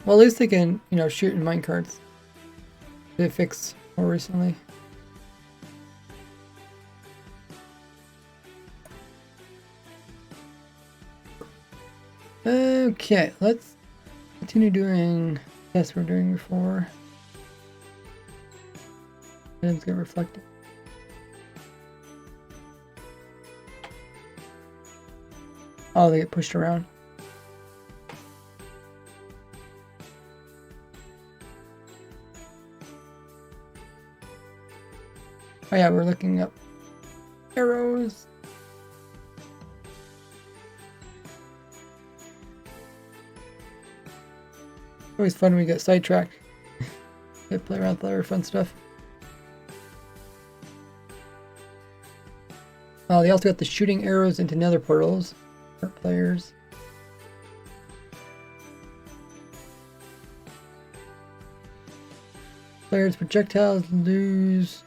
Well, at least they can, you know, shoot in minecarts. They fixed more recently. Okay, let's continue doing tests we're doing before. Items get reflected. Oh, they get pushed around. Oh yeah, we're looking up arrows. Always fun when we get sidetracked. Get play around with other fun stuff. Oh, they also got the shooting arrows into nether portals for players. Players' projectiles lose.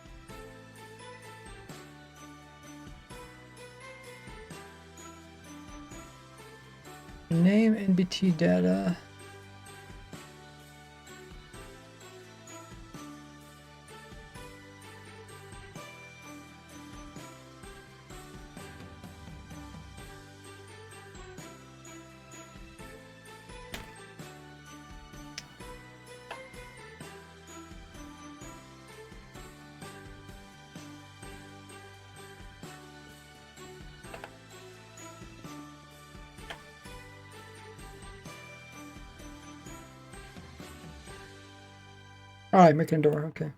Name NBT data. Alright, making a door, okay.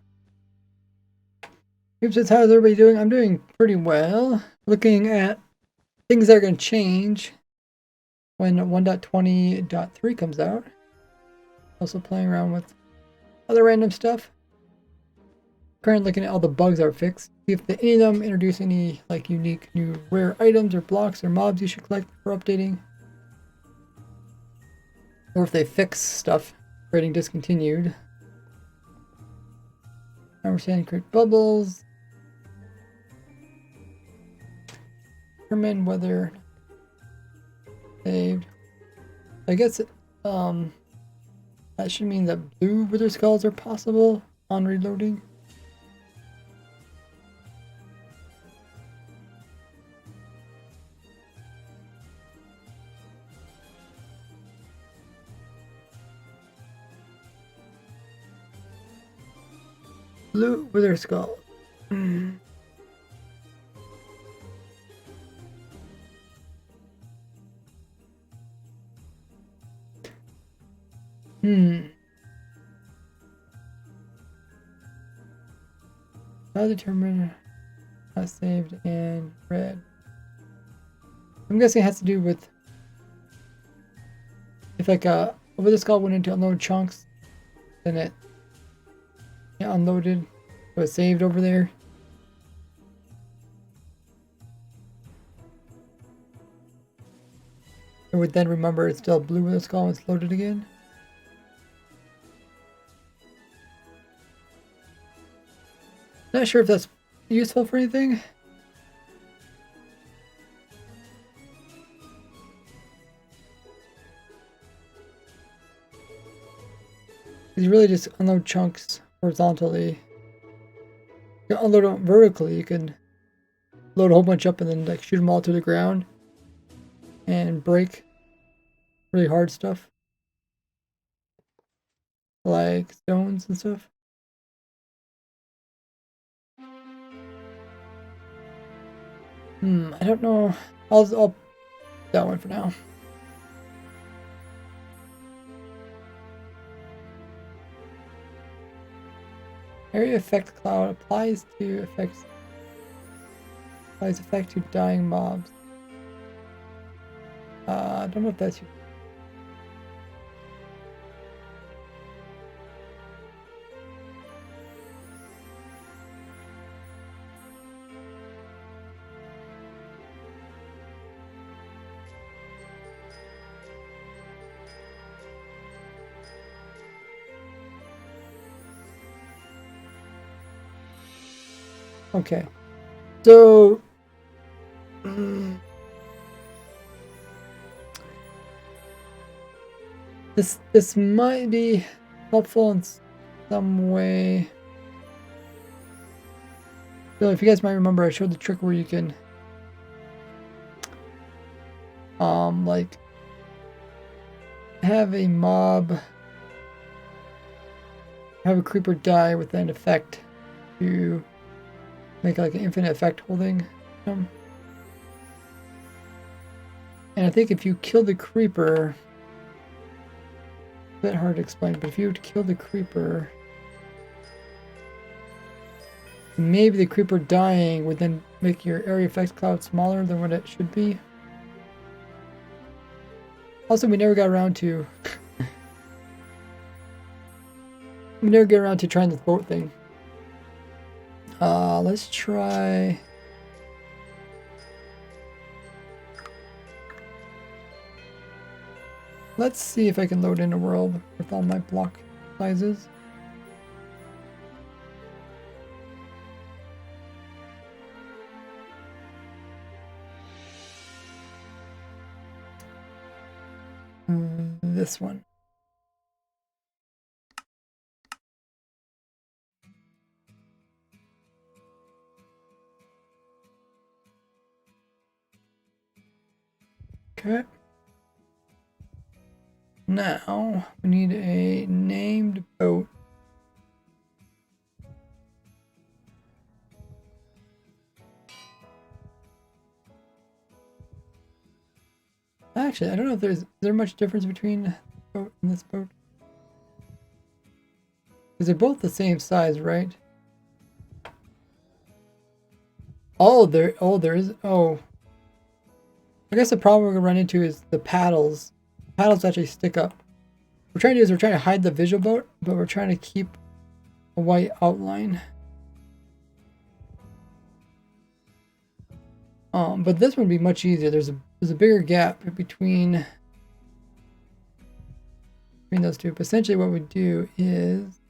Oops, says, how's everybody doing? I'm doing pretty well. Looking at things that are going to change when 1.20.3 comes out. Also playing around with other random stuff. Currently looking at all the bugs that are fixed. See if any of them introduce any like unique new rare items or blocks or mobs you should collect for updating. Or if they fix stuff, creating discontinued. Understand create bubbles. Determine whether saved. I guess it, that should mean that blue wither skulls are possible on reloading. Blue wither skull. How determine not saved and red. I'm guessing it has to do with if like a wither skull went into unload chunks, then it unloaded, so it's saved over there. It would then remember it's still blue wither skull when it's loaded again. Not sure if that's useful for anything. You really just unload chunks horizontally. You can unload them vertically. You can load a whole bunch up and then like shoot them all to the ground and break really hard stuff like stones and stuff. I don't know. I'll that one for now. Area effect cloud applies effect to dying mobs. I don't know if that's okay. So this might be helpful in some way. So if you guys might remember, I showed the trick where you can like have a mob, have a creeper die with an effect to make like an infinite effect holding them. And I think if you kill the creeper, a bit hard to explain, but if you would kill the creeper, maybe the creeper dying would then make your area effects cloud smaller than what it should be. Also, we never got around to trying this boat thing. Let's try. Let's see if I can load in a world with all my block sizes. This one. Okay. Now we need a named boat. Actually, I don't know if is there much difference between this boat and this boat? Because they're both the same size, right? Oh, there is. Oh, I guess the problem we're gonna run into is the paddles. Paddles actually stick up. What we're trying to do is we're trying to hide the visual boat, but we're trying to keep a white outline. But this would be much easier. There's a bigger gap between those two. But essentially, what we do is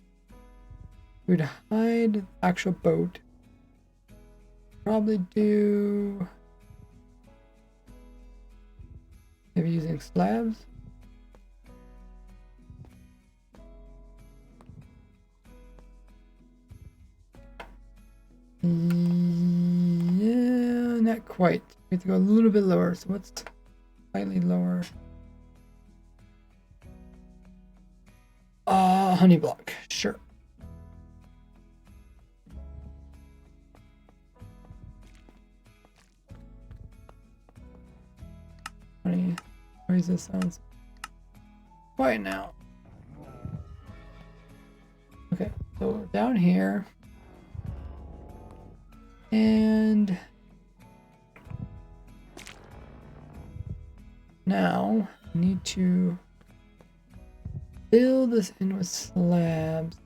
we'd hide the actual boat. Probably do maybe using slabs. Yeah, not quite. We have to go a little bit lower. So what's slightly lower? Honey block, sure. Honey, where's this sounds? Quiet now. Okay, so down here. And now I need to fill this in with slabs.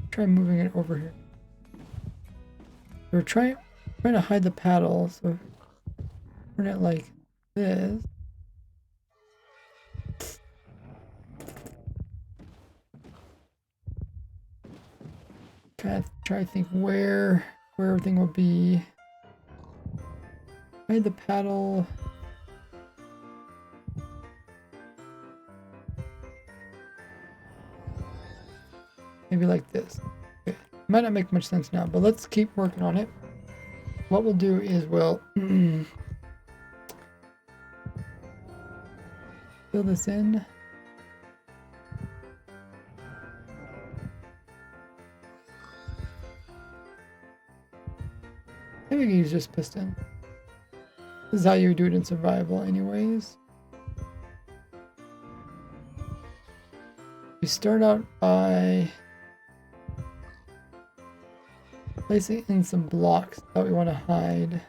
Try moving it over here. We're trying to hide the paddle, so turn it like this. try to think where everything will be. I had the paddle. Maybe like this. Okay. Might not make much sense now, but let's keep working on it. What we'll do is we'll fill this in. Maybe we can use just piston. This is how you do it in survival anyways. We start out by placing in some blocks that we want to hide. We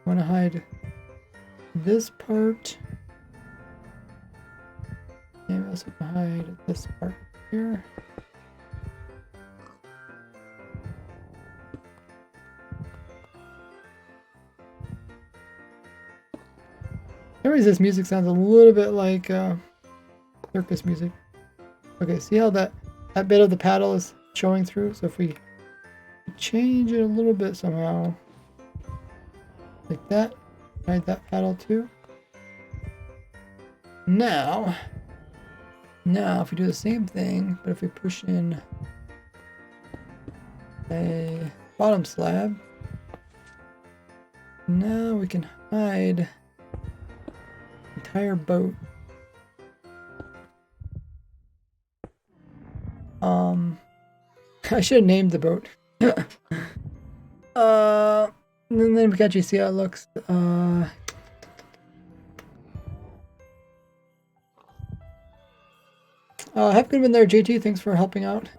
want to hide this part. And we also want to hide this part here. Anyways, this music sounds a little bit like circus music. Okay, see how that bit of the paddle is showing through? So if we change it a little bit somehow, like that, hide that paddle too. Now if we do the same thing, but if we push in a bottom slab, now we can hide entire boat. I should have named the boat. And then we can actually see how it looks. Have a good one there, JT. Thanks for helping out.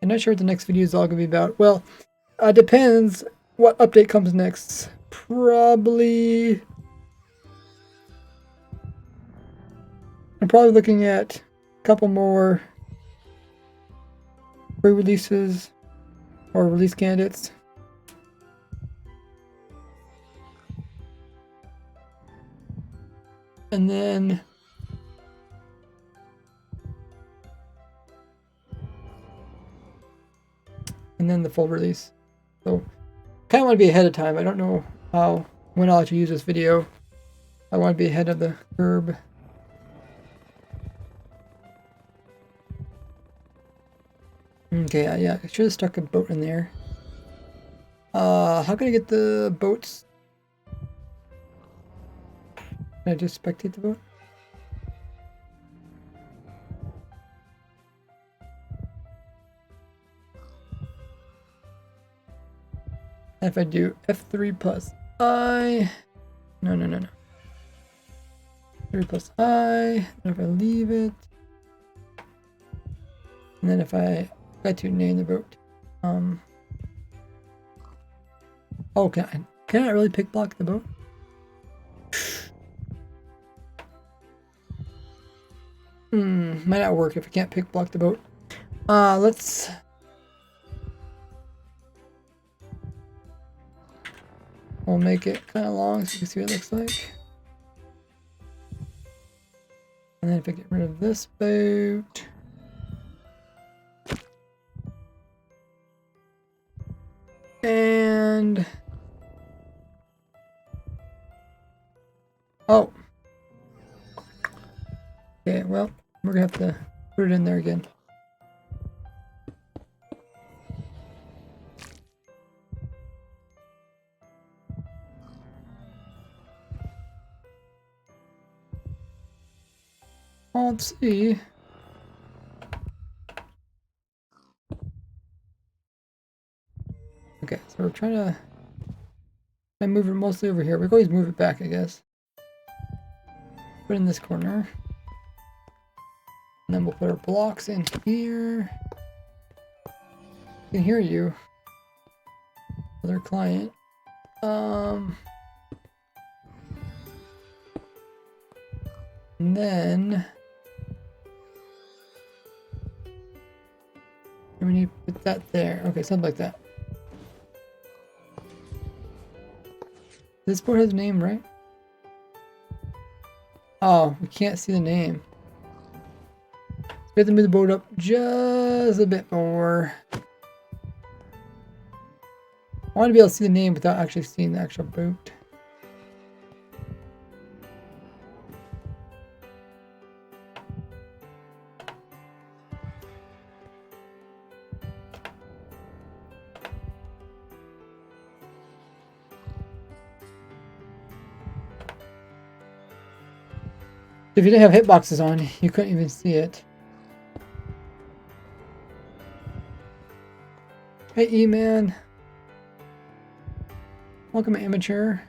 I'm not sure what the next video is all going to be about. Well, depends what update comes next. Probably... I'm probably looking at a couple more pre-releases or release candidates. And then the full release. So kind of want to be ahead of time. I don't know when I'll actually use this video. I want to be ahead of the curve. Okay, yeah, I should have stuck a boat in there. How can I get the boats? Can I just spectate the boat? And if I do F3 plus I... No. 3 plus I, and if I leave it, and then if I got to name the boat. Oh, can I really pick block the boat? Might not work if I can't pick block the boat. We'll make it kind of long so you can see what it looks like. And then if I get rid of this boat, and oh, okay, well, we're gonna have to put it in there again. Let's see. Okay, so we're trying to move it mostly over here. We can always move it back, I guess. Put it in this corner. And then we'll put our blocks in here. I can hear you. Other client. And then we need to put that there. Okay, something like that. This board has a name, right? Oh, we can't see the name. We have to move the boat up just a bit more. I want to be able to see the name without actually seeing the actual boat. If you didn't have hitboxes on, you couldn't even see it. Hey, E-Man. Welcome, amateur.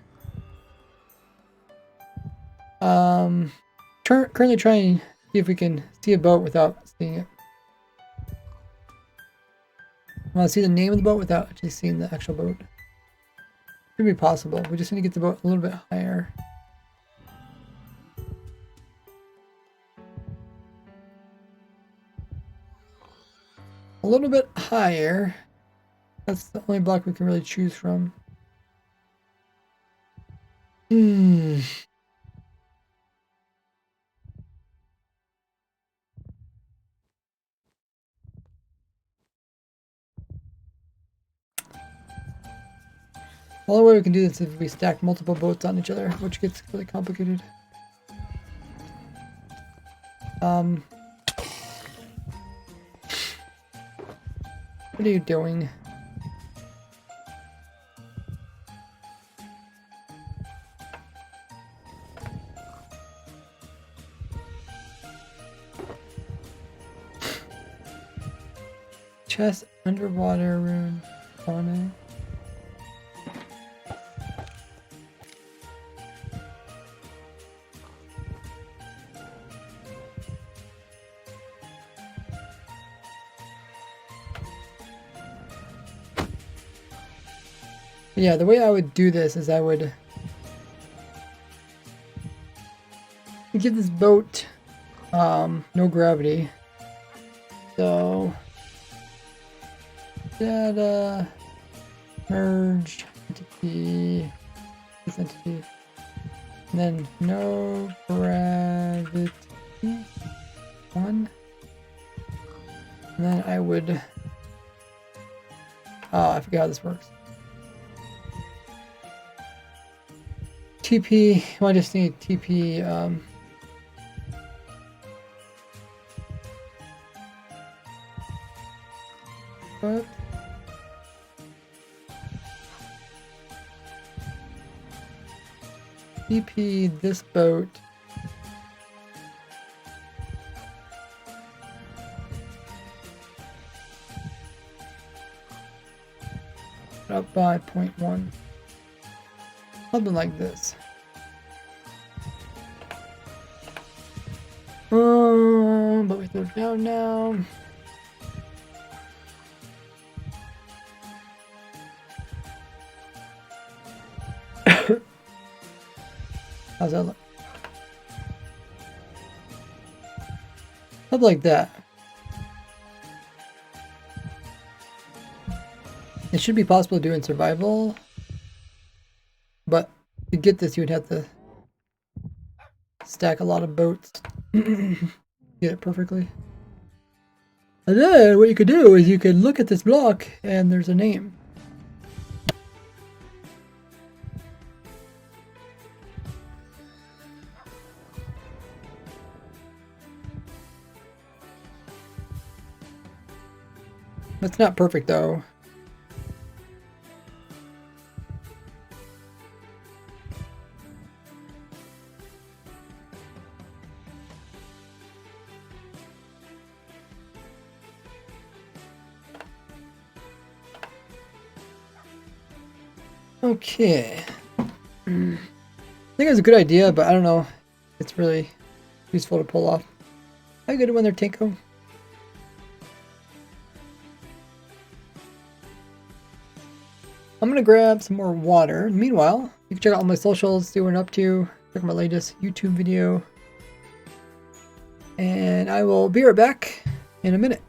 Currently trying to see if we can see a boat without seeing it. I want to see the name of the boat without actually seeing the actual boat. Could be possible. We just need to get the boat a little bit higher. A little bit higher. That's the only block we can really choose from. Hmm. The only way we can do this is if we stack multiple boats on each other, which gets really complicated. What are you doing? Chest underwater rune. Fauna. Yeah, the way I would do this is I would give this boat no gravity. So data merge entity this entity and then no gravity 1 and then I would I forget how this works. TP, well, I just need TP what? TP this boat up by 0.1. Something like this. But we throw it down now. How's that look? Something like that. It should be possible to do in survival, but to get this, you would have to stack a lot of boats. Get it perfectly. And then what you could do is you could look at this block and there's a name. That's not perfect though. Okay. I think it was a good idea, but I don't know. It's really useful to pull off. How good one there, Tinko? I'm gonna grab some more water. Meanwhile, you can check out all my socials, see what I'm up to, check out my latest YouTube video. And I will be right back in a minute.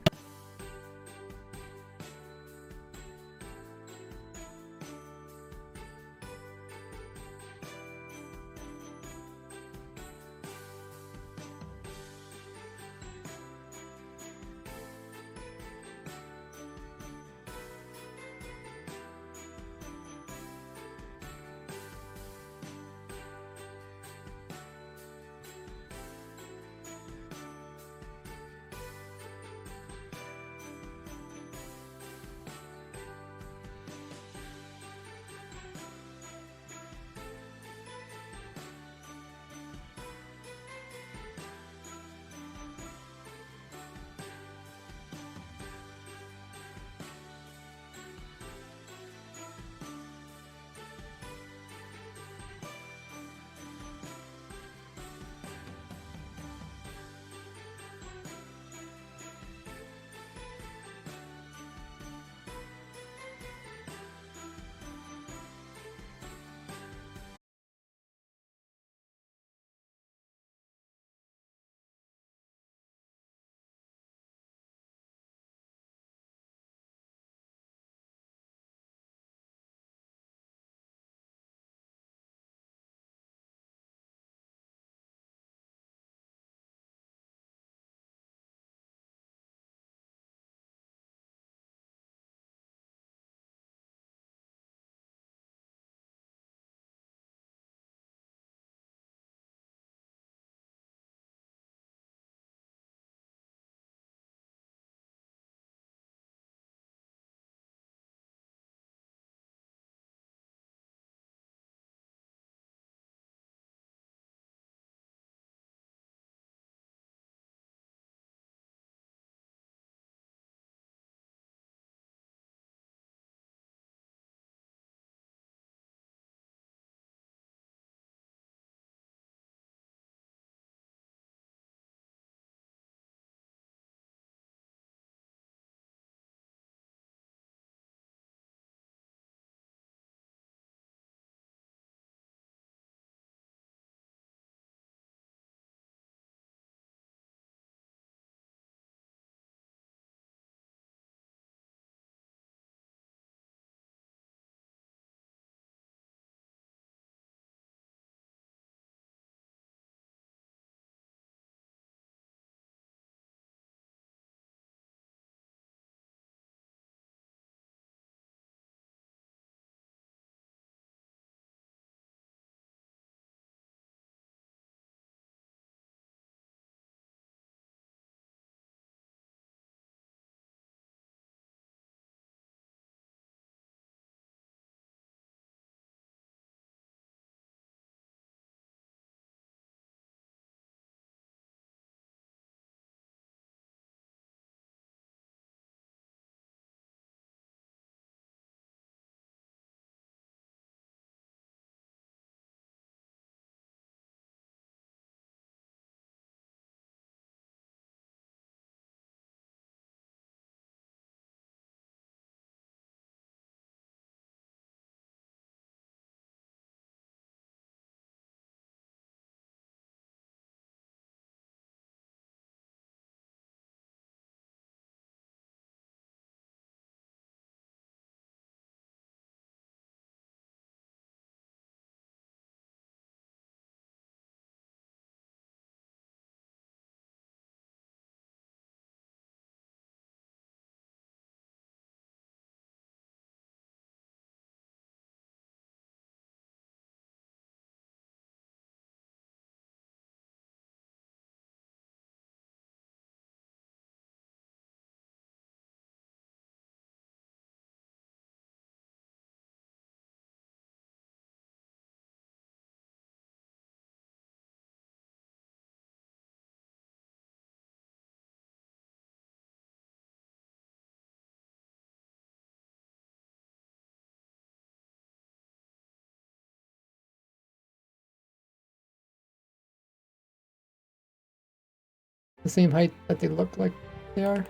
the same height that they look like they are.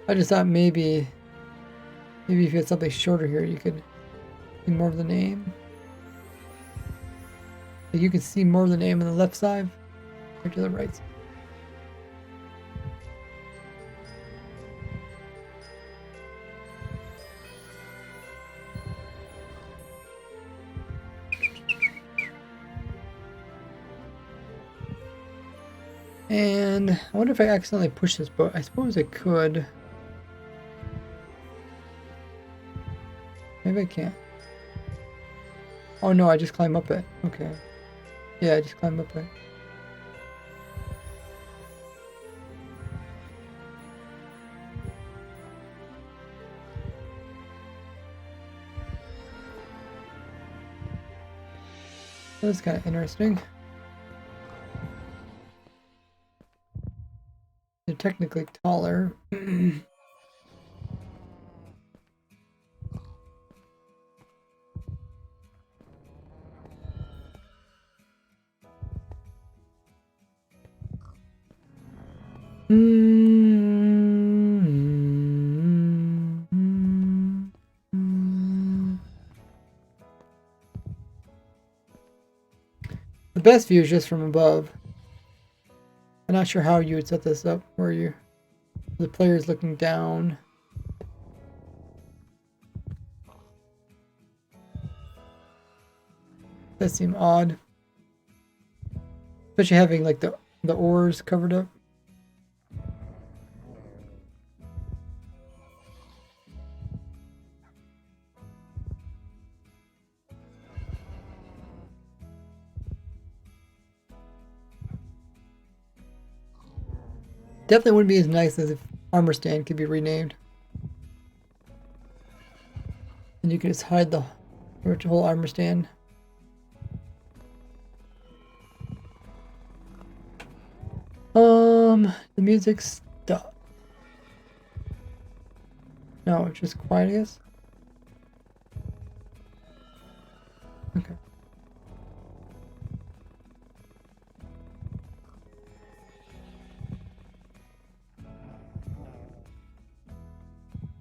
I just thought maybe if you had something shorter here, you could see more of the name. Like you can see more of the name on the left side or to the right side. And I wonder if I accidentally push this boat. I suppose I could. Maybe I can't. Oh no, I just climb up it. Okay. Yeah, I just climb up it. That's kind of interesting. They're technically taller. The best view is just from above. I'm not sure how you would set this up where the player's looking down. That seems odd. Especially having like the oars covered up. Definitely wouldn't be as nice as if armor stand could be renamed. And you could just hide the whole armor stand. The music stopped. No, it's just quiet, I guess. Okay.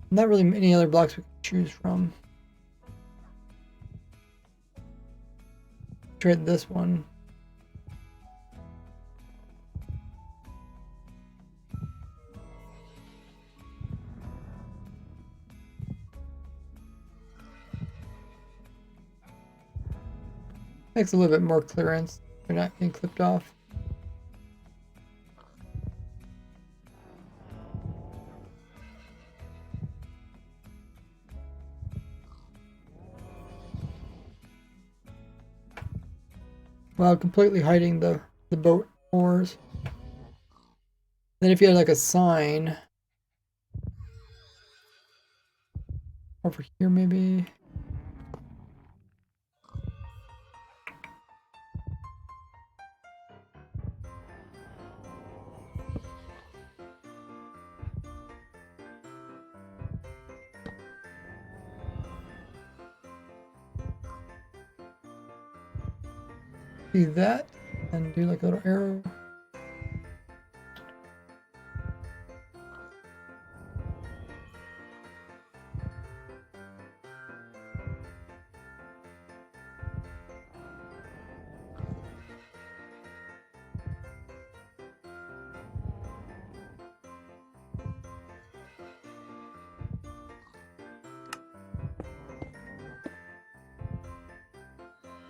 Not really many other blocks we can choose from. Try this one. Makes a little bit more clearance. They're not getting clipped off. While completely hiding the boat oars. Then if you had like a sign over here maybe. See that and do like a little arrow.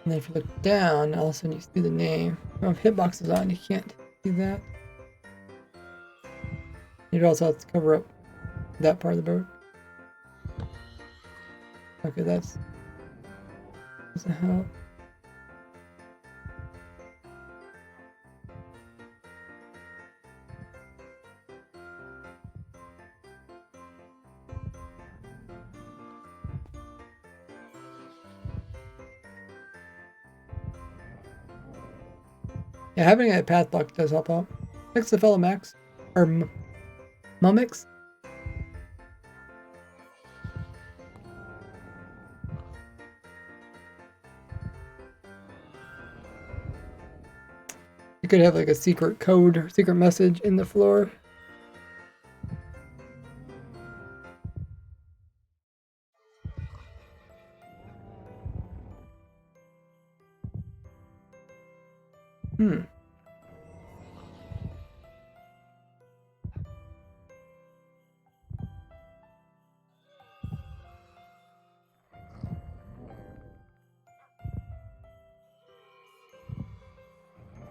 And then if you look down, all of a sudden you see the name. If you have hitboxes on, you can't see that. You'd also have to cover up that part of the boat. Okay, that doesn't help. Yeah, having a path block does help out. Thanks to fellow Max. Or Mumix. It could have like a secret code or secret message in the floor. Hmm.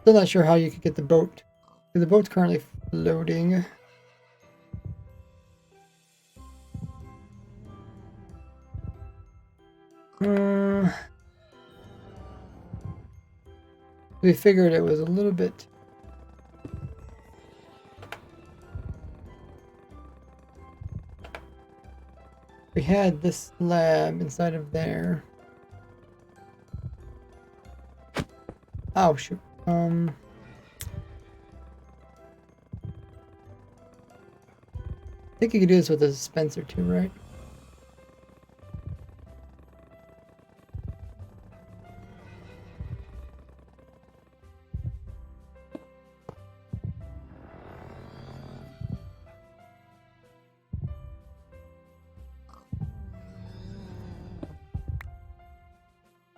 Still not sure how you could get the boat. The boat's currently floating. We figured it was a little bit. We had this slab inside of there. Oh shoot. I think you could do this with a dispenser too, right?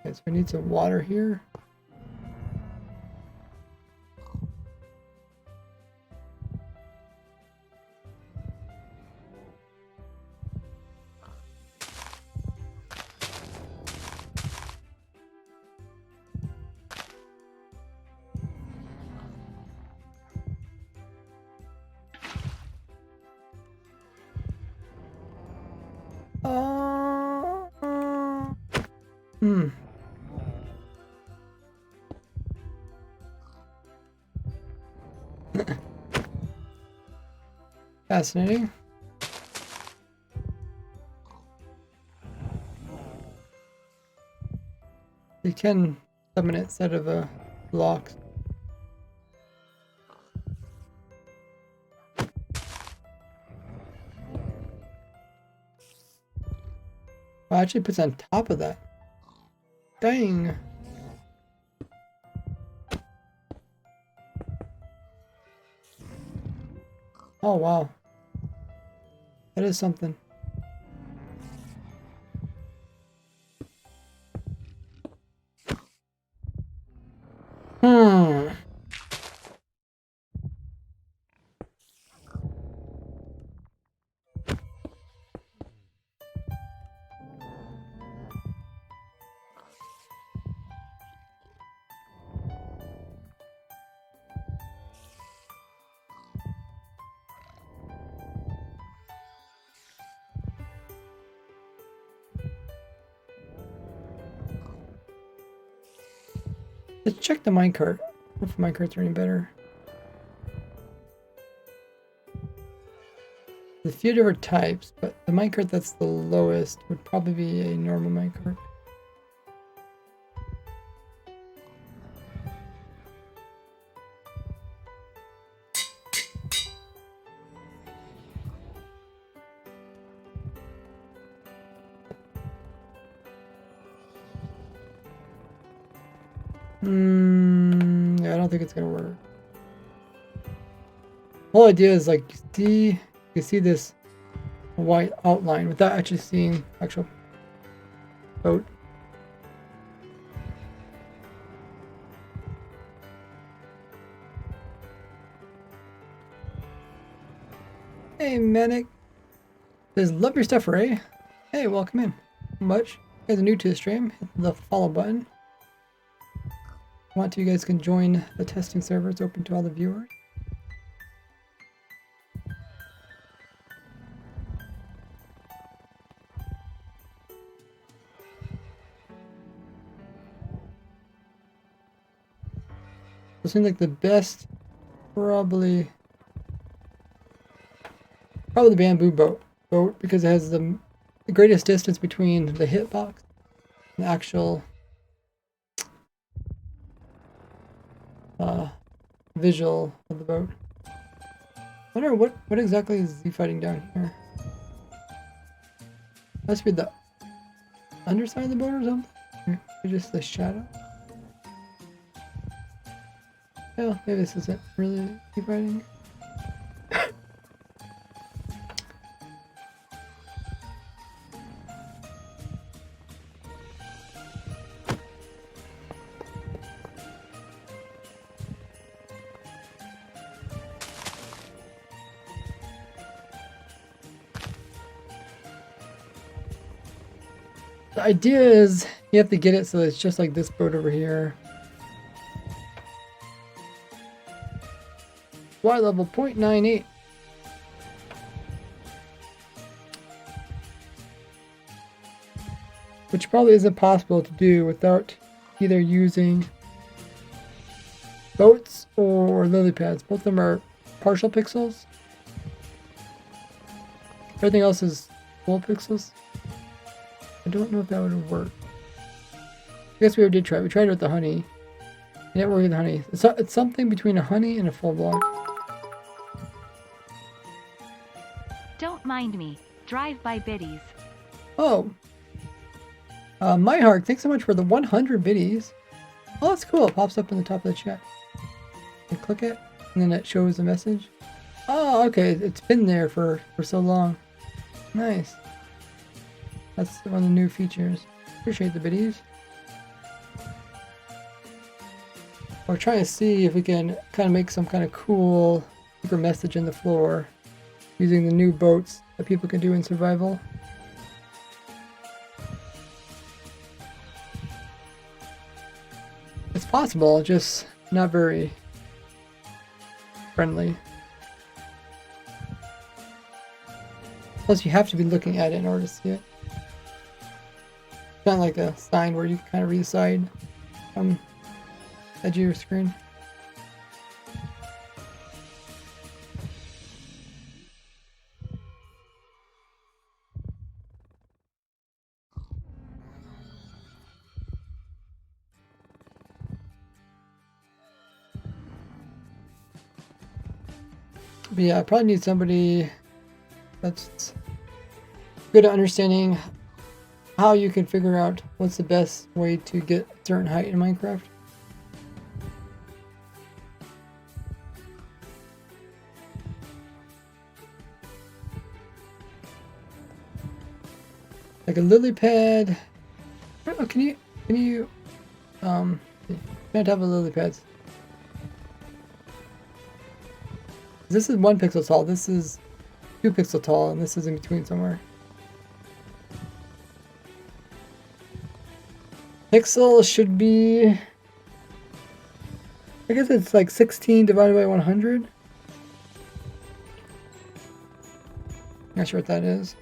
Okay, so we need some water here. Hmm. Fascinating. You can summon it instead of a block. Well, actually puts on top of that. Dang. Oh wow. That is something. Hmm. Let's check the minecart. If minecarts are any better. There's a few different types, but the minecart that's the lowest would probably be a normal minecart. Yeah, I don't think it's gonna work. The whole idea is like you see this white outline without actually seeing actual boat. Hey Manic, says love your stuff, Ray. Hey, welcome in. Much. You guys are new to the stream, hit the follow button. Want to, you guys can join the testing server. It's open to all the viewers. It seems like the best, probably the bamboo boat because it has the greatest distance between the hitbox and the actual visual of the boat. I wonder what exactly is he fighting down here? Must be the underside of the boat or something? Or just the shadow? Well, maybe this isn't really keep writing. The idea is you have to get it so it's just like this boat over here. Y level 0.98. Which probably isn't possible to do without either using boats or lily pads. Both of them are partial pixels. Everything else is full pixels. I don't know if that would work. I guess we already did try it. We tried it with the honey. It didn't work with the honey. It's something between a honey and a full block. Don't mind me. Drive by biddies. Oh. My heart, thanks so much for the 100 biddies. Oh, that's cool. It pops up in the top of the chat. You click it, and then it shows a message. Oh, okay. It's been there for so long. Nice. That's one of the new features. Appreciate the biddies. We're trying to see if we can kind of make some kind of cool secret message in the floor using the new boats that people can do in survival. It's possible, just not very friendly. Plus you have to be looking at it in order to see it. It's not like a sign where you can kind of read the side from edge of your screen. But yeah, I probably need somebody that's good at understanding how you can figure out what's the best way to get a certain height in Minecraft. Like a lily pad. I don't know, can you can't have a lily pads. This is 1 pixel tall, this is 2 pixel tall, and this is in between somewhere. Pixel should be, I guess it's like 16 divided by 100. Not sure what that is.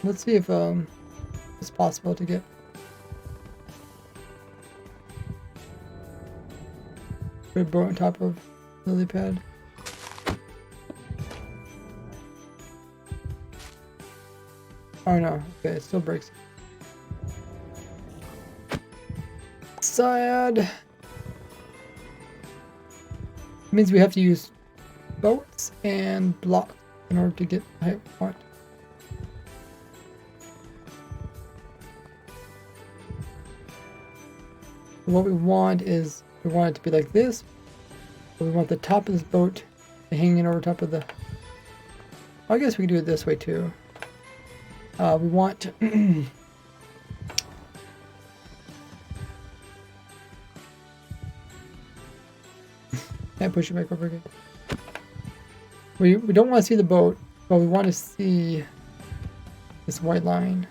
Let's see if it's possible to get. Put a boat on top of lily pad. Oh no, okay, it still breaks. Sad. It means we have to use boats and blocks in order to get the height we want. What we want is, we want it to be like this. But we want the top of this boat to hang in over top of the... I guess we can do it this way too. We want... Can't push it back over again. We don't want to see the boat, but we want to see this white line.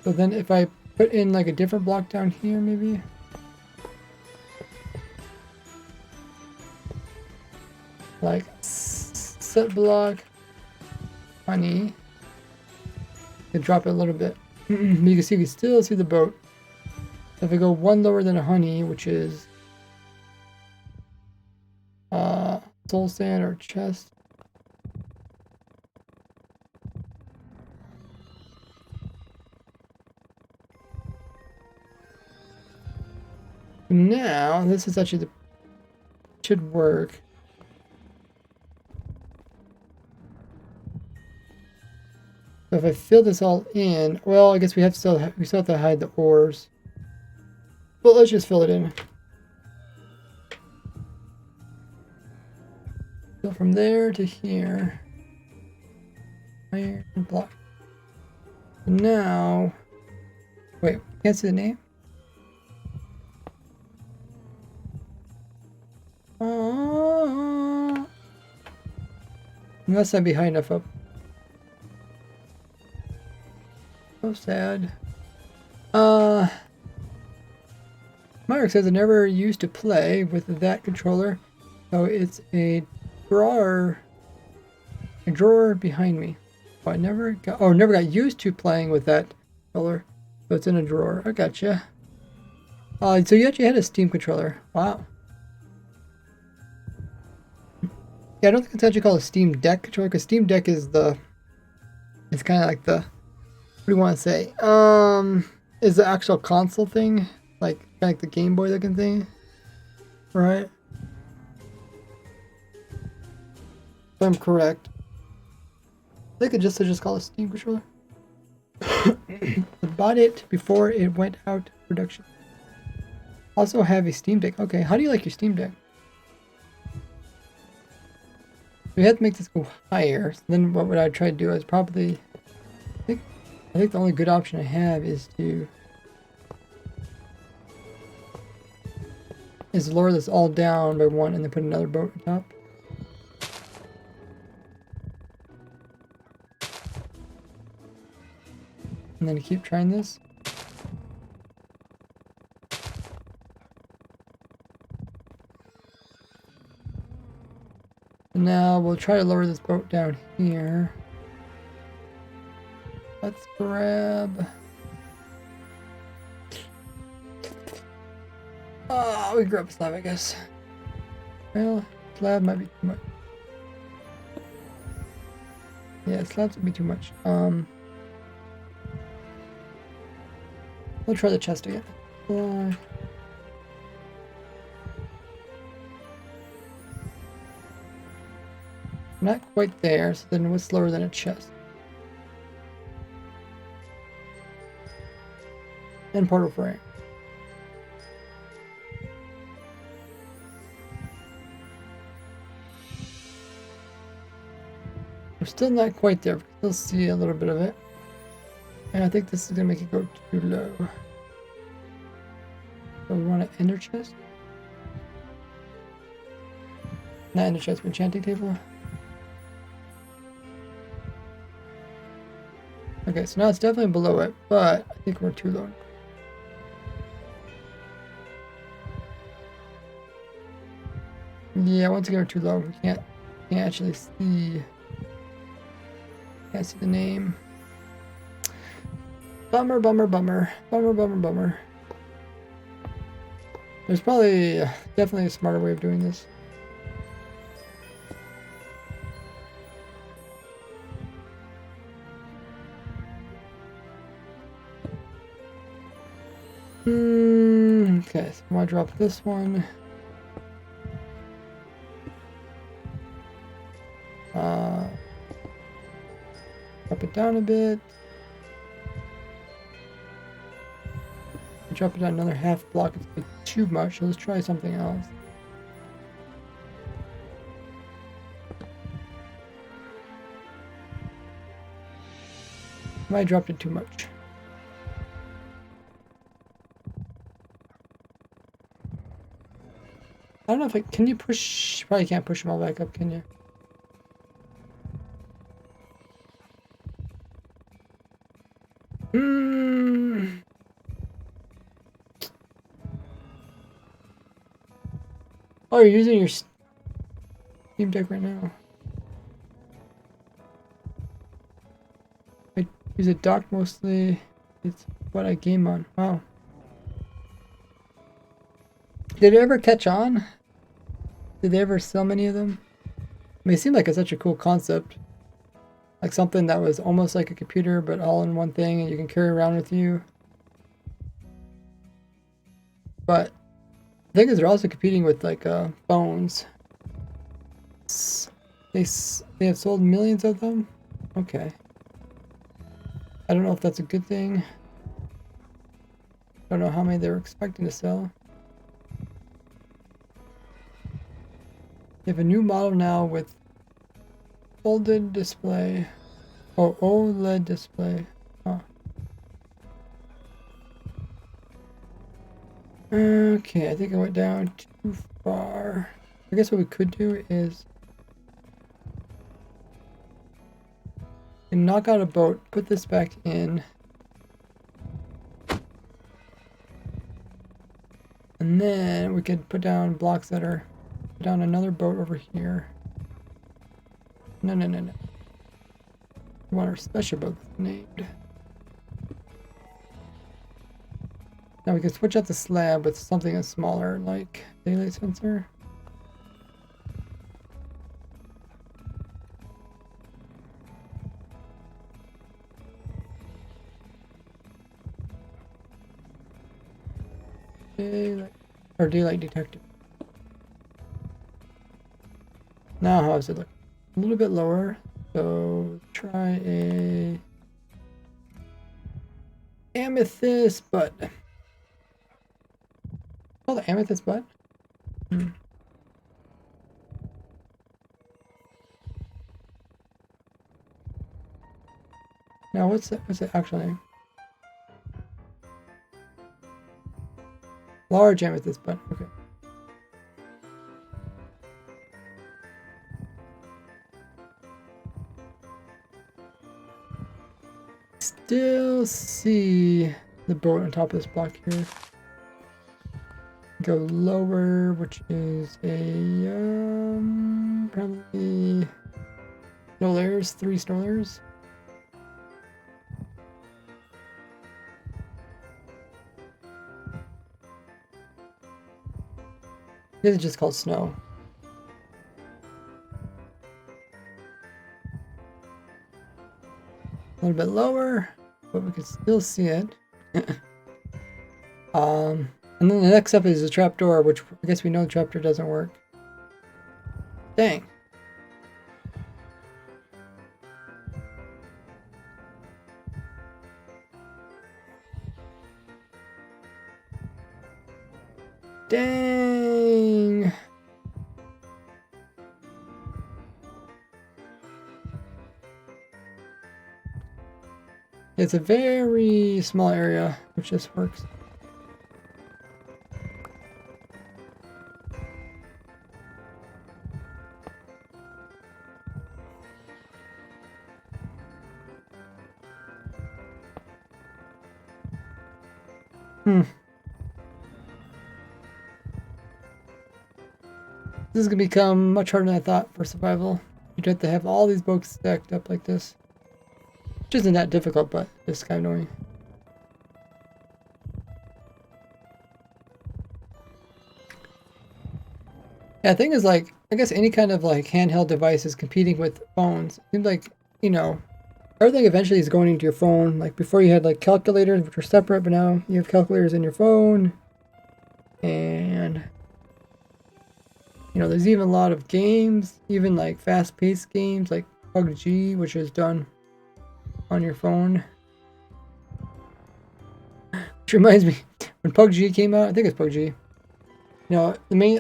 So then if I put in like a different block down here maybe. Like set block, honey. And drop it a little bit. You can see we still see the boat. So if I go 1 lower than a honey, which is soul sand or chest. Now this is actually the should work. So if I fill this all in, well, I guess we still have to hide the ores. Well, let's just fill it in. So from there to here. Iron block. Now, wait, can't see the name? Unless I'd be high enough up. So sad. Mark says I never used to play with that controller, so it's a drawer behind me. Oh, I never got used to playing with that controller, so it's in a drawer. I gotcha. So you actually had a Steam controller. Wow. Yeah, I don't think it's actually called a Steam Deck controller, because Steam Deck is it's kind of like the, what do you want to say? Is the actual console thing, like kind of like the Game Boy looking thing, right? If I'm correct. I think it just call it a Steam controller. I bought it before it went out of production. Also have a Steam Deck. Okay, how do you like your Steam Deck? We have to make this go higher. So then what would I try to do is probably, I think the only good option I have is to lower this all down by one and then put another boat on top. And then keep trying this. Now we'll try to lower this boat down here. Let's grab... Oh, we grab a slab, I guess. Well, slab might be too much. Yeah, slabs would be too much. We'll try the chest again. Not quite there, so then what's lower than a chest? And portal frame. We're still not quite there. We can still see a little bit of it. And I think this is gonna make it go too low. So we want an ender chest? Not ender chest, but enchanting table. Okay, so now it's definitely below it, but I think we're too low. Yeah, once again we're too low. We can't actually see. Can't see the name. Bummer, bummer, bummer. Bummer, bummer, bummer. There's probably definitely a smarter way of doing this. Okay, so I'm gonna drop this one. Drop it down a bit. Drop it down another half block. It's like too much, so let's try something else. I dropped it too much. I don't know if I can you push. Probably can't push them all back up, can you? Oh, you're using your Steam Deck right now. I use it docked mostly. It's what I game on. Wow. Did it ever catch on? Did they ever sell many of them? I mean, it seemed like it's such a cool concept. Like something that was almost like a computer, but all in one thing, and you can carry around with you. But the thing is, they're also competing with like phones. They have sold millions of them. Okay. I don't know if that's a good thing. Don't know how many they were expecting to sell. They have a new model now with folded display. Oh, OLED display. Huh. Okay, I think I went down too far. I guess what we could do is knock out a boat, put this back in, and then we could put down blocks that are put down another boat over here. No. We want our special boat named. Now we can switch out the slab with something that's smaller, like daylight sensor. Daylight detector. Now how does it look? A little bit lower. So try a amethyst butt. Oh, the amethyst butt. Now what's the actual name? Large amethyst butt. Okay. Still see the boat on top of this block here. Go lower, which is a probably no layers, 3 snow layers. This is just called snow. A little bit lower, but we can still see it. And then the next up is the trapdoor, which I guess we know the trapdoor doesn't work. Dang. Dang. It's a very small area, which just works. This is going to become much harder than I thought for survival. You'd have to have all these books stacked up like this. Which isn't that difficult, but it's kind of annoying. Yeah, the thing is, like, I guess any kind of, like, handheld device is competing with phones. It seems like, you know, everything eventually is going into your phone. Like, before you had, like, calculators, which were separate, but now you have calculators in your phone. And, you know, there's even a lot of games, even, like, fast-paced games, like PUBG, which is done on your phone. Which reminds me, when PUBG came out, I think it's PUBG. You know, I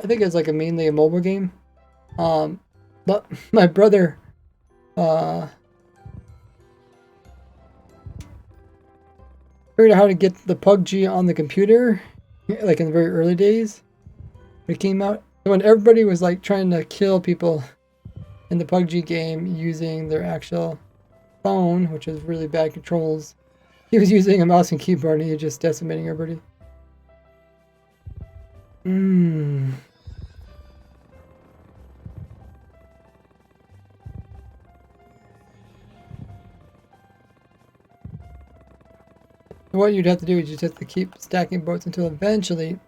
think it's like mainly a mobile game. But my brother, figured out how to get the PUBG on the computer, like in the very early days when it came out. When everybody was like trying to kill people in the PUBG game using their actual phone, which is really bad controls. He was using a mouse and keyboard and he was just decimating everybody. What you'd have to do is you just have to keep stacking boats until eventually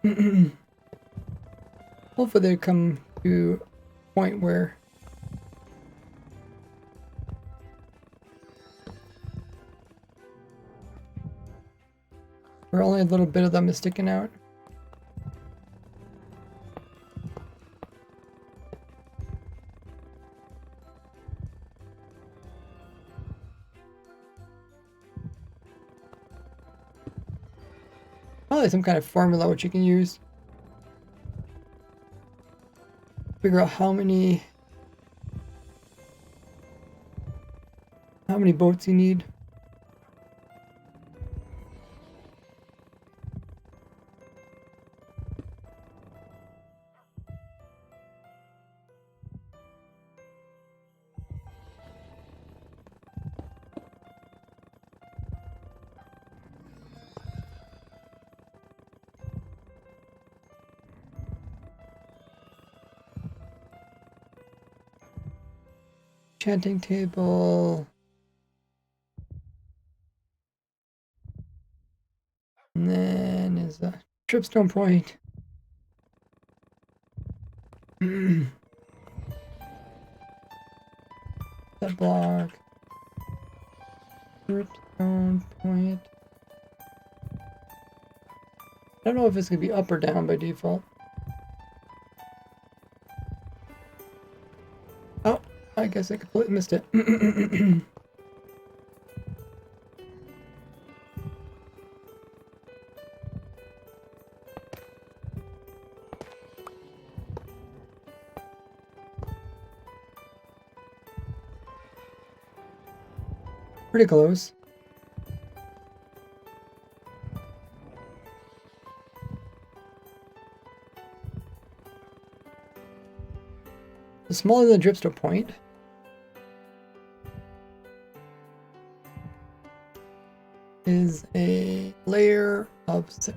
hopefully they come to a point where only a little bit of them is sticking out. Oh, probably some kind of formula which you can use. Figure out how many boats you need. Enchanting table. And then is a tripstone point. That block. Tripstone point. I don't know if it's gonna be up or down by default. Oh, I guess I completely missed it. Pretty close. The smaller the dripstone point, is a layer of 6.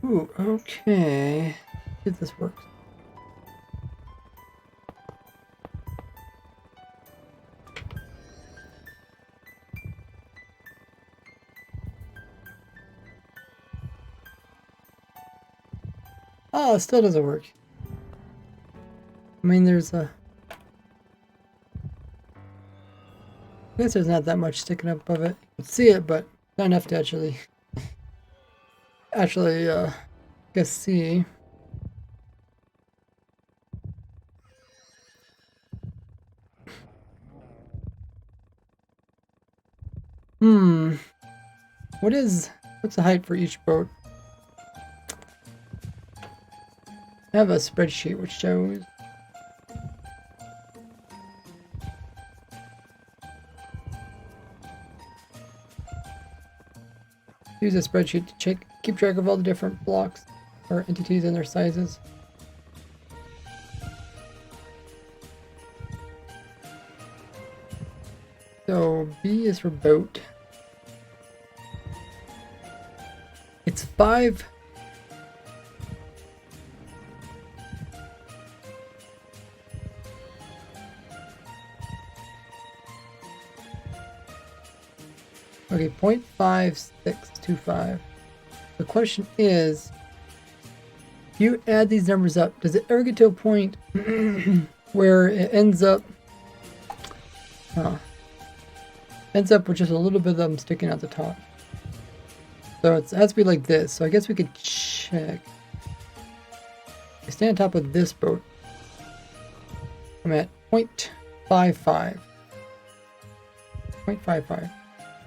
Ooh, okay. See if this works. Oh, it still doesn't work. I mean, there's a... I guess there's not that much sticking up of it. You can see it, but not enough to actually... I guess see. What's the height for each boat? I have a spreadsheet which shows. Use a spreadsheet to keep track of all the different blocks or entities and their sizes. So B is for boat. It's 5. Okay, 0.5625. The question is, if you add these numbers up, does it ever get to a point where it ends up with just a little bit of them sticking out the top? So it has to be like this. So I guess we could check. I stay on top of this boat. I'm at 0.55. 0.55.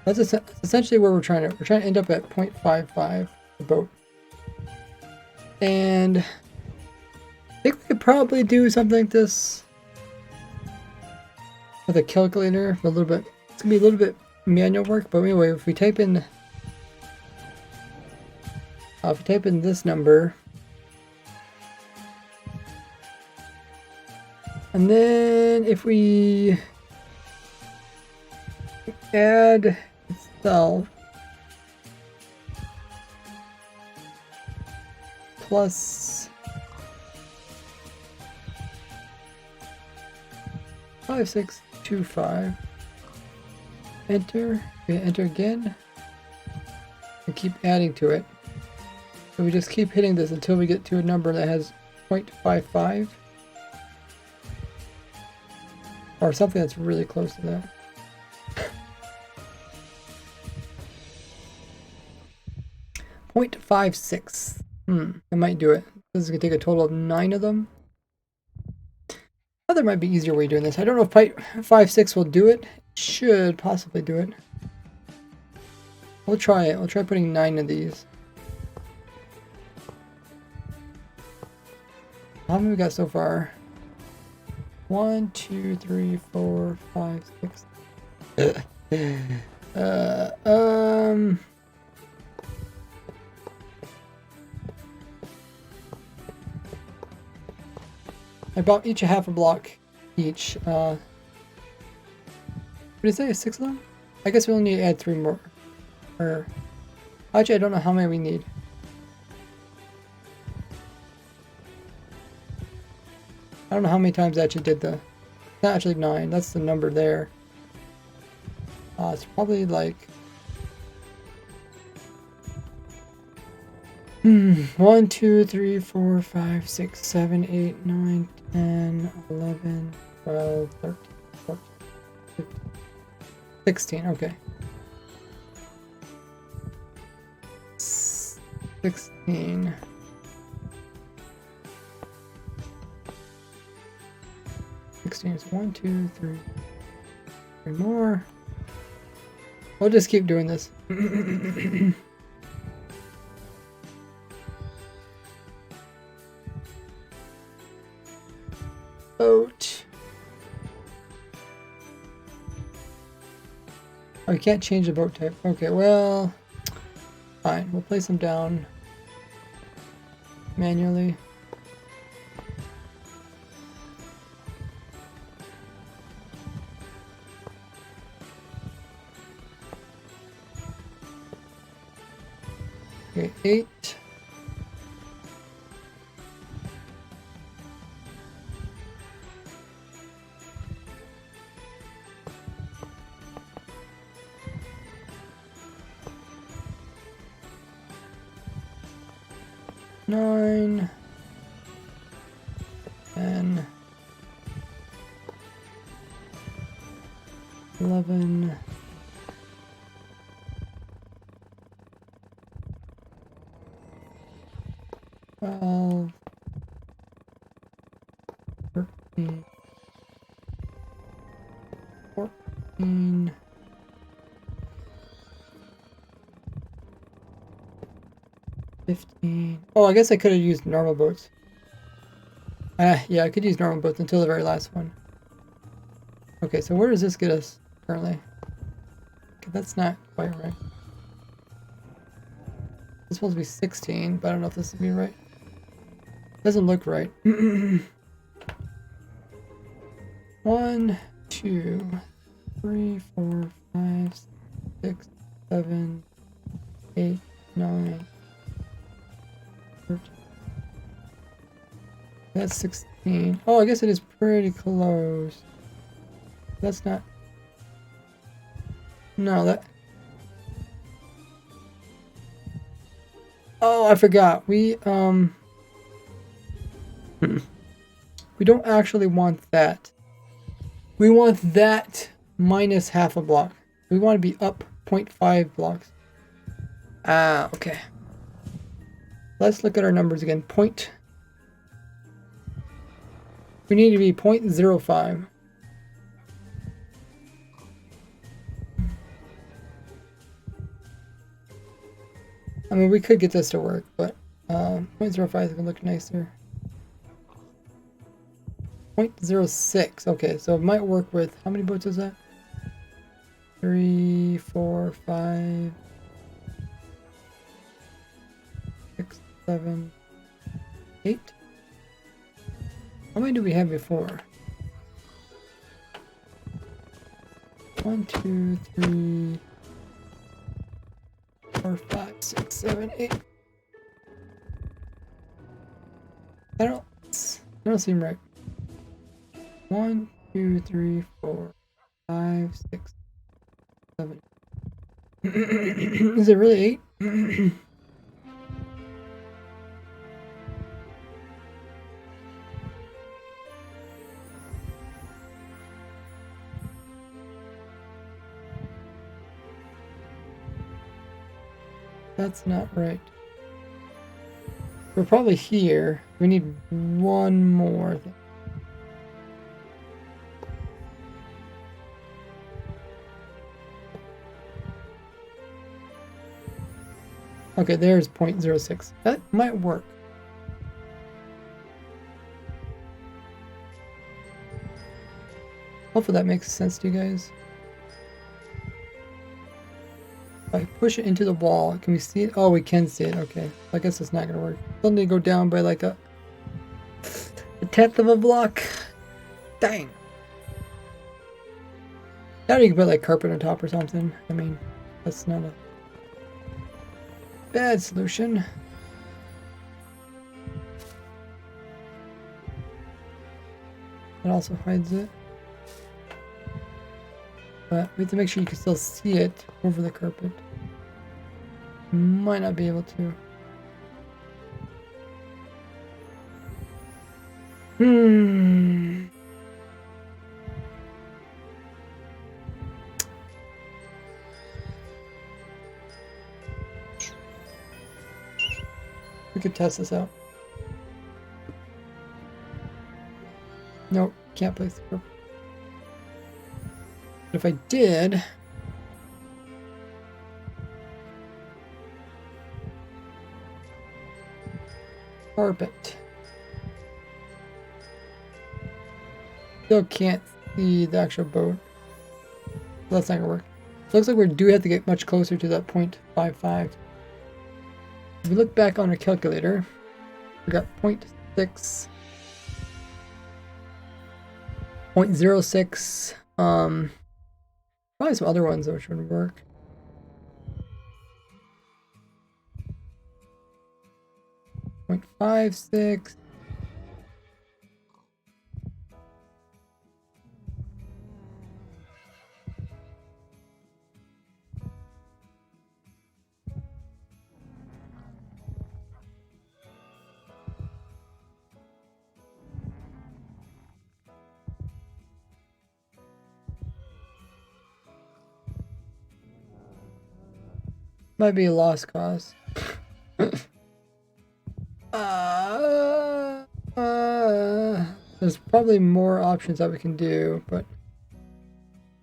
That's essentially where we're trying to end up at 0.55 the boat. And I think we could probably do something like this with a calculator for a little bit. It's gonna be a little bit manual work, but anyway, if we type in this number, and then if we add itself plus 5625, enter, enter again, and keep adding to it. So we just keep hitting this until we get to a number that has 0.55 or something that's really close to that. 0.56. I might do it. This is gonna take a total of 9 of them. Oh, there might be easier way of doing this. I don't know if 0.56 will do it. Should possibly do it. We'll try it. We'll try putting 9 of these. How many we got so far? 1, 2, 3, 4, 5, 6. I bought each a half a block each. What did it say? 6 of them? I guess we only need to add 3 more. Or actually, I don't know how many we need. I don't know how many times I actually did the. It's not actually 9. That's the number there. It's probably like. 1, 2, 3, 4, 5, 6, 7, 8, 9, 10, 11, 12, 13, 14, 15, 16. Okay. 16. Is 1, 2, 3. 3 more. We'll just keep doing this. Boat. Oh, you can't change the boat type. Okay, well, fine. We'll place them down manually. Okay, 8. Nine. 10. 11. 12. 13. 14. 15. Oh, I guess I could have used normal boats. Yeah, I could use normal boats until the very last one. Okay, so where does this get us currently? Okay, that's not quite right. It's supposed to be 16, but I don't know if this would be right. Doesn't look right. 1, 2, 3, 4, 5, 6, 7, 8, 9, 13. That's 16. Oh, I guess it is pretty close. That's not. No, that. Oh, I forgot. We don't actually want that. We want that minus half a block. We want to be up 0.5 blocks. Ah, okay. Let's look at our numbers again. We need to be 0.05. I mean, we could get this to work, but 0.05 is going to look nicer. 0.06. Okay, so it might work with, how many boats is that? 3, 4, 5, 6, 7, 8. How many do we have before? 1, 2, 3, 4, 5, 6, 7, 8. That don't seem right. 1, 2, 3, 4, 5, 6, 7. Is it really 8? That's not right. we're probably here. We need one more thing. Okay, there's 0.06. That might work. Hopefully that makes sense to you guys. If I push it into the wall, can we see it? Oh, we can see it. Okay. I guess it's not going to work. Still need to go down by like a tenth of a block. Dang. Now you can put like carpet on top or something. I mean, that's not a bad solution. It also hides it. But we have to make sure you can still see it over the carpet. Might not be able to. We could test this out. Nope, can't place the carpet. But if I did, carpet. Still can't see the actual boat. That's not gonna work. So it looks like we do have to get much closer to that 0.55. If we look back on our calculator, we got 0.6, 0.06, probably some other ones which would work. Point 0.56. Might be a lost cause. There's probably more options that we can do, but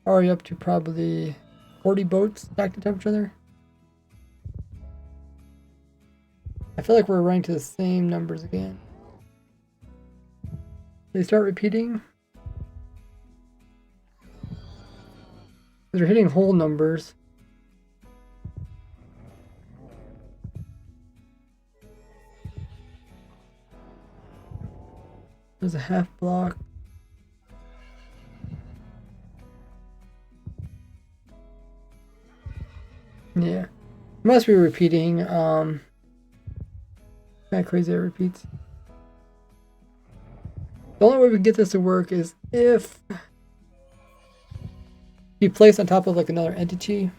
already up to probably 40 boats stacked on top of each other. I feel like we're running to the same numbers again. They start repeating. They're hitting whole numbers. There's a half block. Yeah. Must be repeating. Kind of crazy it repeats. The only way we can get this to work is if you place on top of like another entity.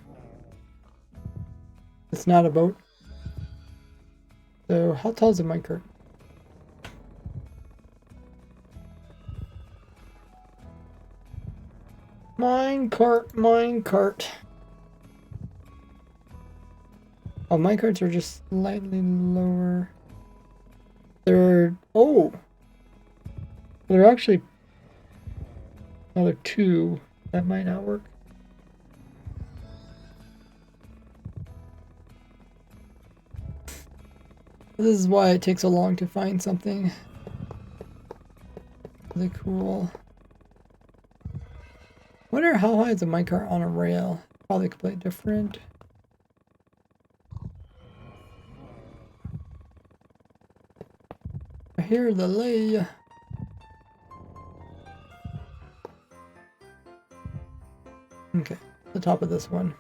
It's not a boat. So how tall is the minecart? Minecart. Oh, minecarts are just slightly lower. They're they're actually another 2. That might not work. This is why it takes so long to find something really cool. Wonder how high is a minecart on a rail? Probably completely different. I hear the lay. Okay, the top of this one.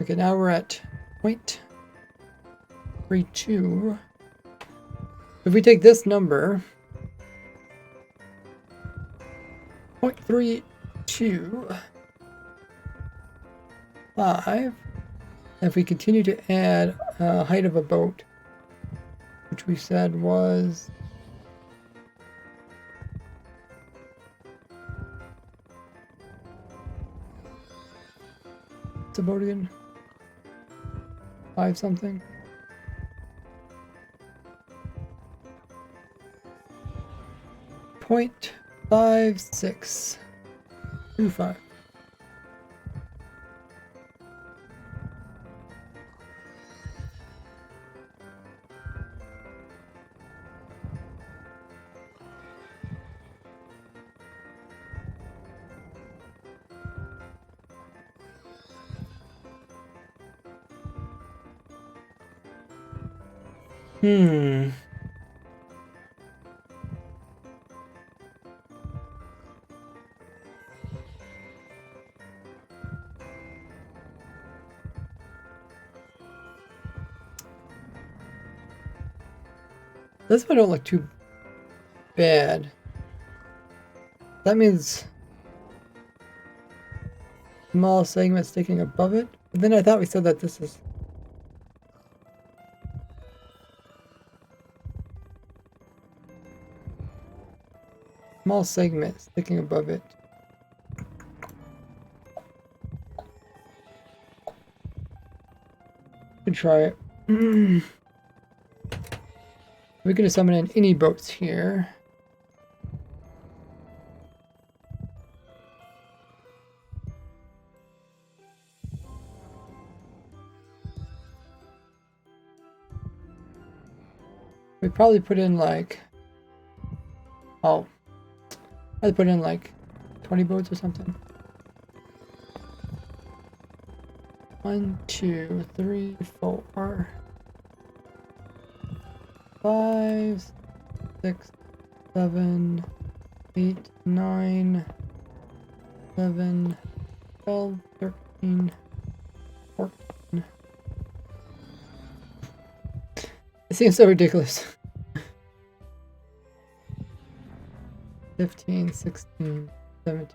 Okay, now we're at 0.32. If we take this number, 0.325, if we continue to add height of a boat, which we said was what's a boat again? 5 something. 0.5625. This one don't look too bad. That means small segment sticking above it. But then I thought we said that this is small segment sticking above it. Could try it. We could summon in any boats here. We probably put in like, I'd put in like 20 boats or something. 1, 2, 3, 4, 5, 6, 7, 8, 9, 11, 12, 13, 14. It seems so ridiculous. 15, 16, 17,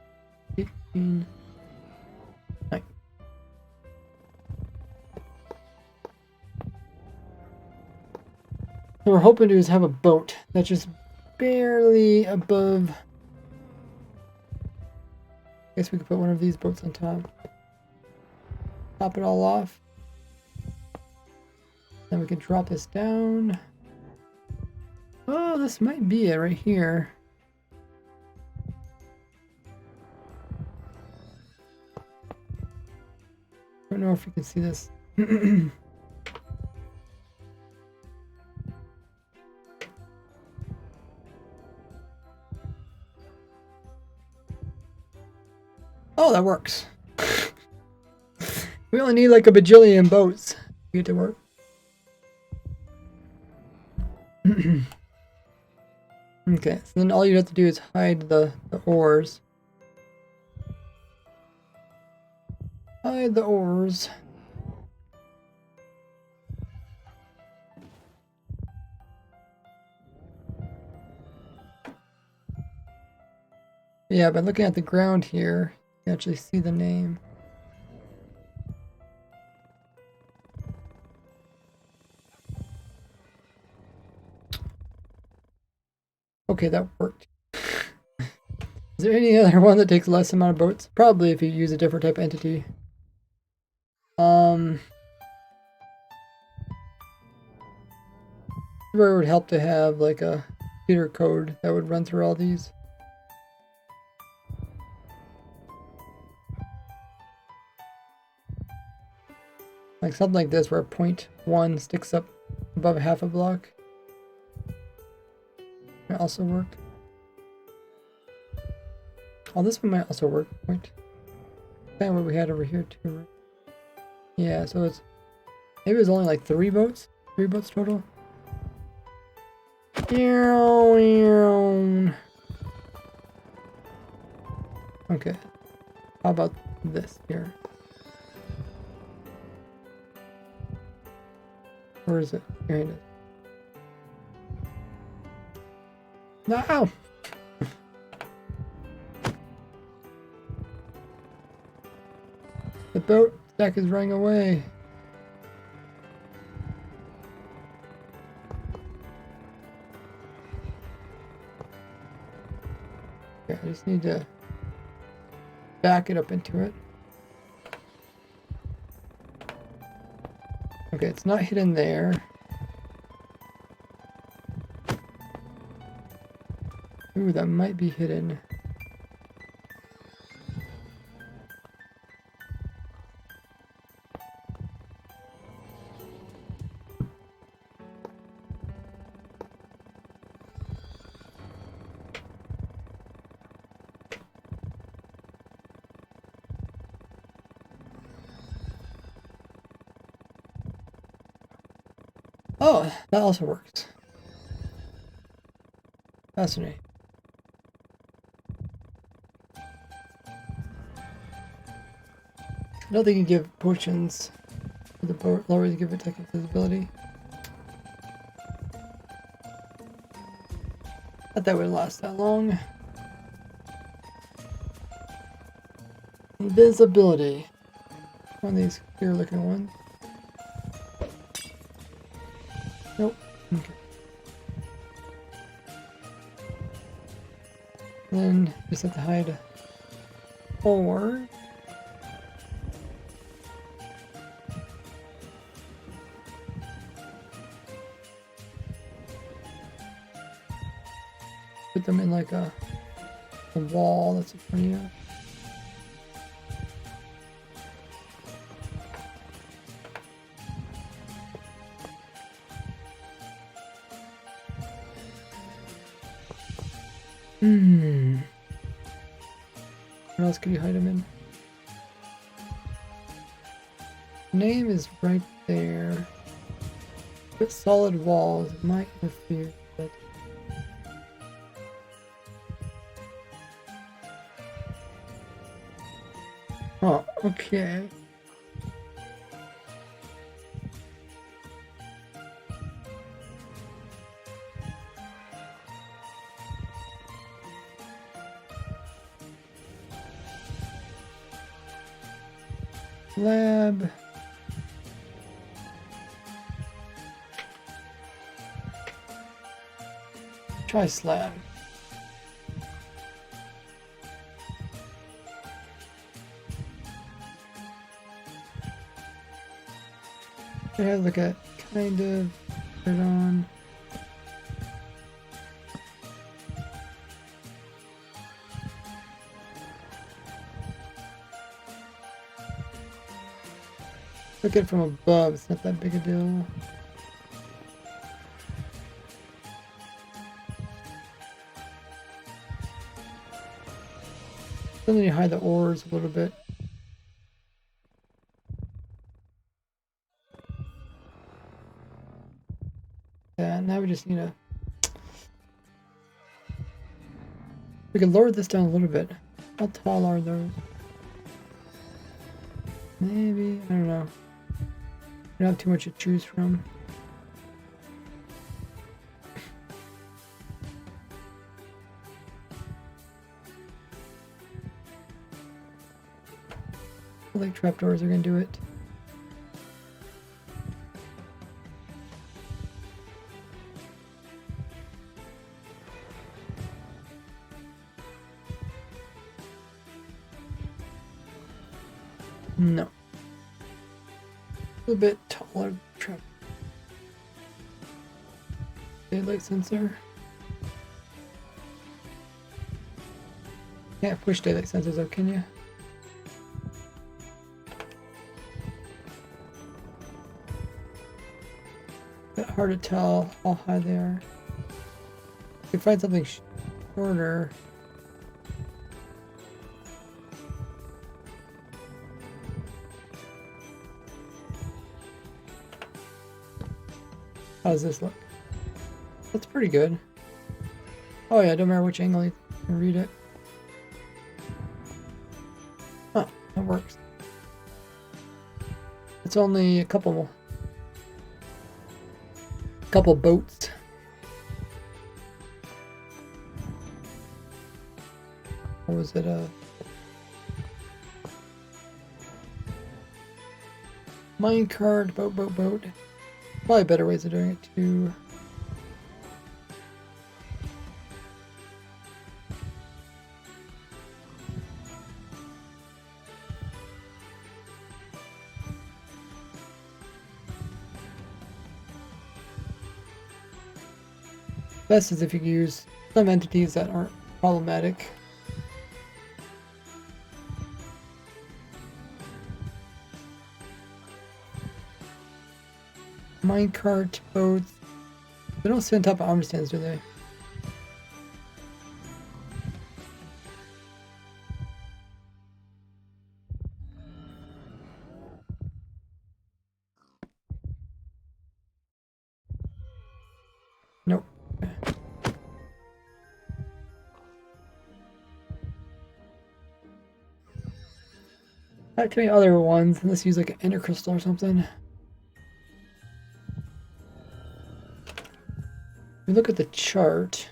18, 9. What we're hoping to do is have a boat that's just barely above. I guess we could put one of these boats on top. Top it all off. Then we can drop this down. Oh, this might be it right here. I don't know if you can see this. Oh, that works. We only need like a bajillion boats to get it to work. Okay, so then all you have to do is hide the oars. Hide the oars. Yeah, by looking at the ground here, you can actually see the name. Okay, that worked. Is there any other one that takes less amount of boats? Probably if you use a different type of entity. Where it would help to have like a computer code that would run through all these. Like something like this where 0.1 sticks up above half a block. Might also work. Oh, this one might also work. Point. Kind of what we had over here too. Right? Yeah, so it's maybe it was only like 3 boats. 3 boats total. Okay. How about this here? Where is it? Here it is. No! The boat deck is running away. Okay, I just need to back it up into it. Okay, it's not hidden there. Ooh, that might be hidden. Oh, that also works. Fascinating. I don't think you give potions for the lower you give attack and visibility. Thought that would last that long. Invisibility. One of these clear looking ones. Nope. Okay. Then just have to hide forward. Put them in like a wall that's in front of you. What else could you hide them in? Name is right there. Put solid walls might interfere, but oh, okay. Lab. Try slab. I have like a kind of put on. Look at it from above, it's not that big a deal. Then you hide the ores a little bit. Yeah, now we just need to... We can lower this down a little bit. How tall are those? Maybe, I don't know. We don't have too much to choose from. I think trapdoors are gonna do it. No. A little bit taller trap. Daylight sensor. Can't push daylight sensors though, can you? Bit hard to tell how high they are. If you find something shorter. How does this look? That's pretty good. Oh yeah, don't matter which angle you can read it. Huh, that works. It's only a couple boats. Or was it a minecart, boat? Probably better ways of doing it too. best is if you use some entities that aren't problematic. Minecart boats. They don't sit on top of armor stands, do they? Nope. Okay. Not too many other ones. Let's use like an ender crystal or something. If we look at the chart,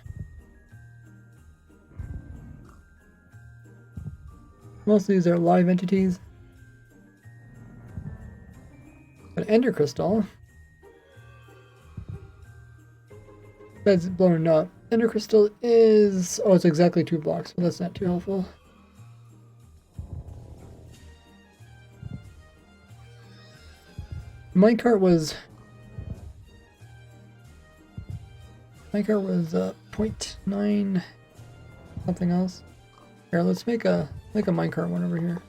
most of these are live entities. But ender crystal, that's blown up. Ender crystal is, oh, it's exactly 2 blocks, so that's not too helpful. Minecart was 0.9 something else. Here, let's make a minecart one over here.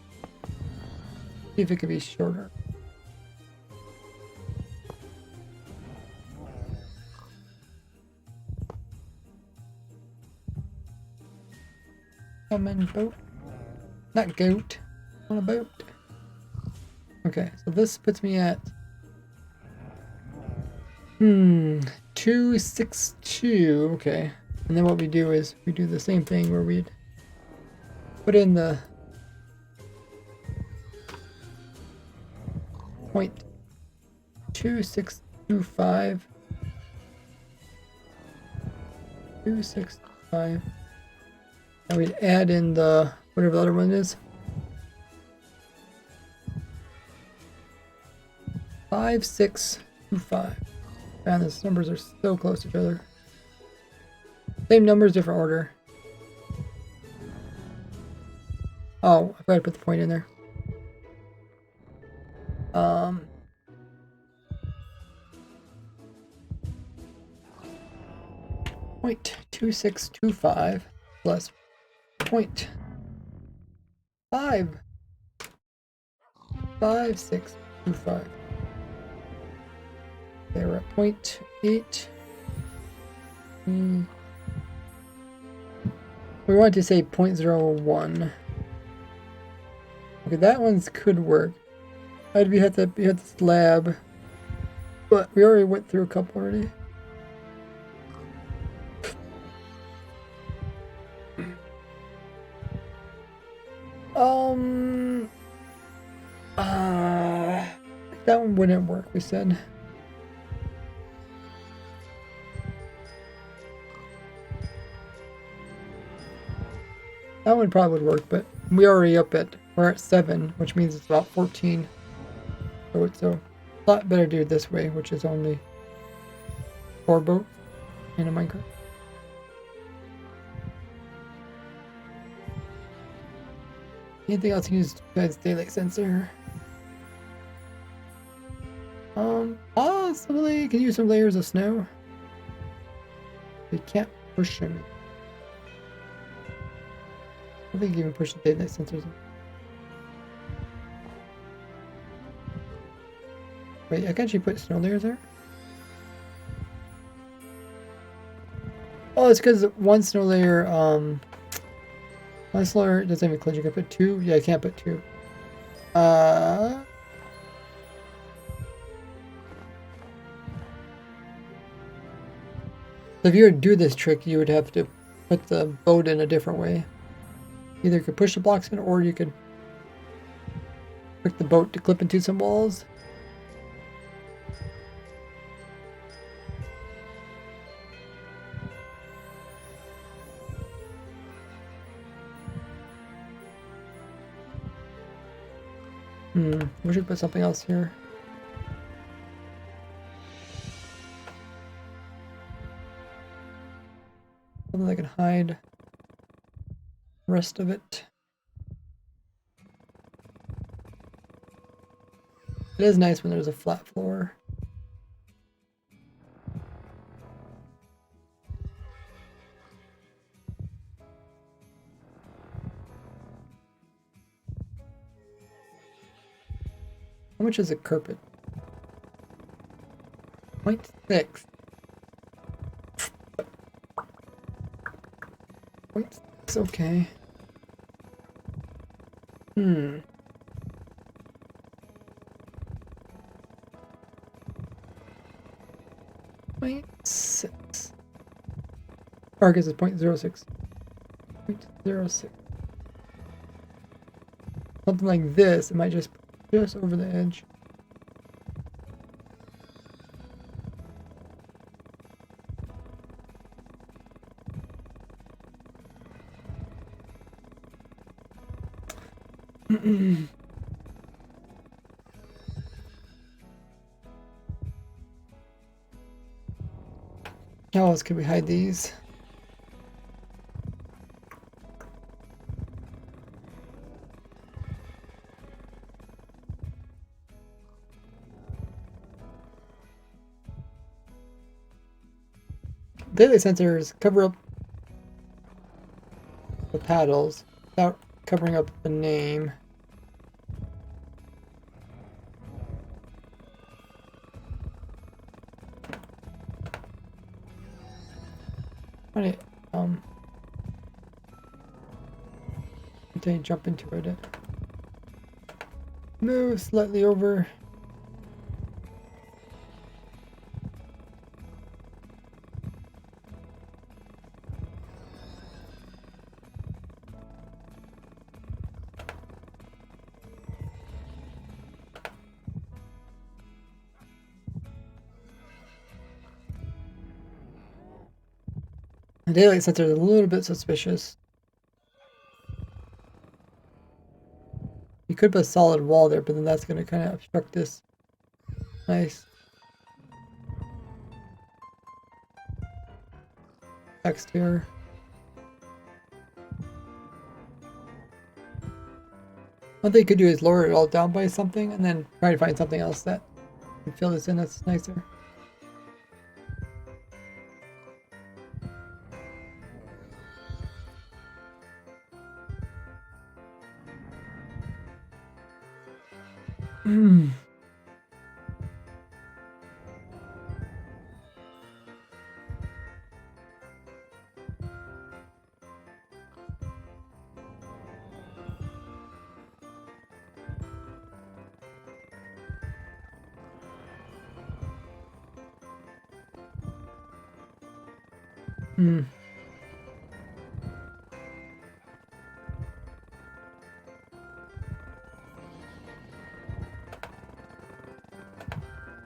See if it can be shorter. Common boat. Not goat. On a boat. Okay, so this puts me at 262. Okay. And then what we do is we do the same thing where we'd put in the point 2625. 265. And we'd add in the whatever the other one is. 5625. Man, these numbers are so close to each other. Same numbers, different order. Oh, I forgot to put the point in there. Point 2625 plus 0.5625. They were at 0.8. We want to say 0.01. Okay, that one's could work. I'd be at this lab, but we already went through a couple already. That one wouldn't work, we said. That one probably would work, but we're at 7, which means it's about 14. So it's a lot better to do it this way, which is only 4 boats in a minecart. Anything else you use besides daylight sensor? Possibly can use some layers of snow. We can't push them. I think you can push the daylight sensors. Wait, I can actually put snow layers there? Oh, it's because one snow layer, one snow layer doesn't even clinch. You can put 2? Yeah, I can't put 2. So if you were to do this trick, you would have to put the boat in a different way. Either you could push the blocks in, or you could pick the boat to clip into some walls. We should put something else here. Something that can hide the rest of it. It is nice when there's a flat floor. How much is a carpet? 0.6. 0.6, okay. Hmm. Point 0.6. Or I guess it's 0.06. 0.06. Something like this, it might just over the edge. How else could we hide these? Daily sensors cover up the paddles without covering up the name. Alright, until you jump into it. Move slightly over. The daylight sensor is a little bit suspicious. You could put a solid wall there, but then that's going to kind of obstruct this. Nice. Text here. One thing you could do is lower it all down by something and then try to find something else that can fill this in that's nicer.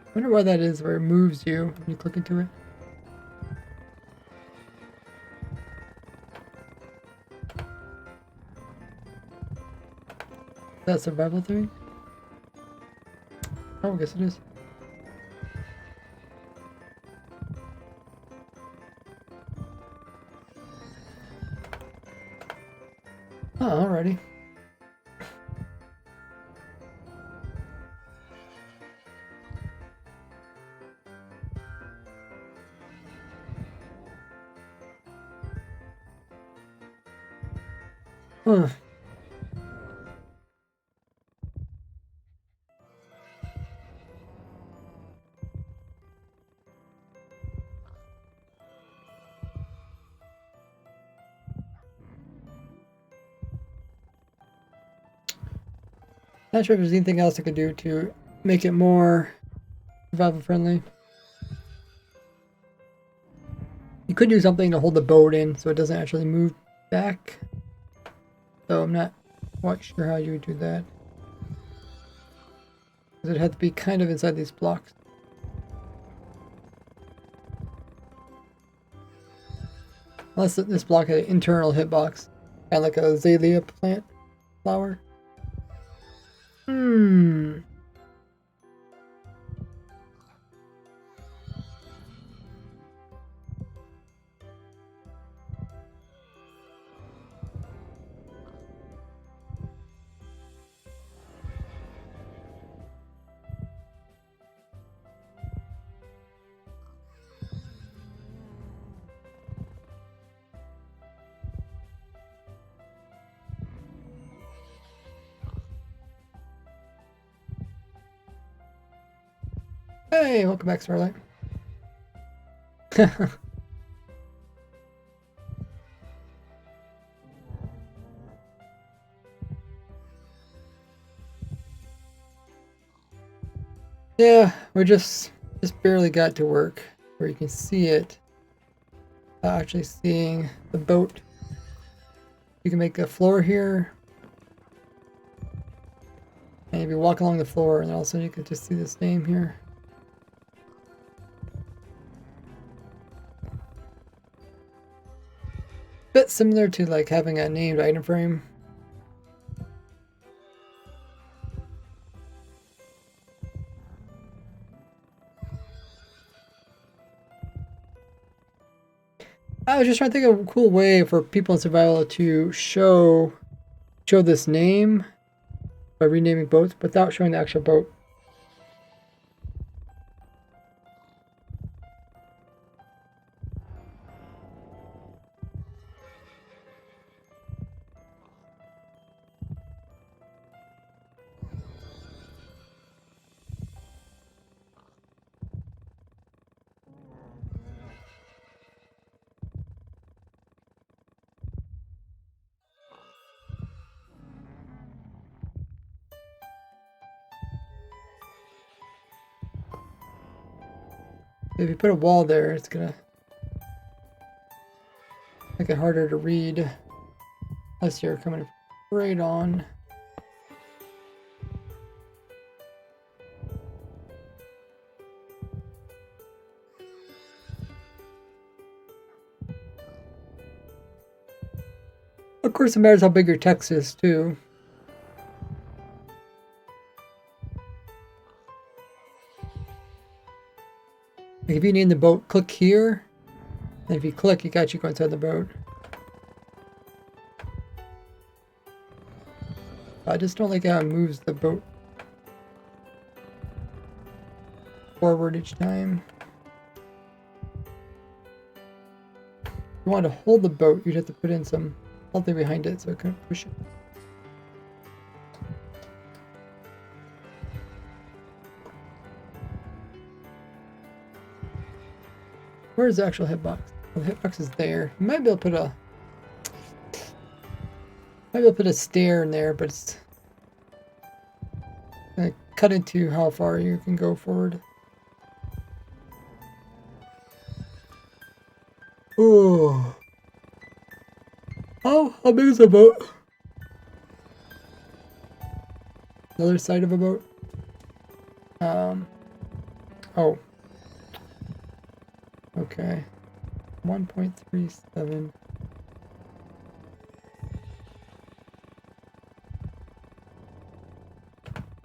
I wonder why that is, where it moves you when you click into it. Is that survival thing? Oh, I guess it is. Oh, alrighty. Huh. Not sure if there's anything else I could do to make it more survival friendly. You could do something to hold the boat in so it doesn't actually move back. So I'm not quite sure how you would do that. Because it had to be kind of inside these blocks. Unless this block had an internal hitbox. Kind of like a azalea plant flower. Hey, welcome back, Starlight. Yeah, we just barely got to work where you can see it. Actually seeing the boat. You can make a floor here. And if you walk along the floor, and also you can just see this name here. Bit similar to like having a named item frame. I was just trying to think of a cool way for people in survival to show this name by renaming boats without showing the actual boat. If you put a wall there, it's gonna make it harder to read unless you're coming right on. Of course, it matters how big your text is too. Like if you name the boat, click here. And if you click, it got you go inside the boat. I just don't like how it moves the boat forward each time. If you want to hold the boat, you'd have to put in something behind it so it couldn't push it. Where's the actual hitbox? Well, the hitbox is there. You might be able to put a stair in there, but it's gonna cut into how far you can go forward. Oh. Oh, how big is the boat? Another side of a boat. Oh. Okay. 1.37.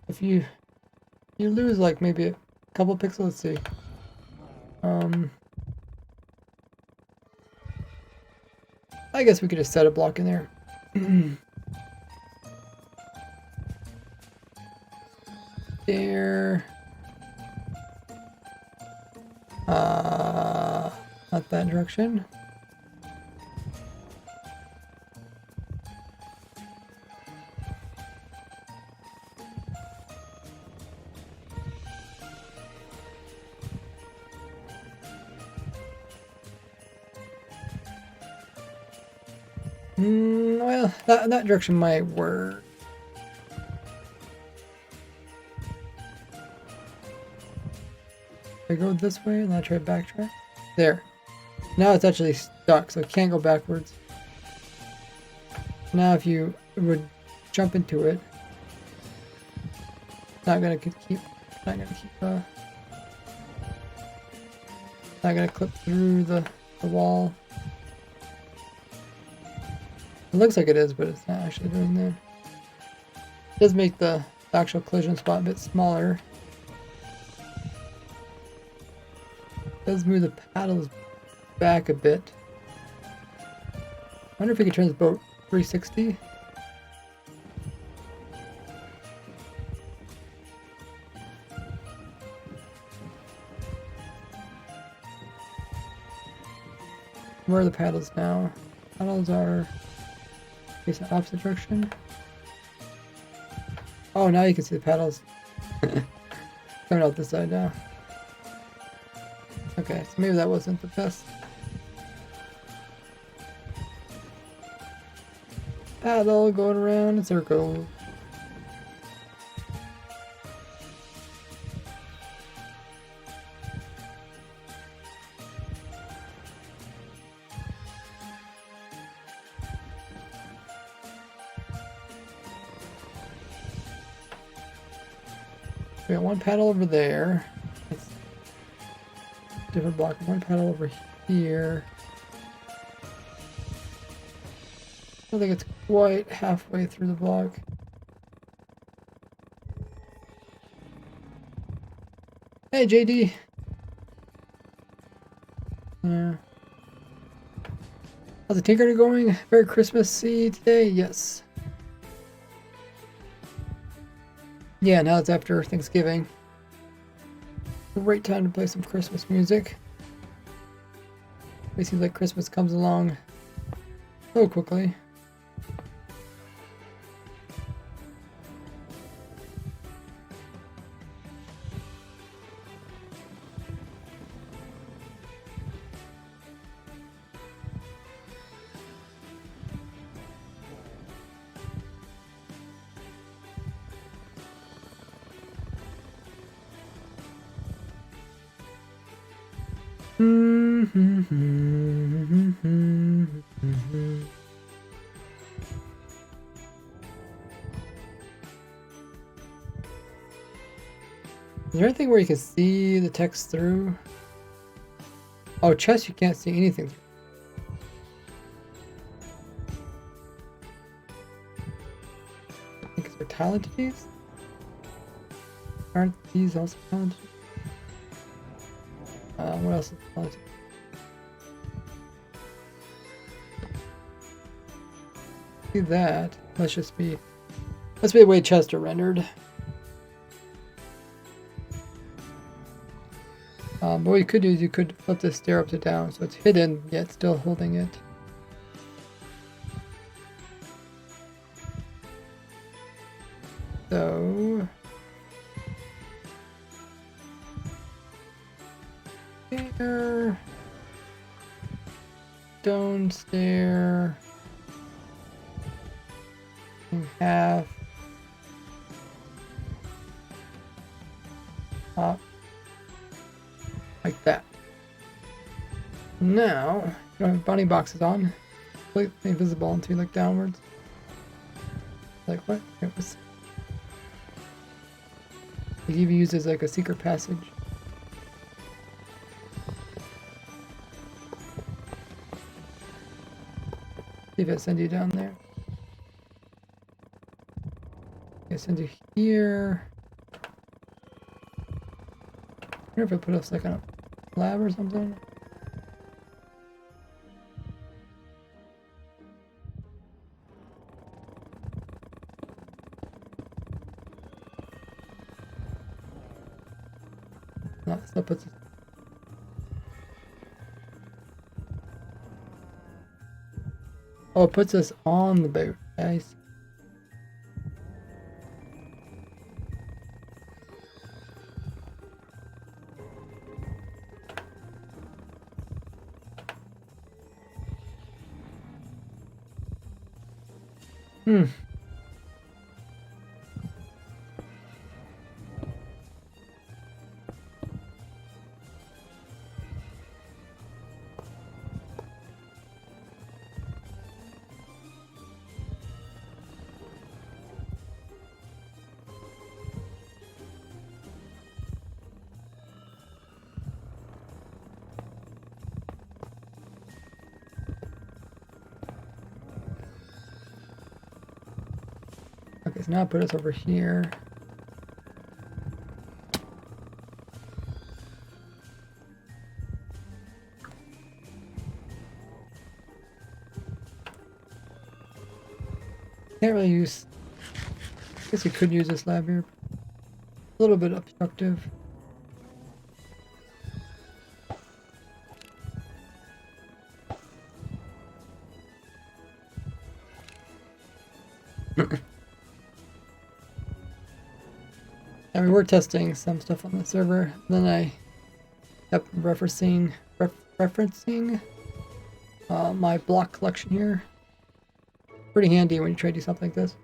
If you lose like maybe a couple pixels, let's see. I guess we could just set a block in there. There. Not that direction. Well, that direction might work. I go this way and then I try to backtrack. There. Now it's actually stuck, so it can't go backwards. Now if you would jump into it, it's not gonna clip through the wall. It looks like it is, but it's not actually doing that. It does make the actual collision spot a bit smaller. It does move the paddles back a bit. I wonder if we could turn this boat 360. Where are the paddles now? Paddles are facing the opposite direction. Oh, now you can see the paddles coming out this side now. Okay, so maybe that wasn't the best. Paddle going around in circles. We got one paddle over there. That's different block. One paddle over here. I don't think it's quite halfway through the block. Hey, JD. Yeah. How's the tinker going? Merry Christmas-y today? Yes. Yeah, now it's after Thanksgiving. Great time to play some Christmas music. It seems like Christmas comes along so quickly. Is there anything where you can see the text through? Oh, chest you can't see anything through. I think it's for tile entities? Aren't these also tile entities? What else is tile entities? See that? Let's be the way chests are rendered. But what you could do is you could flip the stair up to down, so it's hidden yet still holding it. So stair, stone stair, and half up. Like that. Now, you don't have bunny boxes on. Completely invisible until you look downwards. Like what? It was. It even uses like a secret passage. See if it sends you down there. It sends you here. I wonder if it put us like on a lab or something. No, that puts us. Oh, it puts us on the boat, guys. Okay, so now put us over here. Can't really use. I guess you could use this lab here. A little bit obstructive. I mean, we're testing some stuff on the server. Then I kept referencing my block collection here. Pretty handy when you try to do something like this.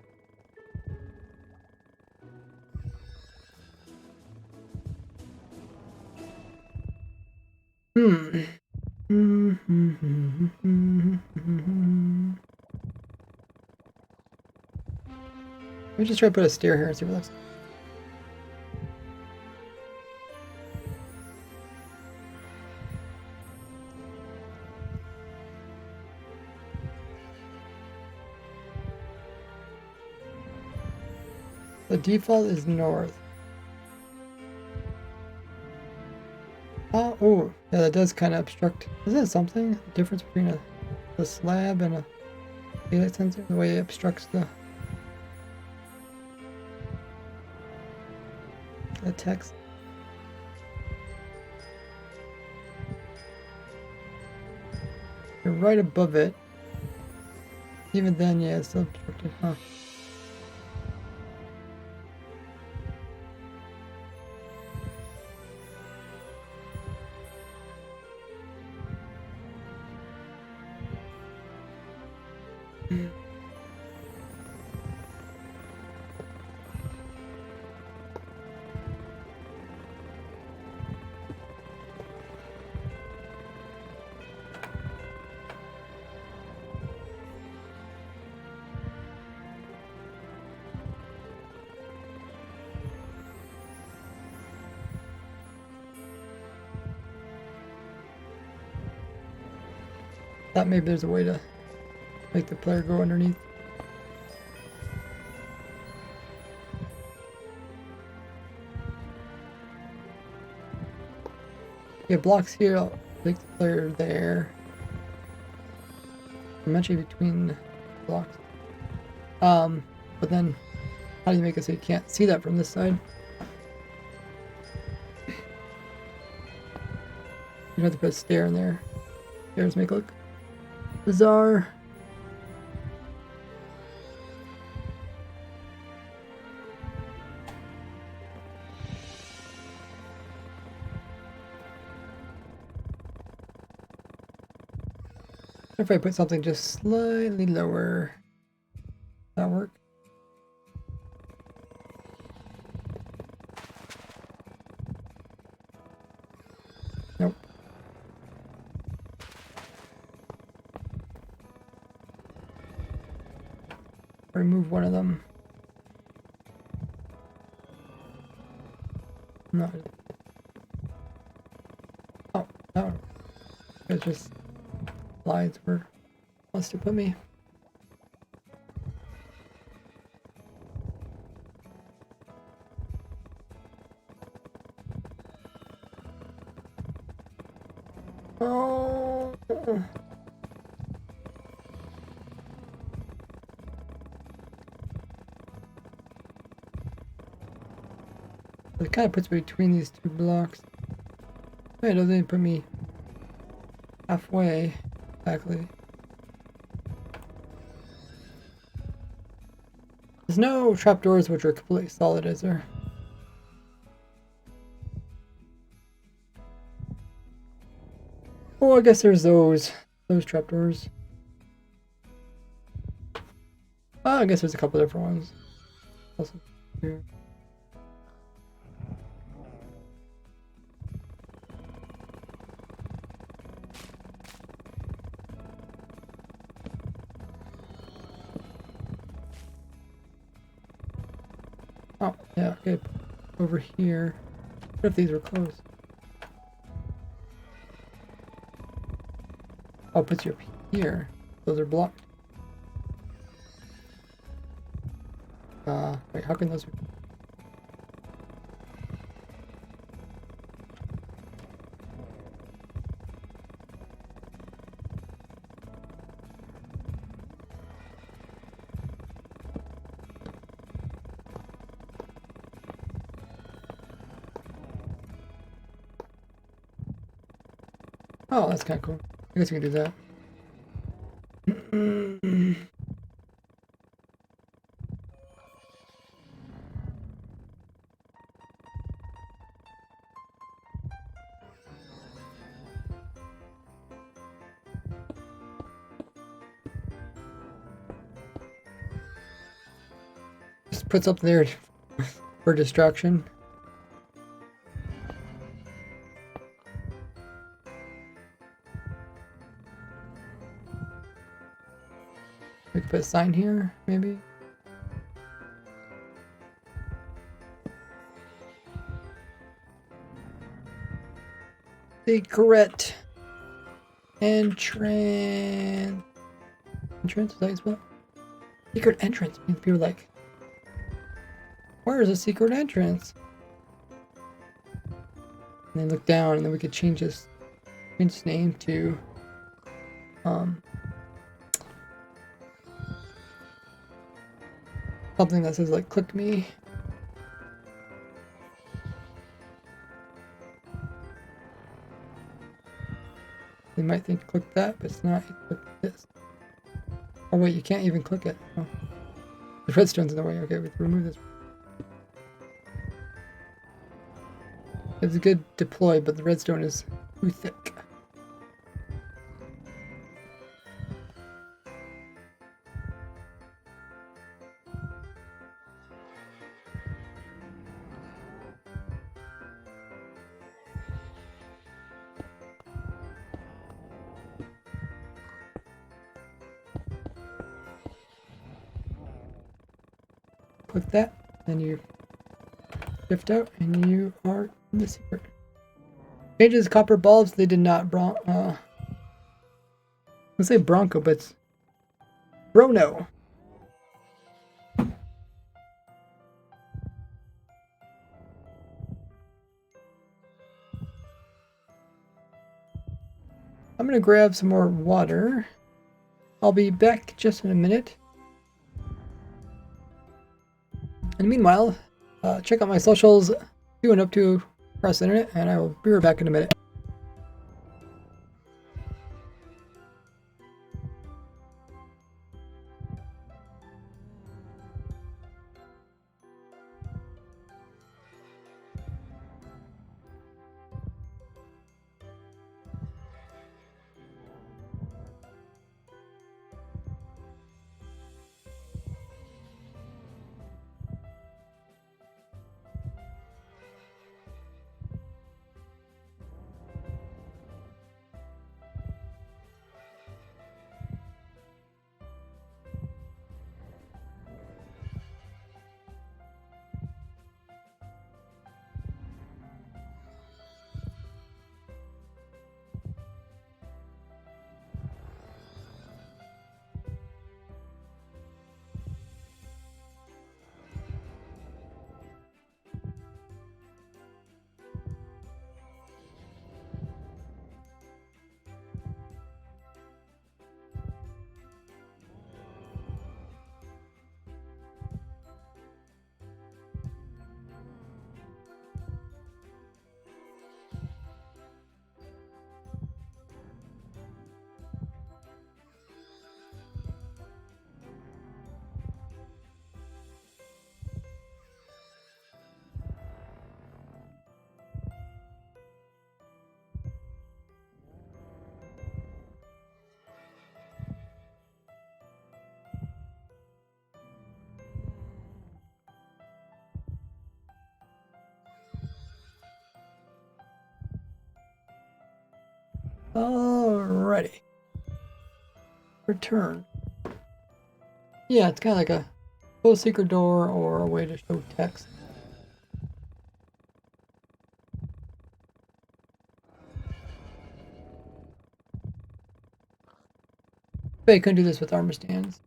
Let me just try to put a stair here and see what it looks like. The default is north. Oh, yeah, that does kind of obstruct. Is that something? The difference between a slab and a daylight sensor? The way it obstructs the text. You're right above it. Even then, yeah, it's still obstructed, huh? Thought maybe there's a way to make the player go underneath. Yeah, blocks here, I'll take the player there. I'm actually between blocks. But then how do you make it so you can't see that from this side? You have to put a stair in there. Stairs make it look bizarre. If I put something just slightly lower, that work? Nope. Remove one of them. No. Oh, no. It's just lines where it wants to put me. Oh. It kind of puts me between these two blocks. It doesn't even put me halfway, exactly. There's no trapdoors which are completely solid, is there? Oh, I guess there's those trapdoors. Oh, I guess there's a couple different ones. Also here. Oh, yeah, okay. Over here. What if these were closed? Oh, it puts you up here. Those are blocked. Wait, how can those be? Oh, that's kind of cool. I guess we can do that. just put something there for distraction. We could put a sign here, maybe. Secret entrance. Entrance? Is that how you spell it? Secret entrance means people are like, where is a secret entrance? And then look down, and then we could change his name to something that says like click me. They might think click that, but it's not. You click this. Oh wait, you can't even click it. Oh. The redstone's in the way. Okay, we can remove this. It's a good deploy, but the redstone is too thick. Click that, then you shift out, and you are in the secret. Changes copper bulbs. They did not let's say Bronco, but it's Brono. I'm gonna grab some more water. I'll be back just in a minute. And meanwhile, check out my socials, see what I'm up to across the internet, and I will be right back in a minute. Alrighty. Return. Yeah, it's kind of like a closed secret door or a way to show text. But you couldn't do this with armor stands.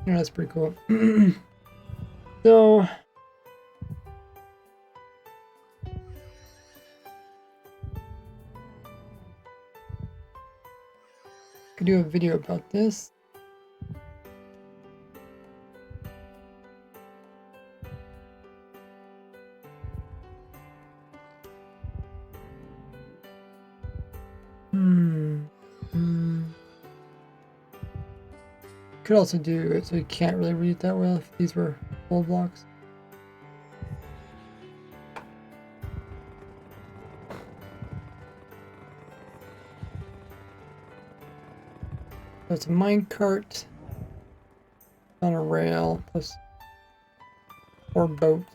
Yeah, that's pretty cool. So could do a video about this. Could also do it so you can't really read it that well if these were full blocks. So it's a minecart on a rail plus 4 boats.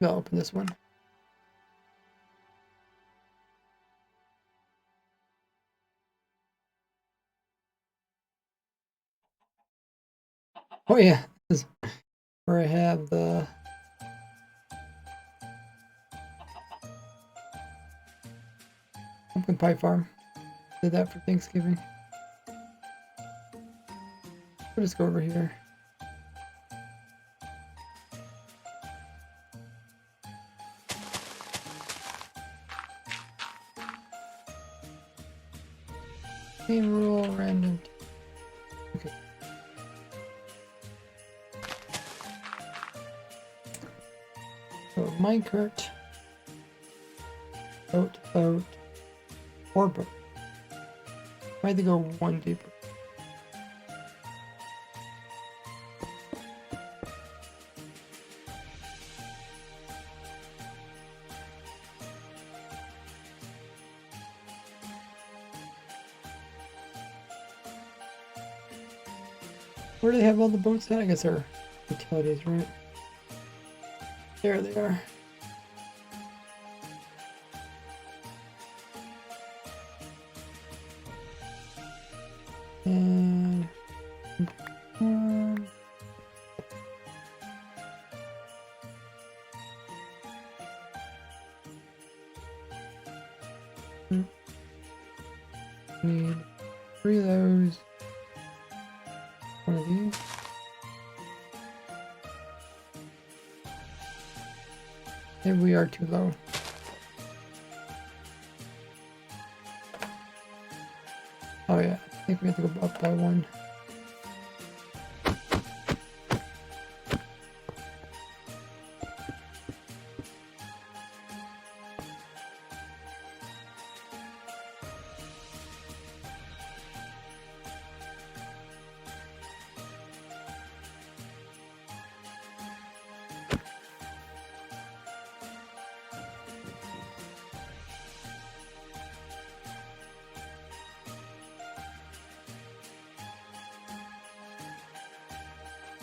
I'll open this one. Oh yeah, this is where I have the pumpkin pie farm. Did that for Thanksgiving. We'll just go over here. Same rule, random. Okay. So minecart, boat, or boat. Might have to go one deeper. Where do they have all the boats at? I guess they're utilities, right? There they are. And need 3 of those. 1 of these. Maybe we are too low. Oh yeah, I think we have to go up by 1.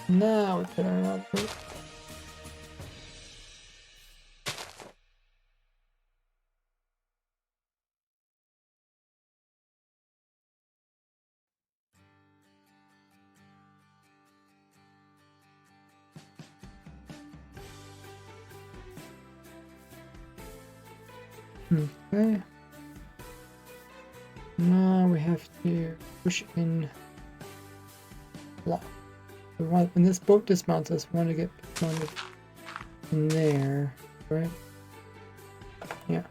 Now we put our output. Okay. Now we have to push in block. We want, when this boat dismounts us, we want to get mounted in there, right? Yeah.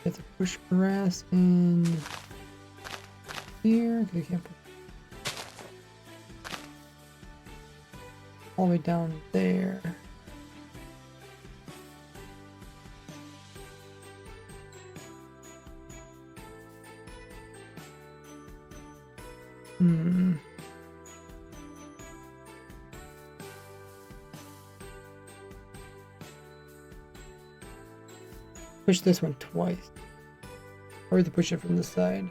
Have to push grass in here, because I can't put all the way down there. Push this one twice. Or to push it from the side.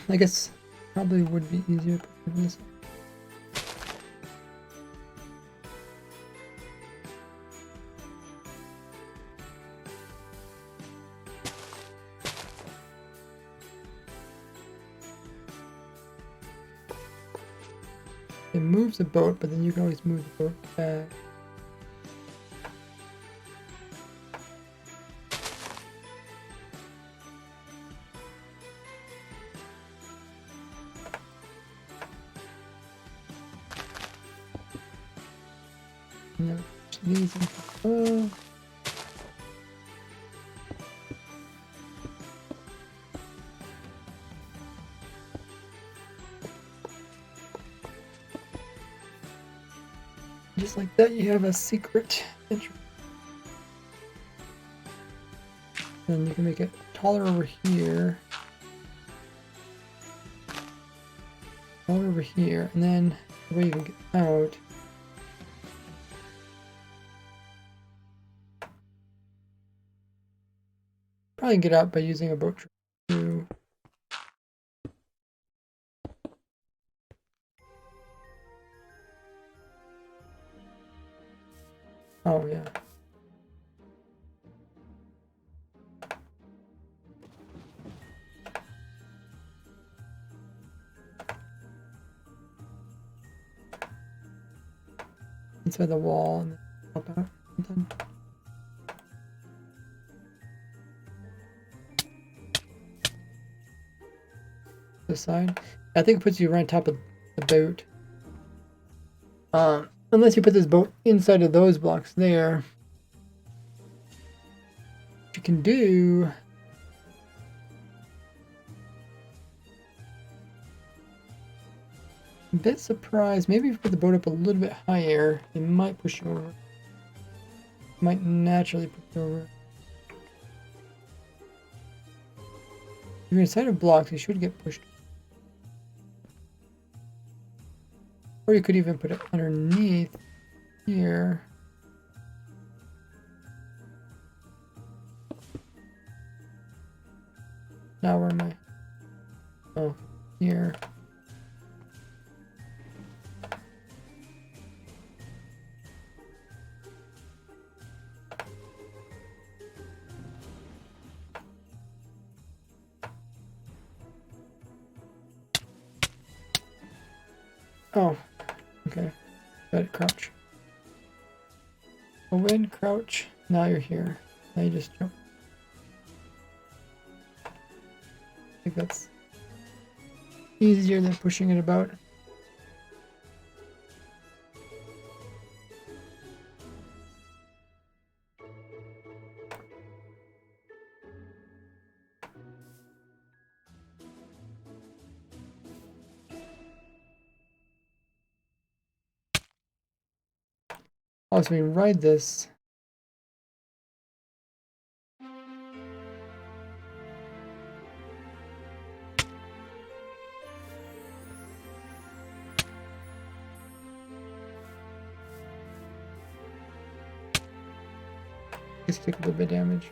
I guess probably would be easier to push it from this side. It moves the boat, but then you can always move the boat back. And then push these into above. Just like that, you have a secret entrance. Then you can make it taller over here. Taller over here. And then the way you can get out. Probably get out by using a boat trip. Oh, yeah. Inside the wall and pop out. And then this side. I think it puts you right on top of the boat. Unless you put this boat inside of those blocks there. What you can do. I'm a bit surprised. Maybe if you put the boat up a little bit higher, it might push you over. It might naturally push you over. If you're inside of blocks, you should get pushed. Or you could even put it underneath here. Now where am I? Oh, here. Oh, okay. Got it, crouch. Go in, crouch. Now you're here. Now you just jump. I think that's easier than pushing it about. Also, we can ride this. Just take a little bit of damage.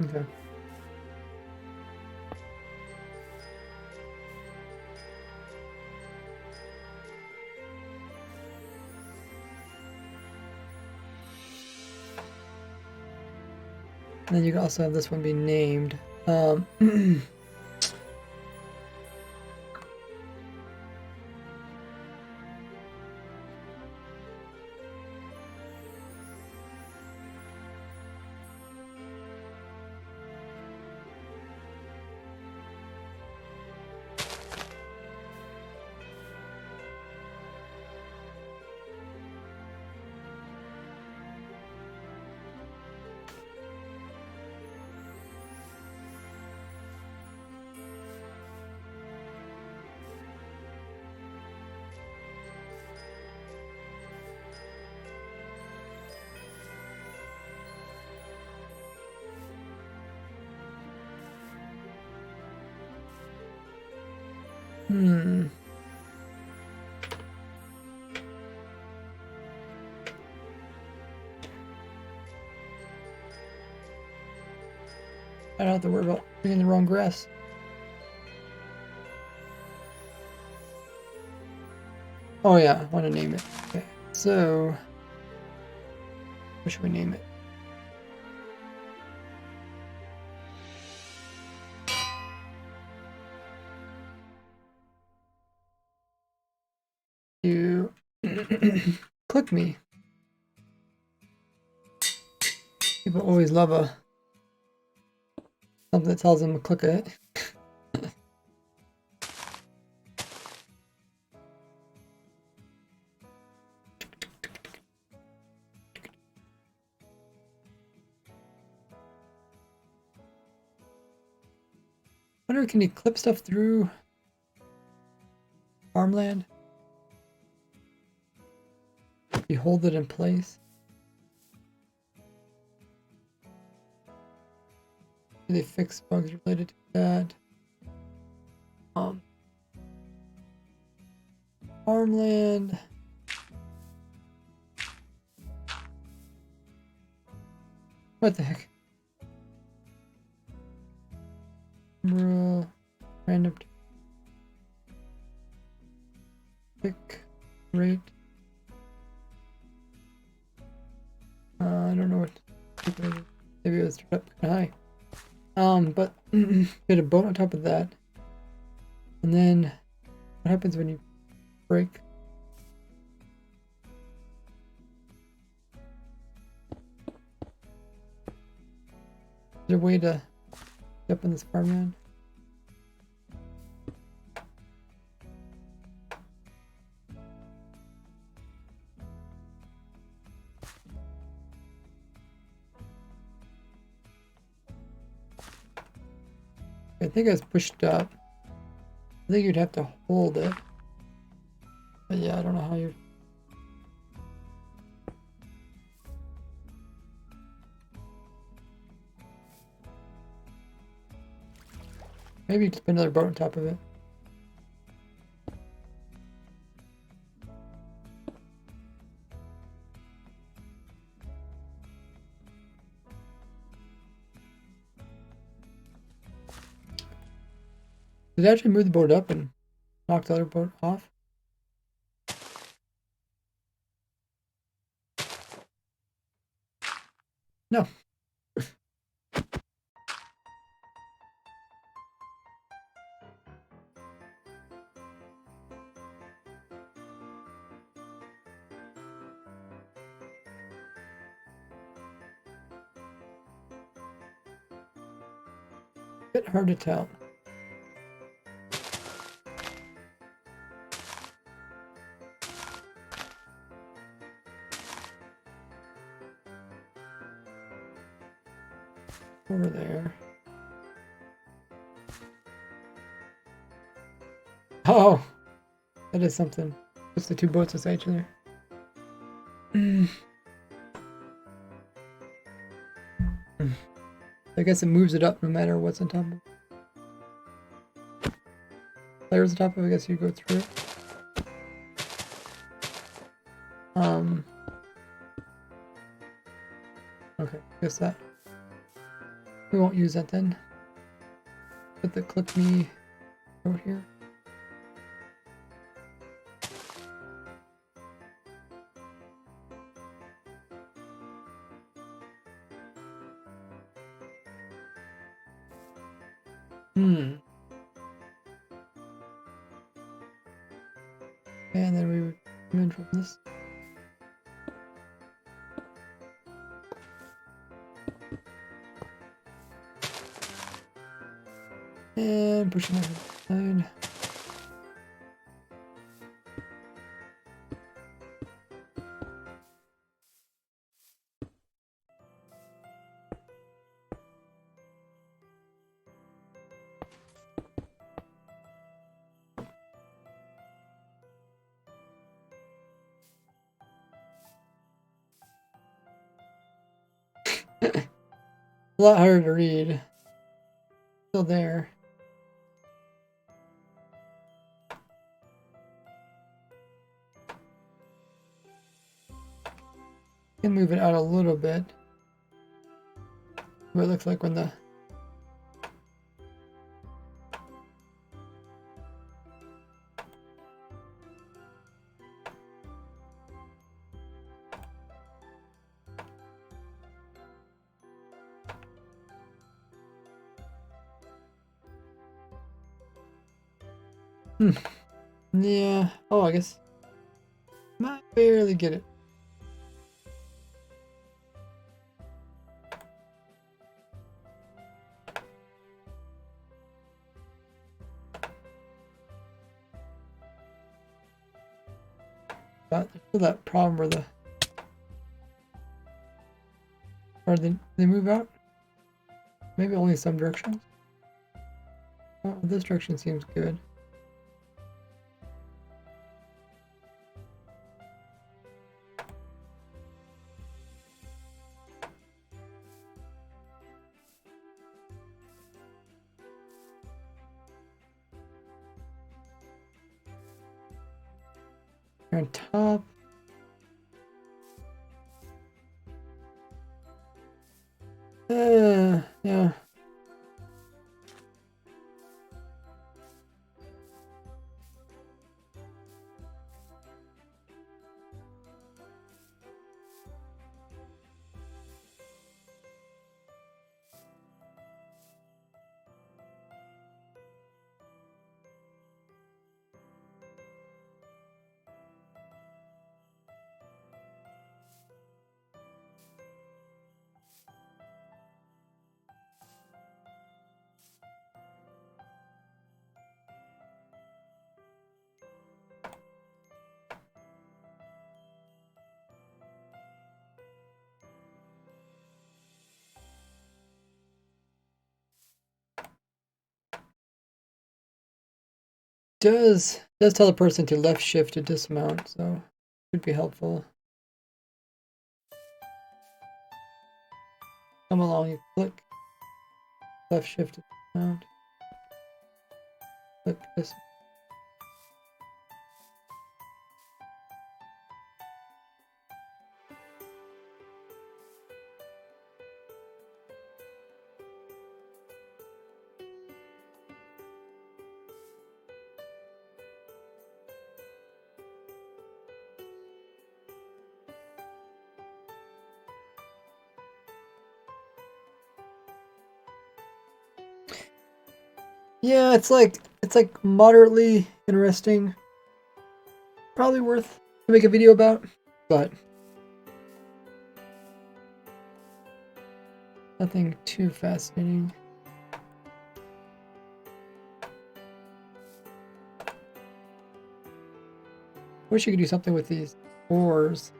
Okay. And then you can also have this one be named. I don't have to worry about bringing the wrong grass. Oh yeah, I want to name it. Okay, so what should we name it? Click me. People always love something that tells them to click it. Wonder, can you clip stuff through farmland? You hold it in place. Do they fix bugs related to that? Farmland. What the heck? Random pick rate. I don't know what. Maybe it was turned up kind of high. But get a boat on top of that, and then what happens when you break? Is there a way to get up in this farmland? I think I was pushed up. I think you'd have to hold it. But yeah, I don't know how you. Maybe just put another boat on top of it. Did it actually move the boat up and knock the other boat off? No. Bit hard to tell. Over there. Oh, that is something. Puts the two boats beside each other. I guess it moves it up no matter what's on top of it. Layers on top of it, I guess you go through it. Okay, guess that. We won't use that then. Put the clip me over here. And then we would come in from this. And push it over the side. A lot harder to read. Still there. Can move it out a little bit. What it looks like when the yeah. Oh, I guess Might barely get it. Got that problem where the... Or they move out? Maybe only some directions? Oh, this direction seems good. On top. Yeah. Does tell the person to left shift to dismount, so should be helpful. Come along, you click left shift to dismount. Click this. Yeah, it's like moderately interesting. Probably worth to make a video about, but nothing too fascinating. Wish you could do something with these ores.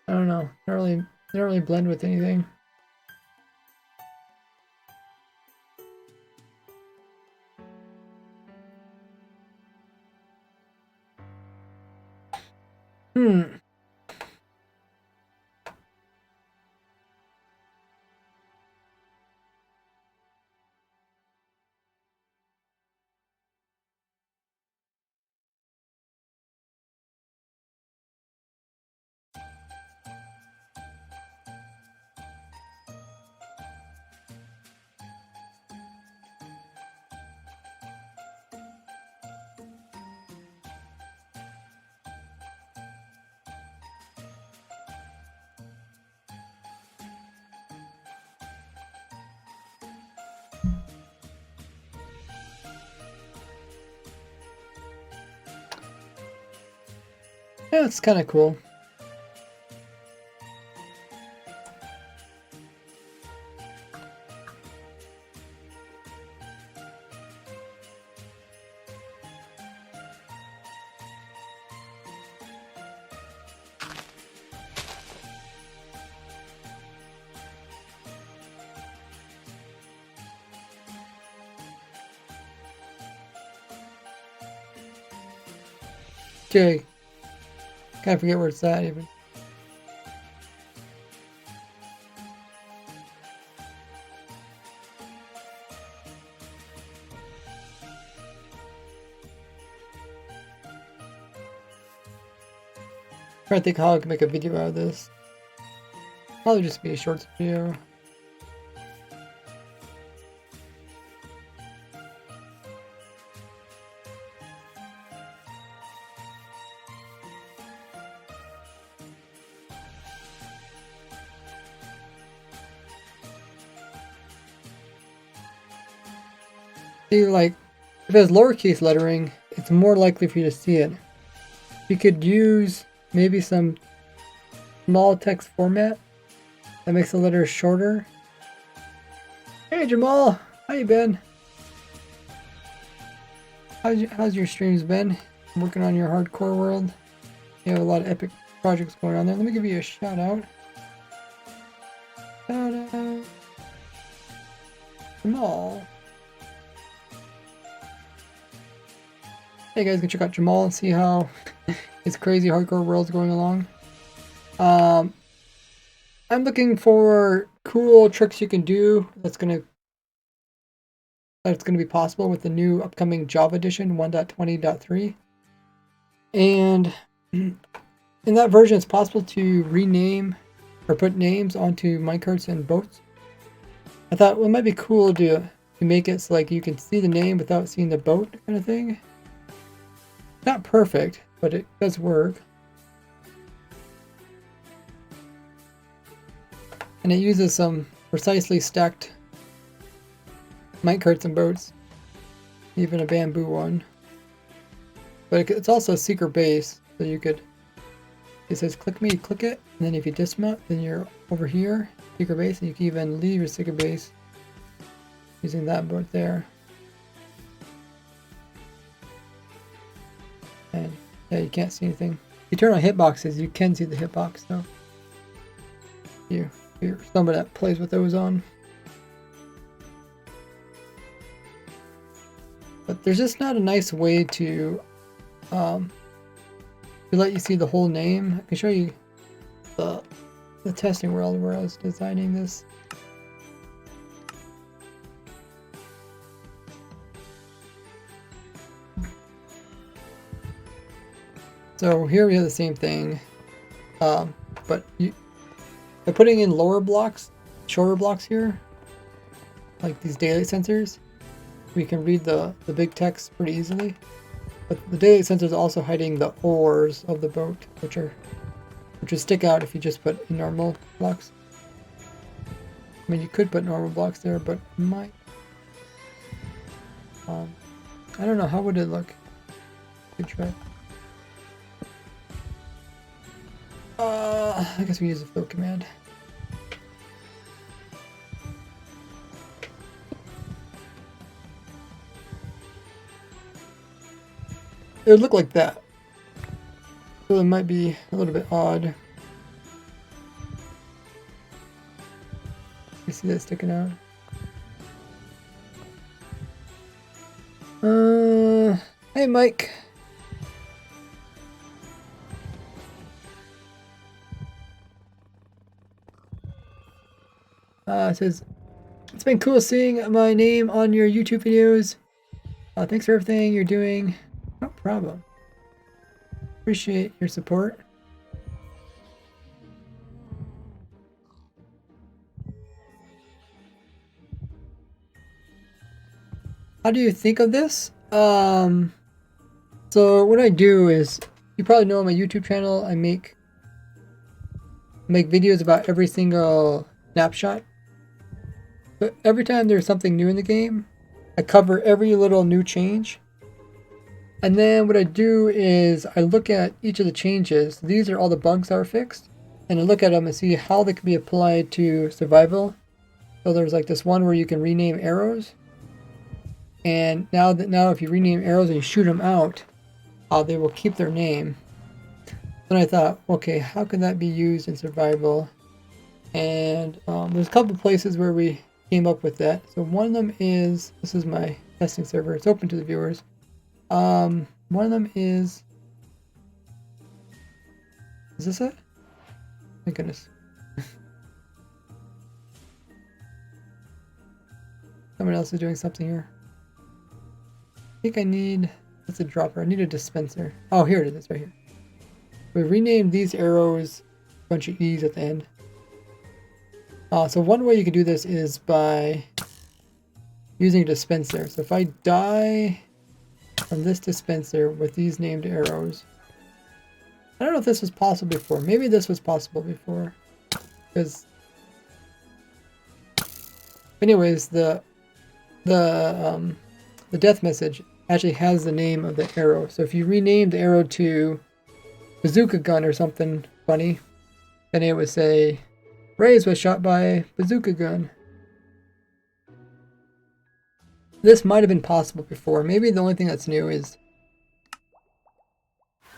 I don't know. They don't really blend with anything. Yeah, it's kind of cool. Okay. Kind of forget where it's at even. Trying to think how I can make a video out of this. probably just be a short video. See, like, if it has lowercase lettering, it's more likely for you to see it. You could use maybe some small text format that makes the letters shorter. Hey Jamal, how you been? How's your streams been? Working on your hardcore world? You have a lot of epic projects going on there. Let me give you a shout out. Shout out. Jamal. Hey guys, go check out Jamal and see how his crazy hardcore world's going along. I'm looking for cool tricks you can do that's gonna be possible with the new upcoming Java edition 1.20.3. And in that version, it's possible to rename or put names onto minecarts and boats. I thought, well, it might be cool to make it so like you can see the name without seeing the boat kind of thing. Not perfect, but it does work. And it uses some precisely stacked minecarts and boats, even a bamboo one. But it's also a secret base, so you could, it says click me, you click it, and then if you dismount, then you're over here, secret base, and you can even leave your secret base using that boat there. And yeah, you can't see anything. If you turn on hitboxes, you can see the hitbox, so you're somebody that plays with those on. But there's just not a nice way to let you see the whole name. I can show you the testing world where I was designing this. So here we have the same thing, but by putting in lower blocks, shorter blocks here, like these daily sensors, we can read the big text pretty easily. But the daily sensor is also hiding the oars of the boat, which would stick out if you just put in normal blocks. I mean, you could put normal blocks there, but might. I don't know, how would it look? Good try. I guess we use the fill command. It would look like that. So it might be a little bit odd. You see that sticking out? Hey Mike. It says, it's been cool seeing my name on your YouTube videos. Thanks for everything you're doing. No problem. Appreciate your support. How do you think of this? So what I do is, you probably know on my YouTube channel, I make videos about every single snapshot. But every time there's something new in the game, I cover every little new change. And then what I do is I look at each of the changes. These are all the bugs that are fixed. And I look at them and see how they can be applied to survival. So there's like this one where you can rename arrows. And now if you rename arrows and you shoot them out, they will keep their name. Then I thought, okay, how can that be used in survival? And there's a couple places where we came up with that. So one of them is, this is my testing server, it's open to the viewers. One of them is this it? My goodness. Someone else is doing something here. I think I need, that's a dropper, I need a dispenser. Oh, here it is, it's right here. We renamed these arrows a bunch of E's at the end. So one way you could do this is by using a dispenser. So if I die from this dispenser with these named arrows, I don't know if this was possible before. Maybe this was possible before, because anyways, the death message actually has the name of the arrow. So if you rename the arrow to bazooka gun or something funny, then it would say Reyes was shot by bazooka gun. This might have been possible before. Maybe the only thing that's new is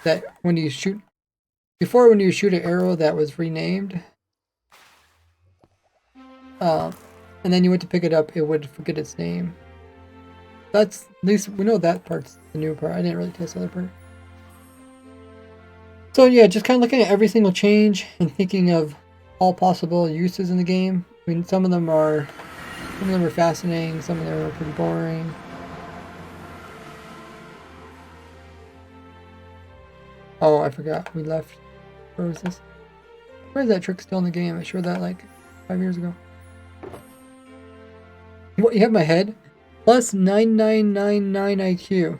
that when you shoot an arrow that was renamed, and then you went to pick it up, it would forget its name. That's, at least we know that part's the new part. I didn't really test the other part. So yeah, just kind of looking at every single change and thinking of all possible uses in the game. I mean, some of them are fascinating, some of them are pretty boring. Oh, I forgot. We left. Where was this? Where is that trick still in the game? I showed that like 5 years ago. What, you have my head? Plus 9999 IQ.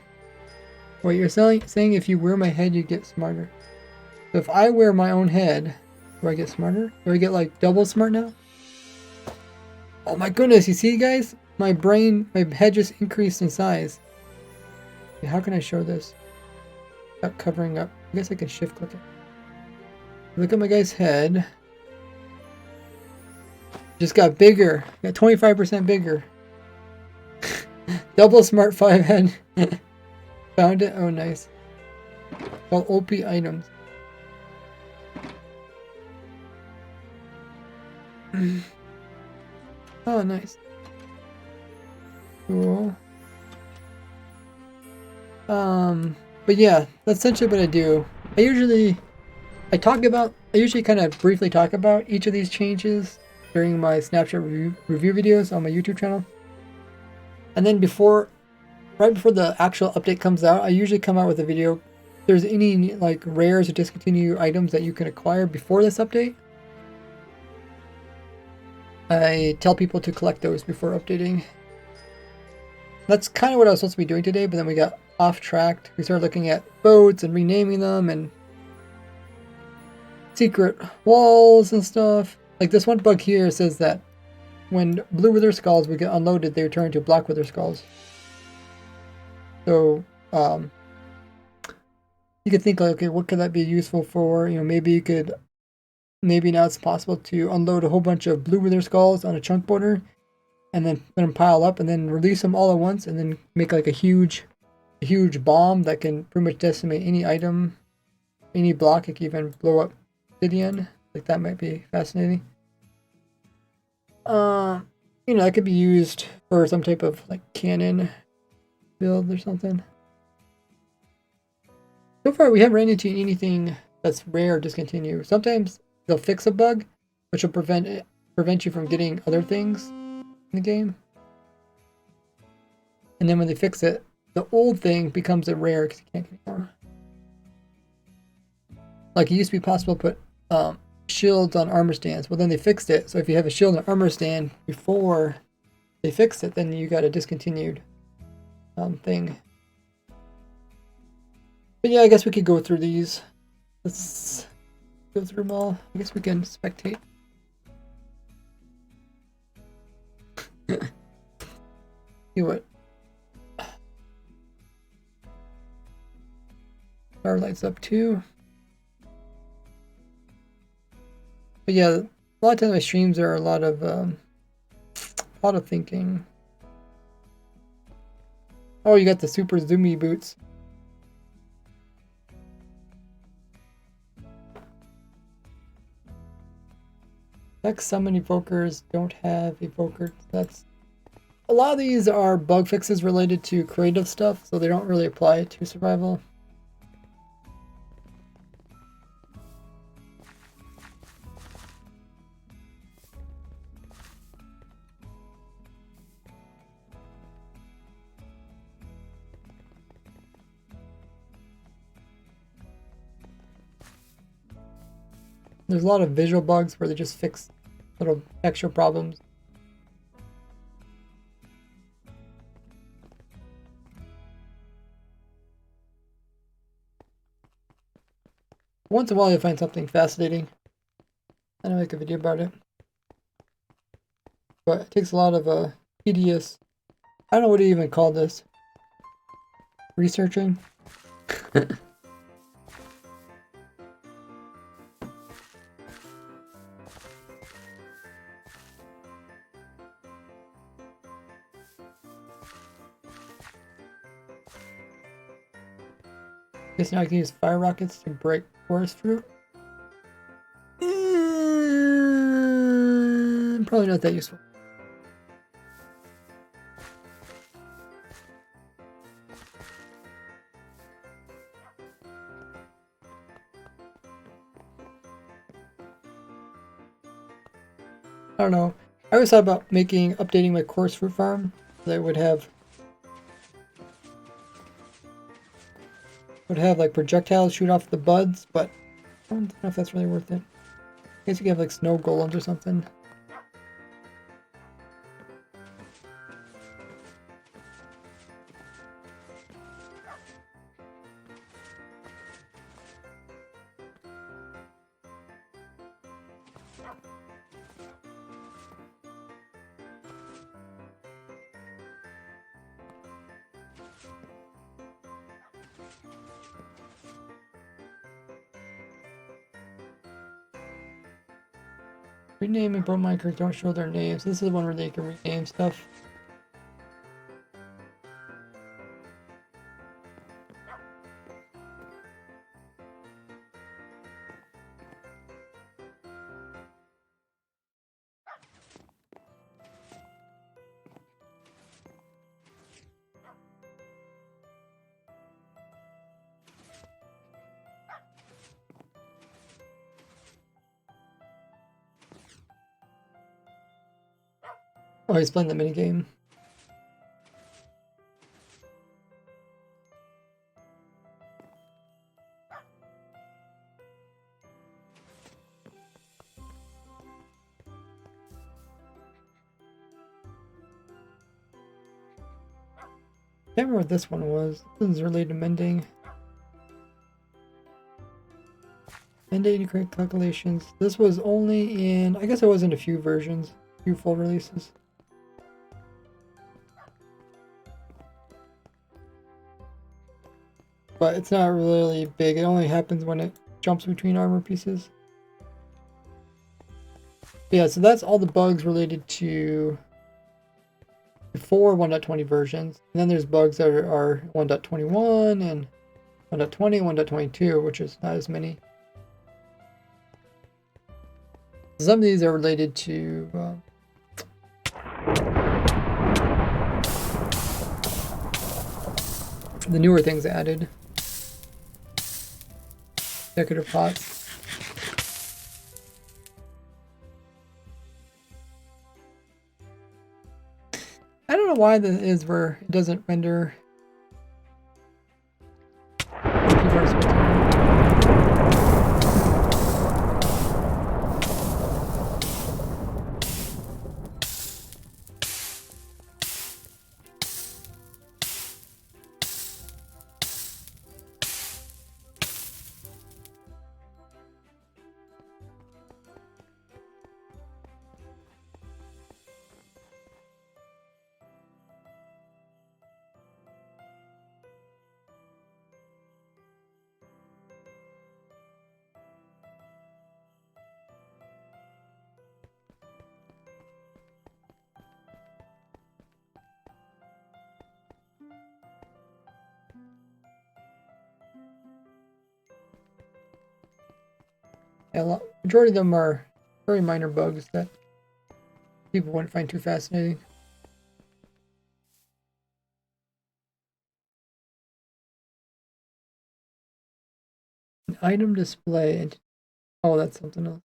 Wait, you're saying if you wear my head, you get smarter. So if I wear my own head, do I get smarter? Do I get like double smart now? Oh my goodness, you see guys? My head just increased in size. Okay, how can I show this? Without covering up. I guess I can shift click it. Look at my guy's head. Just got bigger. Got 25% bigger. Double smart 5 head. Found it? Oh nice. Called OP items. Oh nice. Cool. But yeah, that's essentially what I do. I usually kind of briefly talk about each of these changes during my snapshot review videos on my YouTube channel. And then right before the actual update comes out, I usually come out with a video. If there's any like rares or discontinued items that you can acquire before this update, I tell people to collect those before updating. That's kind of what I was supposed to be doing today, but then we got off track. We started looking at boats and renaming them and secret walls and stuff. Like this one bug here says that when blue wither skulls would get unloaded, they return to black wither skulls. So you could think like, okay, what could that be useful for? You know, maybe now it's possible to unload a whole bunch of blue wither skulls on a chunk boarder and then let them pile up and then release them all at once and then make like a huge bomb that can pretty much decimate any item, any block. It can even blow up obsidian. Like that might be fascinating. You know, that could be used for some type of like cannon build or something. So far we haven't ran into anything that's rare or discontinued. Sometimes they'll fix a bug which will prevent you from getting other things in the game. And then when they fix it, the old thing becomes a rare because you can't get anymore. Like it used to be possible to put shields on armor stands. Well, then they fixed it. So if you have a shield and armor stand before they fixed it, then you got a discontinued thing. But yeah, I guess we could go through these. Let's go through them all. I guess we can spectate. See what Starlight's up to. But yeah, a lot of times my streams are a lot of thinking. Oh, you got the super zoomy boots. Next, summon evokers don't have evokers. That's a lot of these are bug fixes related to creative stuff, so they don't really apply to survival. There's a lot of visual bugs where they just fix little extra problems. Once in a while, you find something fascinating, and I make a video about it. But it takes a lot of tedious. I don't know what do you even call this. Researching. Guess now I can use fire rockets to break forest fruit. Probably not that useful. I don't know. I always thought about updating my coarse fruit farm so that it would have like projectiles shoot off the buds, but I don't know if that's really worth it. I guess you could have like snow golems or something. Rename and promote minecraft don't show their names. This is one where they can rename stuff. Oh, he's playing the minigame. Can't remember what this one was. This is related to mending. Mandating correct calculations. This was only in, I guess it was in a few versions, a few full releases. But it's not really big. It only happens when it jumps between armor pieces. Yeah, so that's all the bugs related to before 1.20 versions. And then there's bugs that are 1.21 and 1.20, 1.22, which is not as many. Some of these are related to the newer things added. Decorative pots. I don't know why that is where it doesn't render. Yeah, majority of them are very minor bugs that people wouldn't find too fascinating. An item display and oh, that's something else.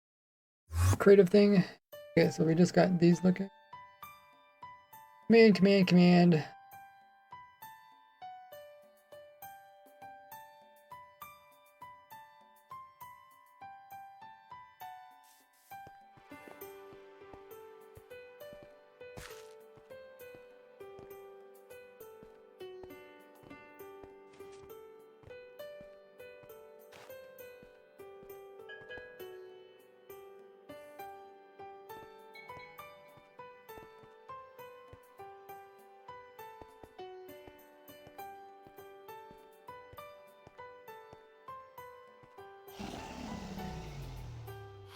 Creative thing. Okay, so we just got these looking. Command, command, command.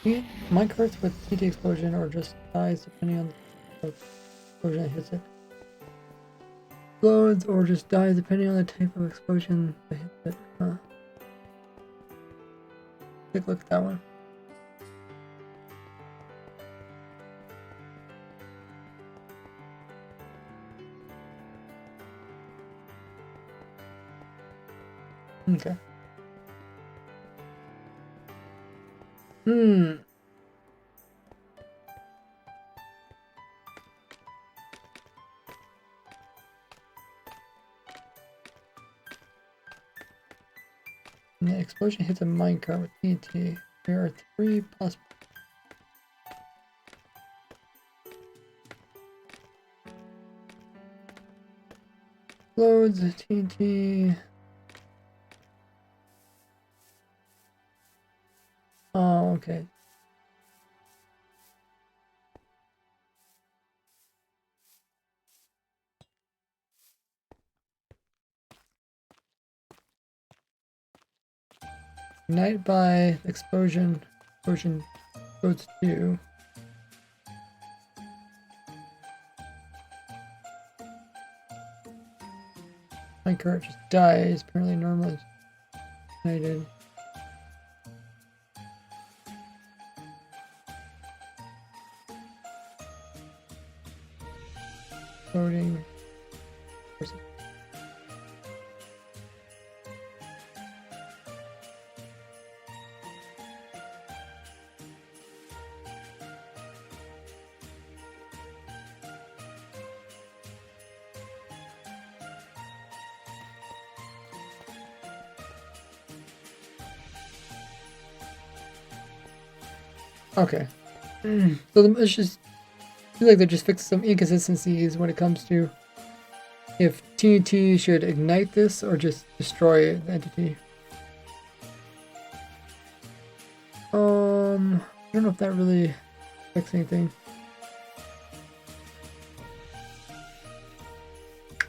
Minecarts with TNT explosion or just dies depending on the explosion that hits it. Explodes or just dies depending on the type of explosion that hits it. Take a look at that one. Okay. When the explosion hits a minecart with TNT, there are 3 possible. Explodes TNT. Oh, okay. Ignite by explosion. Explosion goes to. Minecart just dies. Apparently, normally ignited. Loading. Okay. So it's just I feel like they just fixed some inconsistencies when it comes to if TNT should ignite this or just destroy the entity. I don't know if that really affects anything.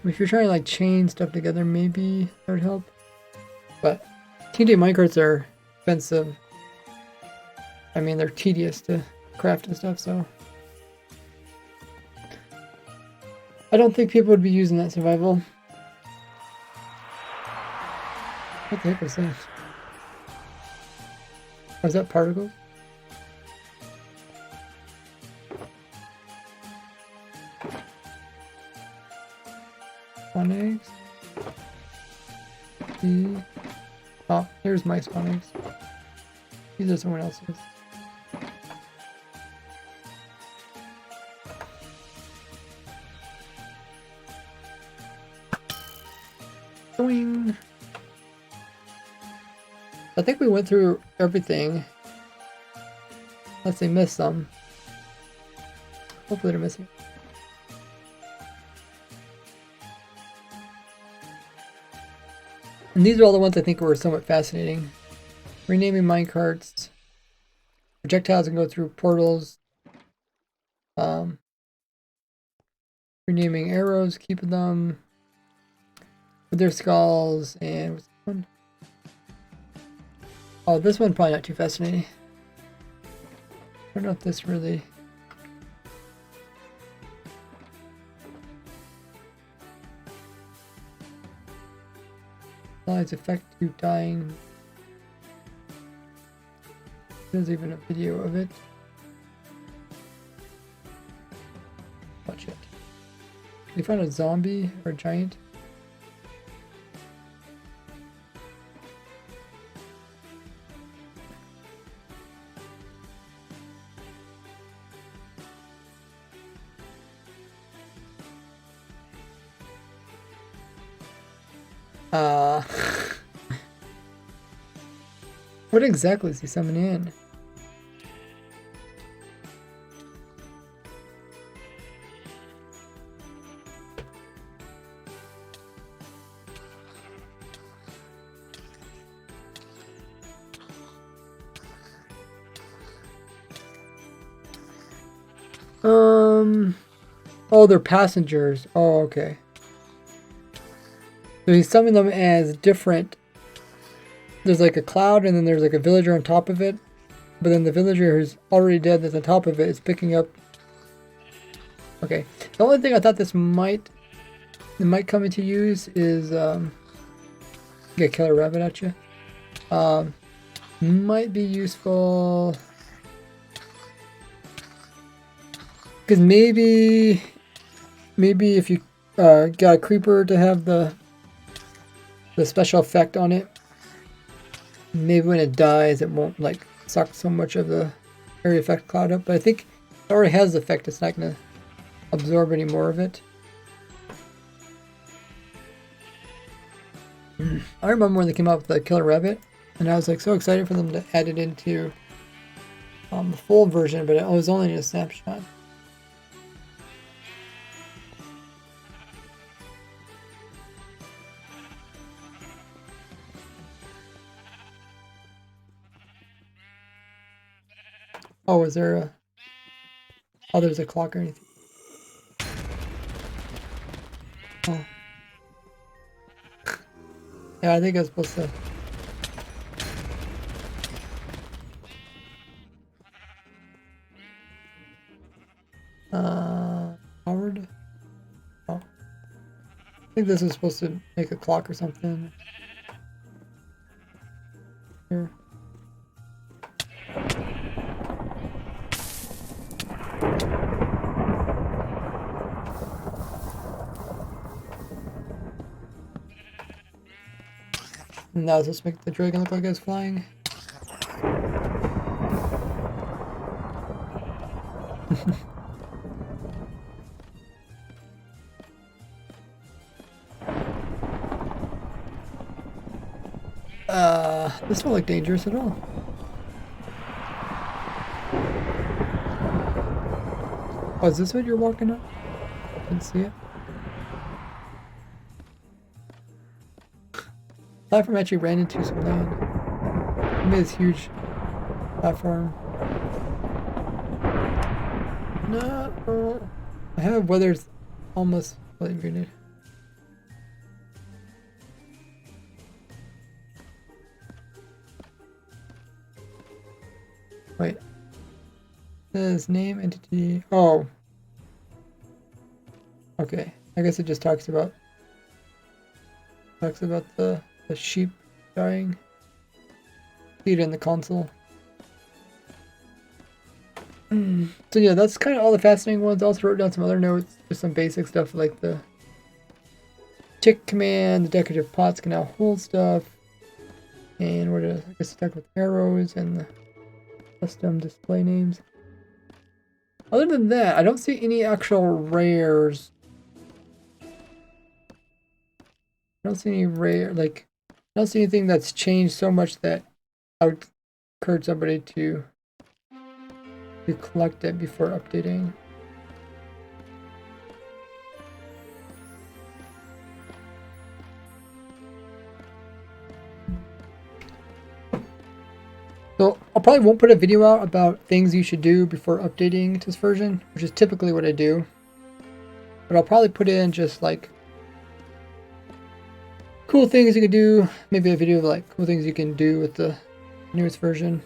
If you're trying to like chain stuff together, maybe that would help. But TNT minecarts are expensive. I mean, they're tedious to craft and stuff, so I don't think people would be using that survival. What the heck was that? Was that particles? Spawn eggs. Oh, here's my spawn eggs. These are someone else's. Boing. I think we went through everything. Unless they missed some. Hopefully they're missing. And these are all the ones I think were somewhat fascinating. Renaming minecarts. Projectiles can go through portals. Renaming arrows, keeping them with their skulls, and what's this one? Oh, this one probably not too fascinating. I don't know if this really. Slides effect you dying. There's even a video of it. Watch it. You found a zombie or a giant? What exactly is he summoning in? Oh, they're passengers. Oh, okay. So he's summoning them as different. There's like a cloud and then there's like a villager on top of it. but then the villager who's already dead that's on top of it is picking up. Okay, the only thing I thought it might come into use is get killer rabbit at you. Might be useful because maybe if you got a creeper to have the special effect on it, maybe when it dies it won't like suck so much of the area effect cloud up. But I think it already has the effect. It's not gonna absorb any more of it. I remember when they came out with the killer rabbit, and I was like so excited for them to add it into the full version, but it was only in a snapshot. Oh, is there a... Oh, there's a clock or anything. Oh. Yeah, I think I was supposed to... Howard? Oh. I think this is supposed to make a clock or something. Here. And now let's make the dragon look like it's flying. This don't look dangerous at all. Oh, is this what you're walking up? I didn't see it. Platform actually ran into some land. It made this huge platform. No, I have weather's almost fully muted. Wait. Says name entity. Oh. Okay. I guess it just talks about the sheep dying. See it in the console. So yeah, that's kind of all the fascinating ones. I also wrote down some other notes, just some basic stuff like the tick command, the decorative pots can now hold stuff, and where to, I guess, talk about arrows and the custom display names. Other than that, I don't see any actual rares. I don't see any rare, like, I don't see anything that's changed so much that I would encourage somebody to collect it before updating. So I probably won't put a video out about things you should do before updating to this version, which is typically what I do. But I'll probably put in just like cool things you can do, maybe a video of like cool things you can do with the newest version.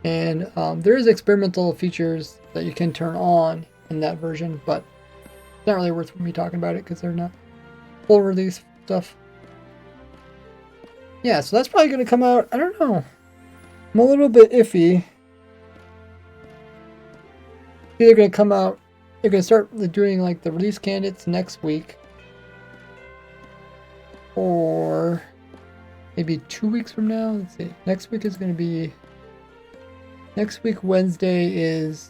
And there is experimental features that you can turn on in that version, but it's not really worth me talking about it because they're not full release stuff. Yeah, so that's probably going to come out, I don't know. I'm a little bit iffy. Either going to come out, they're going to start doing like the release candidates next week. Or maybe 2 weeks from now. Let's see. Next week is going to be... Next week, Wednesday is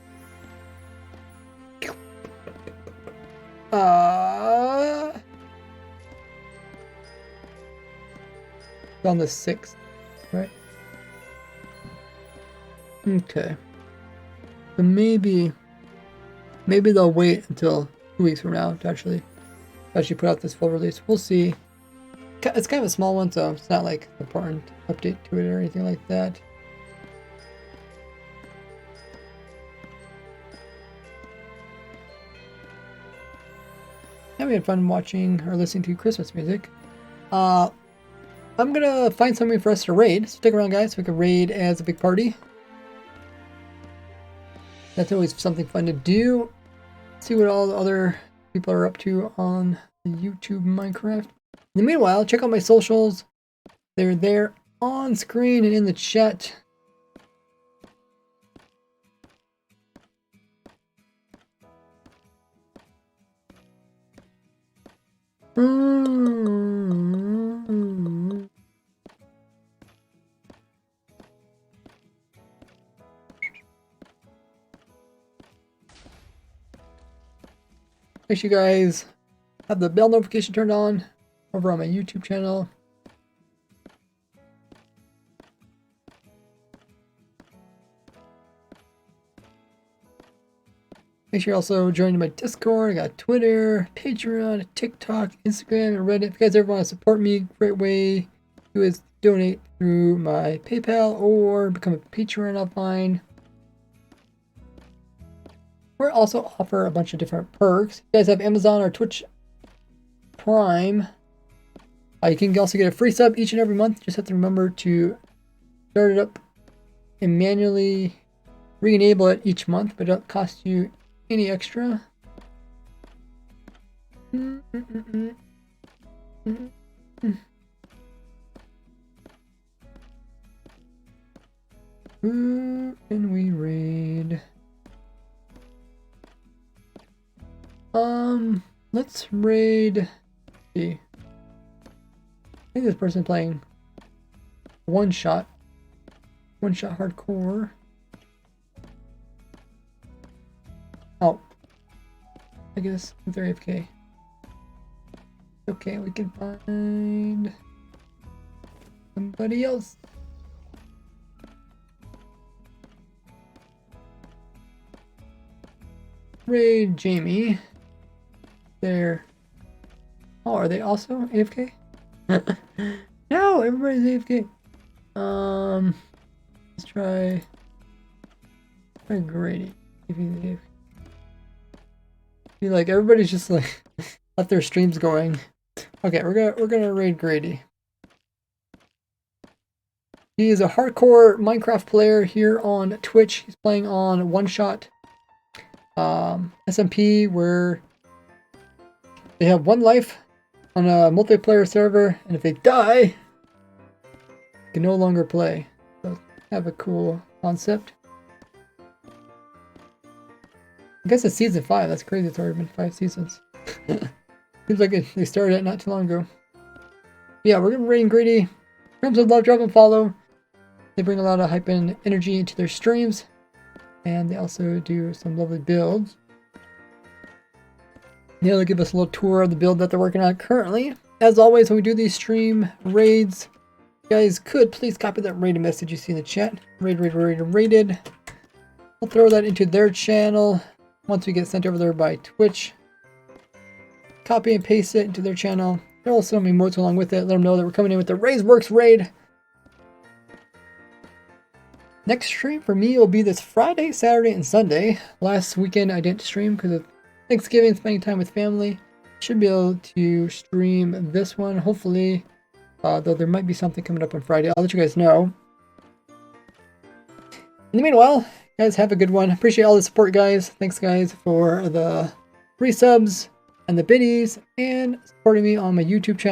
on the 6th, right? Okay. So maybe they'll wait until 2 weeks from now to actually put out this full release. We'll see. it's kind of a small one, so it's not like important update to it or anything like that. Yeah, we had fun watching or listening to Christmas music. I'm gonna find something for us to raid. Stick around, guys, so we can raid as a big party. That's always something fun to do. See what all the other people are up to on the YouTube Minecraft. In the meanwhile, check out my socials. They're there on screen and in the chat. Make sure you guys have the bell notification turned on over on my YouTube channel. Make sure you also join my Discord. I got Twitter, Patreon, TikTok, Instagram, and Reddit. If you guys ever want to support me, great way to do is donate through my PayPal or become a patron of mine. We also offer a bunch of different perks. If you guys have Amazon or Twitch Prime, you can also get a free sub each and every month. Just have to remember to start it up and manually re-enable it each month, but it doesn't cost you any extra. Who can we raid? Let's raid. Let's see. I think this person playing one shot hardcore. Oh, I guess they're AFK. Okay, we can find somebody else. Raid Jamie. There. Oh, are they also AFK? No, everybody's AFK. Let's try Grady. If he's AFK. Be like everybody's just like left their streams going. Okay, we're gonna raid Grady. He is a hardcore Minecraft player here on Twitch. He's playing on One Shot SMP, where they have one life on a multiplayer server, and if they die, they can no longer play. So have a cool concept. I guess it's season 5. That's crazy. It's already been 5 seasons. Seems like they started it not too long ago. Yeah, we're gonna raid Grady. Terms of love, drop and follow. They bring a lot of hype and energy into their streams, and they also do some lovely builds. They'll give us a little tour of the build that they're working on currently. As always, when we do these stream raids, you guys could please copy that rated message you see in the chat. Rated. We'll throw that into their channel once we get sent over there by Twitch. Copy and paste it into their channel. They'll also send me emotes along with it. Let them know that we're coming in with the Raiseworks raid. Next stream for me will be this Friday, Saturday, and Sunday. Last weekend I didn't stream because of Thanksgiving, spending time with family. Should be able to stream this one, hopefully. Though there might be something coming up on Friday. I'll let you guys know. In the meanwhile, guys, have a good one. Appreciate all the support, guys. Thanks, guys, for the free subs and the biddies and supporting me on my YouTube channel.